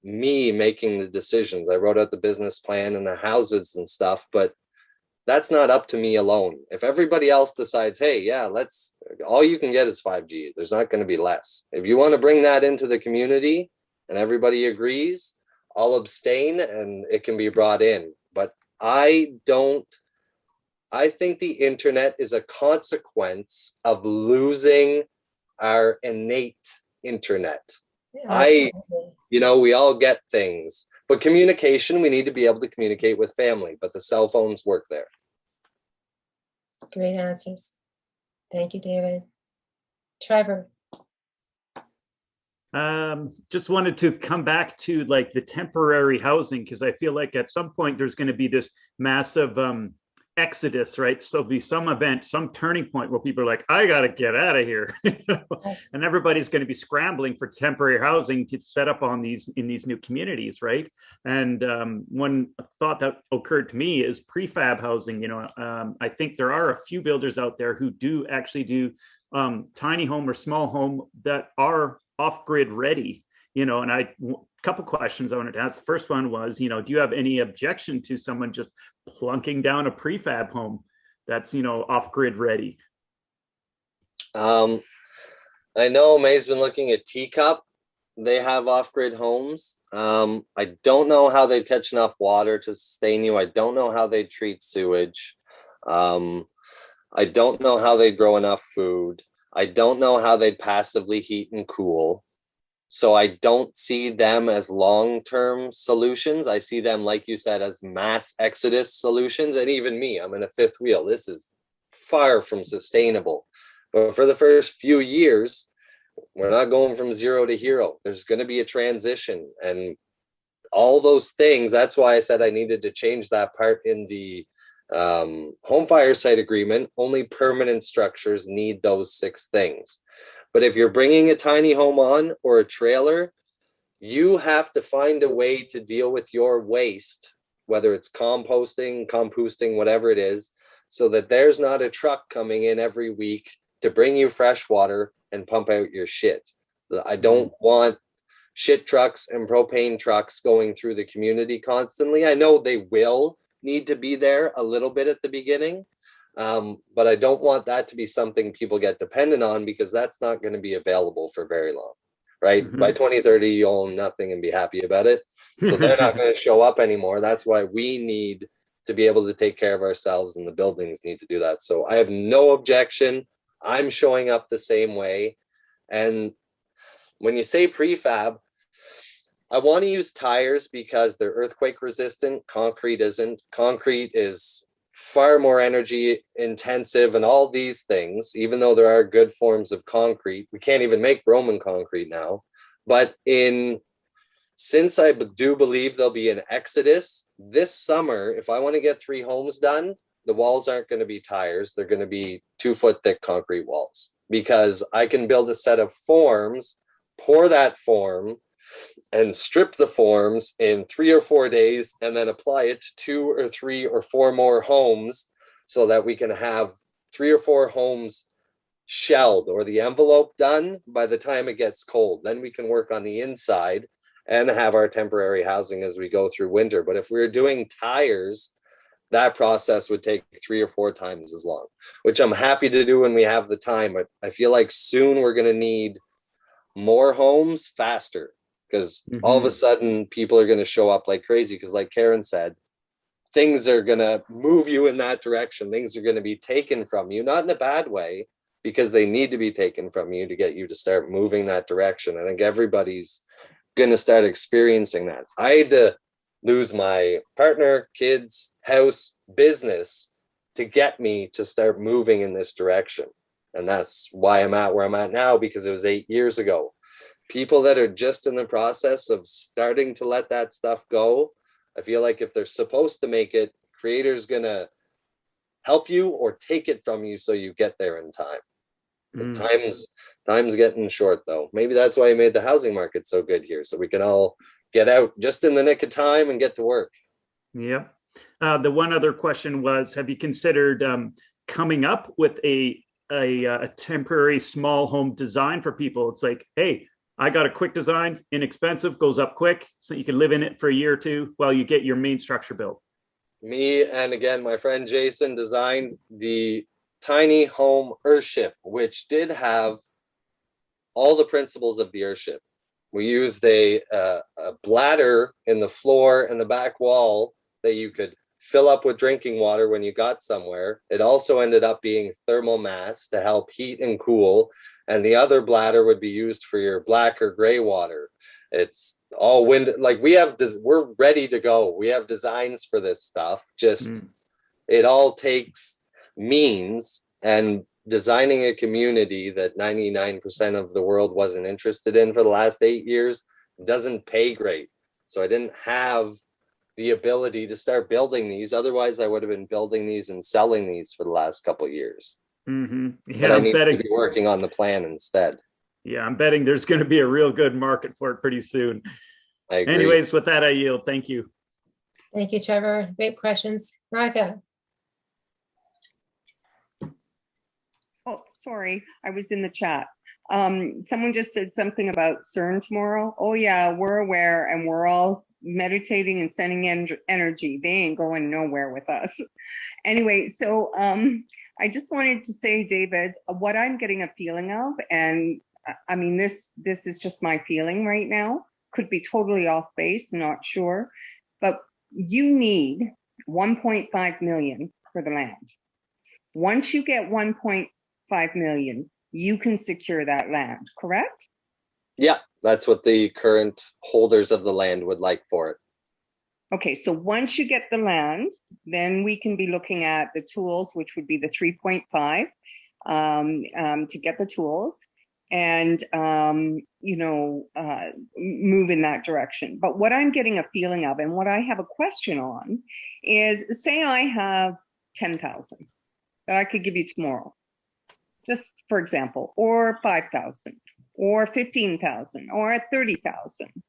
me making the decisions. I wrote out the business plan and the houses and stuff, but that's not up to me alone. If everybody else decides, hey, yeah, all you can get is 5G. There's not going to be less. If you want to bring that into the community and everybody agrees, I'll abstain and it can be brought in. But I think the internet is a consequence of losing our innate internet. We all get things, but communication, we need to be able to communicate with family, but the cell phones work there. Great answers. Thank you, David. Trevor. Just wanted to come back to like the temporary housing, because I feel like at some point there's going to be this massive exodus, right? So there'll be some event, some turning point where people are like, I got to get out of here. And everybody's going to be scrambling for temporary housing to set up in these new communities, right? And one thought that occurred to me is prefab housing. I think there are a few builders out there who do actually do tiny home or small home that are off-grid ready, and a couple questions I wanted to ask. The first one was, do you have any objection to someone just plunking down a prefab home that's, off-grid ready? I know May's been looking at Teacup. They have off-grid homes. I don't know how they'd catch enough water to sustain you. I don't know how they treat sewage. I don't know how they'd grow enough food. I don't know how they'd passively heat and cool. So I don't see them as long-term solutions. I see them, like you said, as mass exodus solutions. And even me, I'm in a fifth wheel. This is far from sustainable. But for the first few years, we're not going from zero to hero. There's going to be a transition and all those things. That's why I said I needed to change that part in the home fire site agreement. Only permanent structures need those 6 things. But if you're bringing a tiny home on or a trailer, you have to find a way to deal with your waste, whether it's composting, whatever it is, so that there's not a truck coming in every week to bring you fresh water and pump out your shit. I don't want shit trucks and propane trucks going through the community constantly. I know they will need to be there a little bit at the beginning, but I don't want that to be something people get dependent on, because that's not going to be available for very long, right? Mm-hmm. By 2030, you'll own nothing and be happy about it. So they're not going to show up anymore. That's why we need to be able to take care of ourselves, and the buildings need to do that. So I have no objection. I'm showing up the same way. And when you say prefab, I want to use tires because they're earthquake resistant. Concrete isn't. Concrete is far more energy intensive and all these things, even though there are good forms of concrete. We can't even make Roman concrete now. But since I do believe there'll be an exodus this summer, if I want to get 3 homes done, the walls aren't going to be tires. They're going to be 2-foot thick concrete walls, because I can build a set of forms, pour that form, and strip the forms in 3 or 4 days, and then apply it to 2 or 3 or 4 more homes, so that we can have 3 or 4 homes shelled or the envelope done by the time it gets cold. Then we can work on the inside and have our temporary housing as we go through winter. But if we were doing tires, that process would take 3 or 4 times as long, which I'm happy to do when we have the time. But I feel like soon we're going to need more homes faster, because all of a sudden people are going to show up like crazy. Because like Karen said, things are going to move you in that direction. Things are going to be taken from you, not in a bad way, because they need to be taken from you to get you to start moving that direction. I think everybody's going to start experiencing that. I had to lose my partner, kids, house, business to get me to start moving in this direction. And that's why I'm at where I'm at now, because it was 8 years ago. People that are just in the process of starting to let that stuff go, I feel like if they're supposed to make it, creator's going to help you or take it from you so you get there in time. Time's getting short, though. Maybe that's why he made the housing market so good here, so we can all get out just in the nick of time and get to work. Yep. The one other question was, have you considered coming up with a temporary small home design for people? It's like, hey, I got a quick design, inexpensive, goes up quick, so you can live in it for a year or 2 while you get your main structure built. Me and again, my friend Jason designed the tiny home earthship, which did have all the principles of the earthship. We used a bladder in the floor and the back wall that you could fill up with drinking water when you got somewhere. It also ended up being thermal mass to help heat and cool. And the other bladder would be used for your black or gray water. It's all wind. Like we're ready to go. We have designs for this stuff. Just it all takes means, and designing a community that 99% of the world wasn't interested in for the last 8 years doesn't pay great. So I didn't have the ability to start building these. Otherwise, I would have been building these and selling these for the last couple of years. Yeah, but I need to be working on the plan instead. Yeah, I'm betting there's going to be a real good market for it pretty soon. I agree. Anyways, with that, I yield. Thank you. Thank you, Trevor. Great questions. Raka. Oh, sorry, I was in the chat. Someone just said something about CERN tomorrow. Oh yeah, we're aware, and we're all meditating and sending energy. They ain't going nowhere with us. Anyway, so I just wanted to say, David, what I'm getting a feeling of, and I mean, this is just my feeling right now, could be totally off base, not sure, but you need 1.5 million for the land. Once you get 1.5 million, you can secure that land, correct? Yeah, that's what the current holders of the land would like for it. Okay, so once you get the land, then we can be looking at the tools, which would be the 3.5 to get the tools and, move in that direction. But what I'm getting a feeling of, and what I have a question on, is say I have 10,000 that I could give you tomorrow, just for example, or 5,000 or 15,000 or 30,000.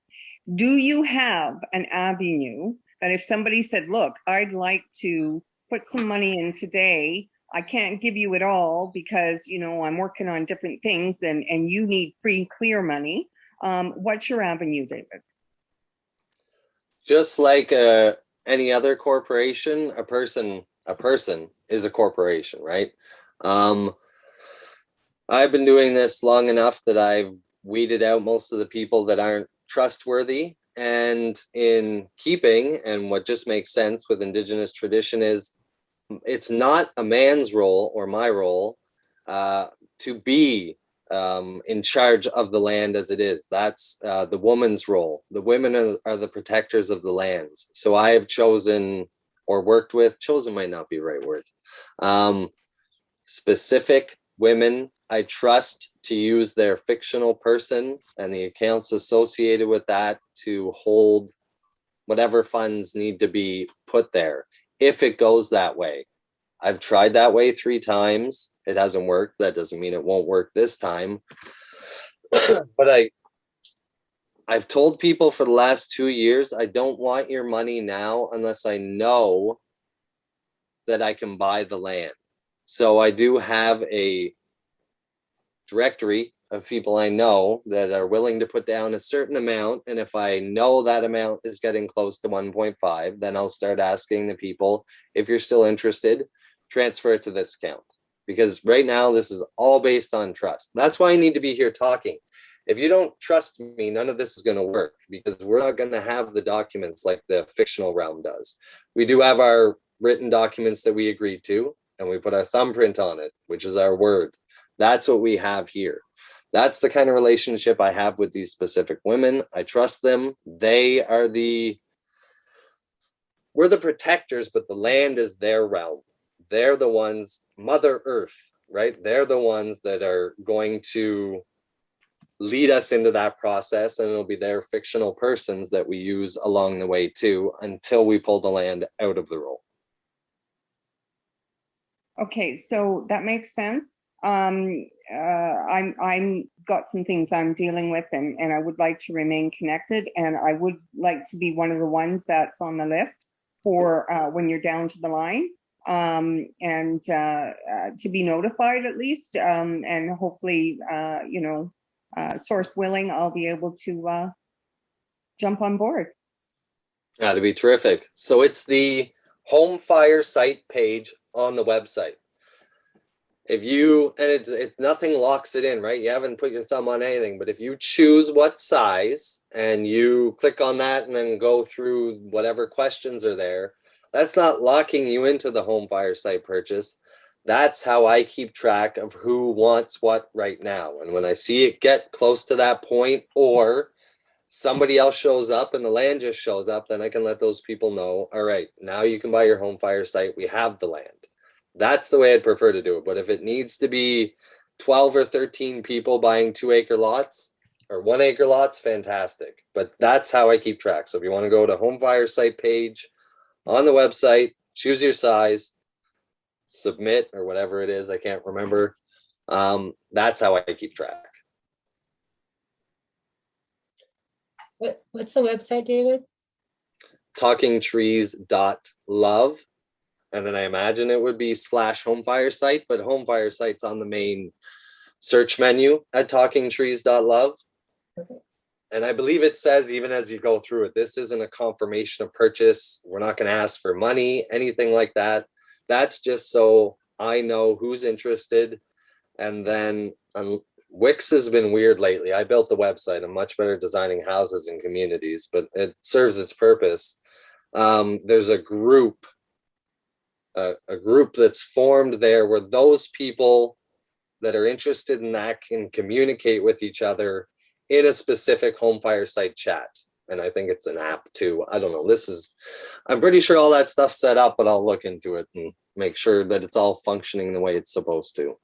Do you have an avenue that if somebody said, look, I'd like to put some money in today, I can't give you it all because, I'm working on different things and you need free, clear money. What's your avenue, David? Just like any other corporation, a person is a corporation, right? I've been doing this long enough that I've weeded out most of the people that aren't trustworthy, and in keeping and what just makes sense with Indigenous tradition is it's not a man's role or my role to be in charge of the land as it is. That's the woman's role. The women are the protectors of the lands. So I have chosen or worked with, chosen might not be the right word, specific women I trust to use their fictional person and the accounts associated with that to hold whatever funds need to be put there, if it goes that way. I've tried that way 3 times. It hasn't worked. That doesn't mean it won't work this time. But I've told people for the last 2 years, I don't want your money now unless I know that I can buy the land. So I do have a directory of people I know that are willing to put down a certain amount. And if I know that amount is getting close to 1.5, then I'll start asking the people, if you're still interested, transfer it to this account. Because right now, this is all based on trust. That's why I need to be here talking. If you don't trust me, none of this is going to work, because we're not going to have the documents like the fictional realm does. We do have our written documents that we agreed to, and we put our thumbprint on it, which is our word. That's what we have here. That's the kind of relationship I have with these specific women. I trust them. We're the protectors, but the land is their realm. They're the ones, Mother Earth, right? They're the ones that are going to lead us into that process, and it'll be their fictional persons that we use along the way too, until we pull the land out of the roll. Okay, so that makes sense. I'm got some things I'm dealing with, and I would like to remain connected, and I would like to be one of the ones that's on the list for when you're down to the line, and to be notified at least, and hopefully, source willing, I'll be able to jump on board. That'd be terrific. So it's the home fire site page on the website. If you, and it's nothing locks it in, right? You haven't put your thumb on anything, but if you choose what size and you click on that and then go through whatever questions are there, That's not locking you into the home fire site purchase. That's how I keep track of who wants what right now. And when I see it get close to that point, or somebody else shows up and the land just shows up, then I can let those people know, all right, now you can buy your home fire site. We have the land. That's the way I'd prefer to do it. But if it needs to be 12 or 13 people buying 2-acre lots or 1-acre lots, fantastic. But that's how I keep track. So if you want to go to home fire site page on the website, choose your size, submit, or whatever it is, I can't remember. That's how I keep track. What's the website, David? talkingtrees.love. And then I imagine it would be /home fire site, but home fire site's on the main search menu at talkingtrees.love. Okay. And I believe it says, even as you go through it, this isn't a confirmation of purchase. We're not going to ask for money, anything like that. That's just so I know who's interested. And then Wix has been weird lately. I built the website. I'm much better designing houses and communities, but it serves its purpose. There's a group that's formed there where those people that are interested in that can communicate with each other in a specific home fire site chat. And I think it's an app too. I don't know. I'm pretty sure all that stuff's set up, but I'll look into it and make sure that it's all functioning the way it's supposed to.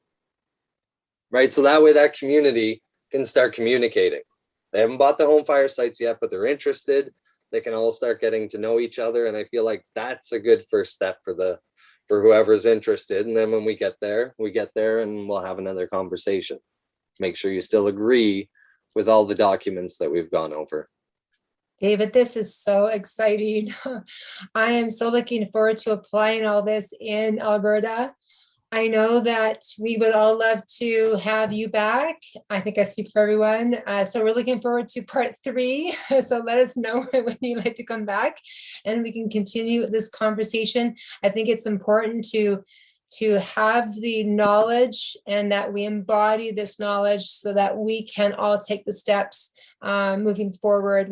Right? So that way that community can start communicating. They haven't bought the home fire sites yet, but they're interested. They can all start getting to know each other. And I feel like that's a good first step for whoever's interested. And then when we get there and we'll have another conversation. Make sure you still agree with all the documents that we've gone over. David, this is so exciting. I am so looking forward to applying all this in Alberta. I know that we would all love to have you back. I think I speak for everyone. So we're looking forward to part 3. So let us know when you'd like to come back and we can continue this conversation. I think it's important to have the knowledge and that we embody this knowledge so that we can all take the steps moving forward,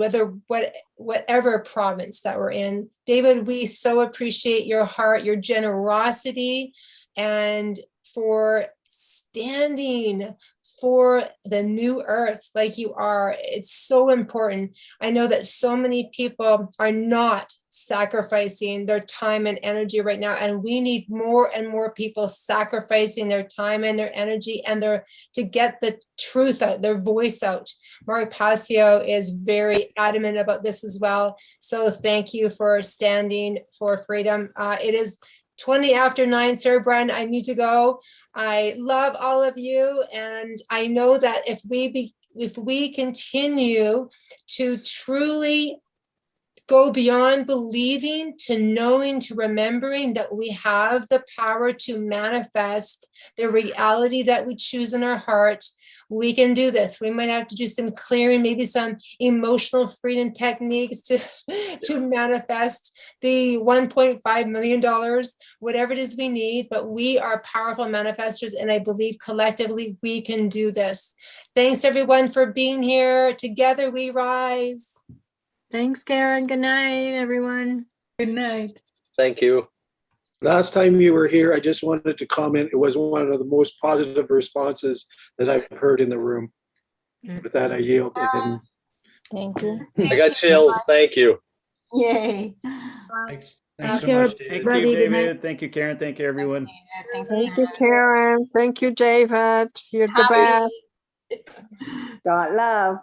whatever province that we're in. David, we so appreciate your heart, your generosity, and for standing for the new earth like you are. It's so important. I know that so many people are not sacrificing their time and energy right now, and we need more and more people sacrificing their time and their energy and to get the truth out, their voice out. Mark Passio is very adamant about this as well. So thank you for standing for freedom. It is 20 after 9, Sarah Brand, I need to go. I love all of you. And I know that if we continue to truly go beyond believing to knowing, to remembering that we have the power to manifest the reality that we choose in our heart, we can do this. We might have to do some clearing, maybe some emotional freedom techniques to manifest the $1.5 million, whatever it is we need, but we are powerful manifestors, and I believe collectively we can do this. Thanks everyone for being here. Together we rise. Thanks, Karen. Good night, everyone. Good night. Thank you. Last time you were here, I just wanted to comment. It was one of the most positive responses that I've heard in the room. With that, I yield. Thank you. I got chills. Thank you. Yay. Thanks Thank so you, much, David. Thank everybody. you, Good night. David. Thank you, Karen. Thank you, everyone. Thanks, Thank you, Karen. Thank you, David. You're the best. Got love.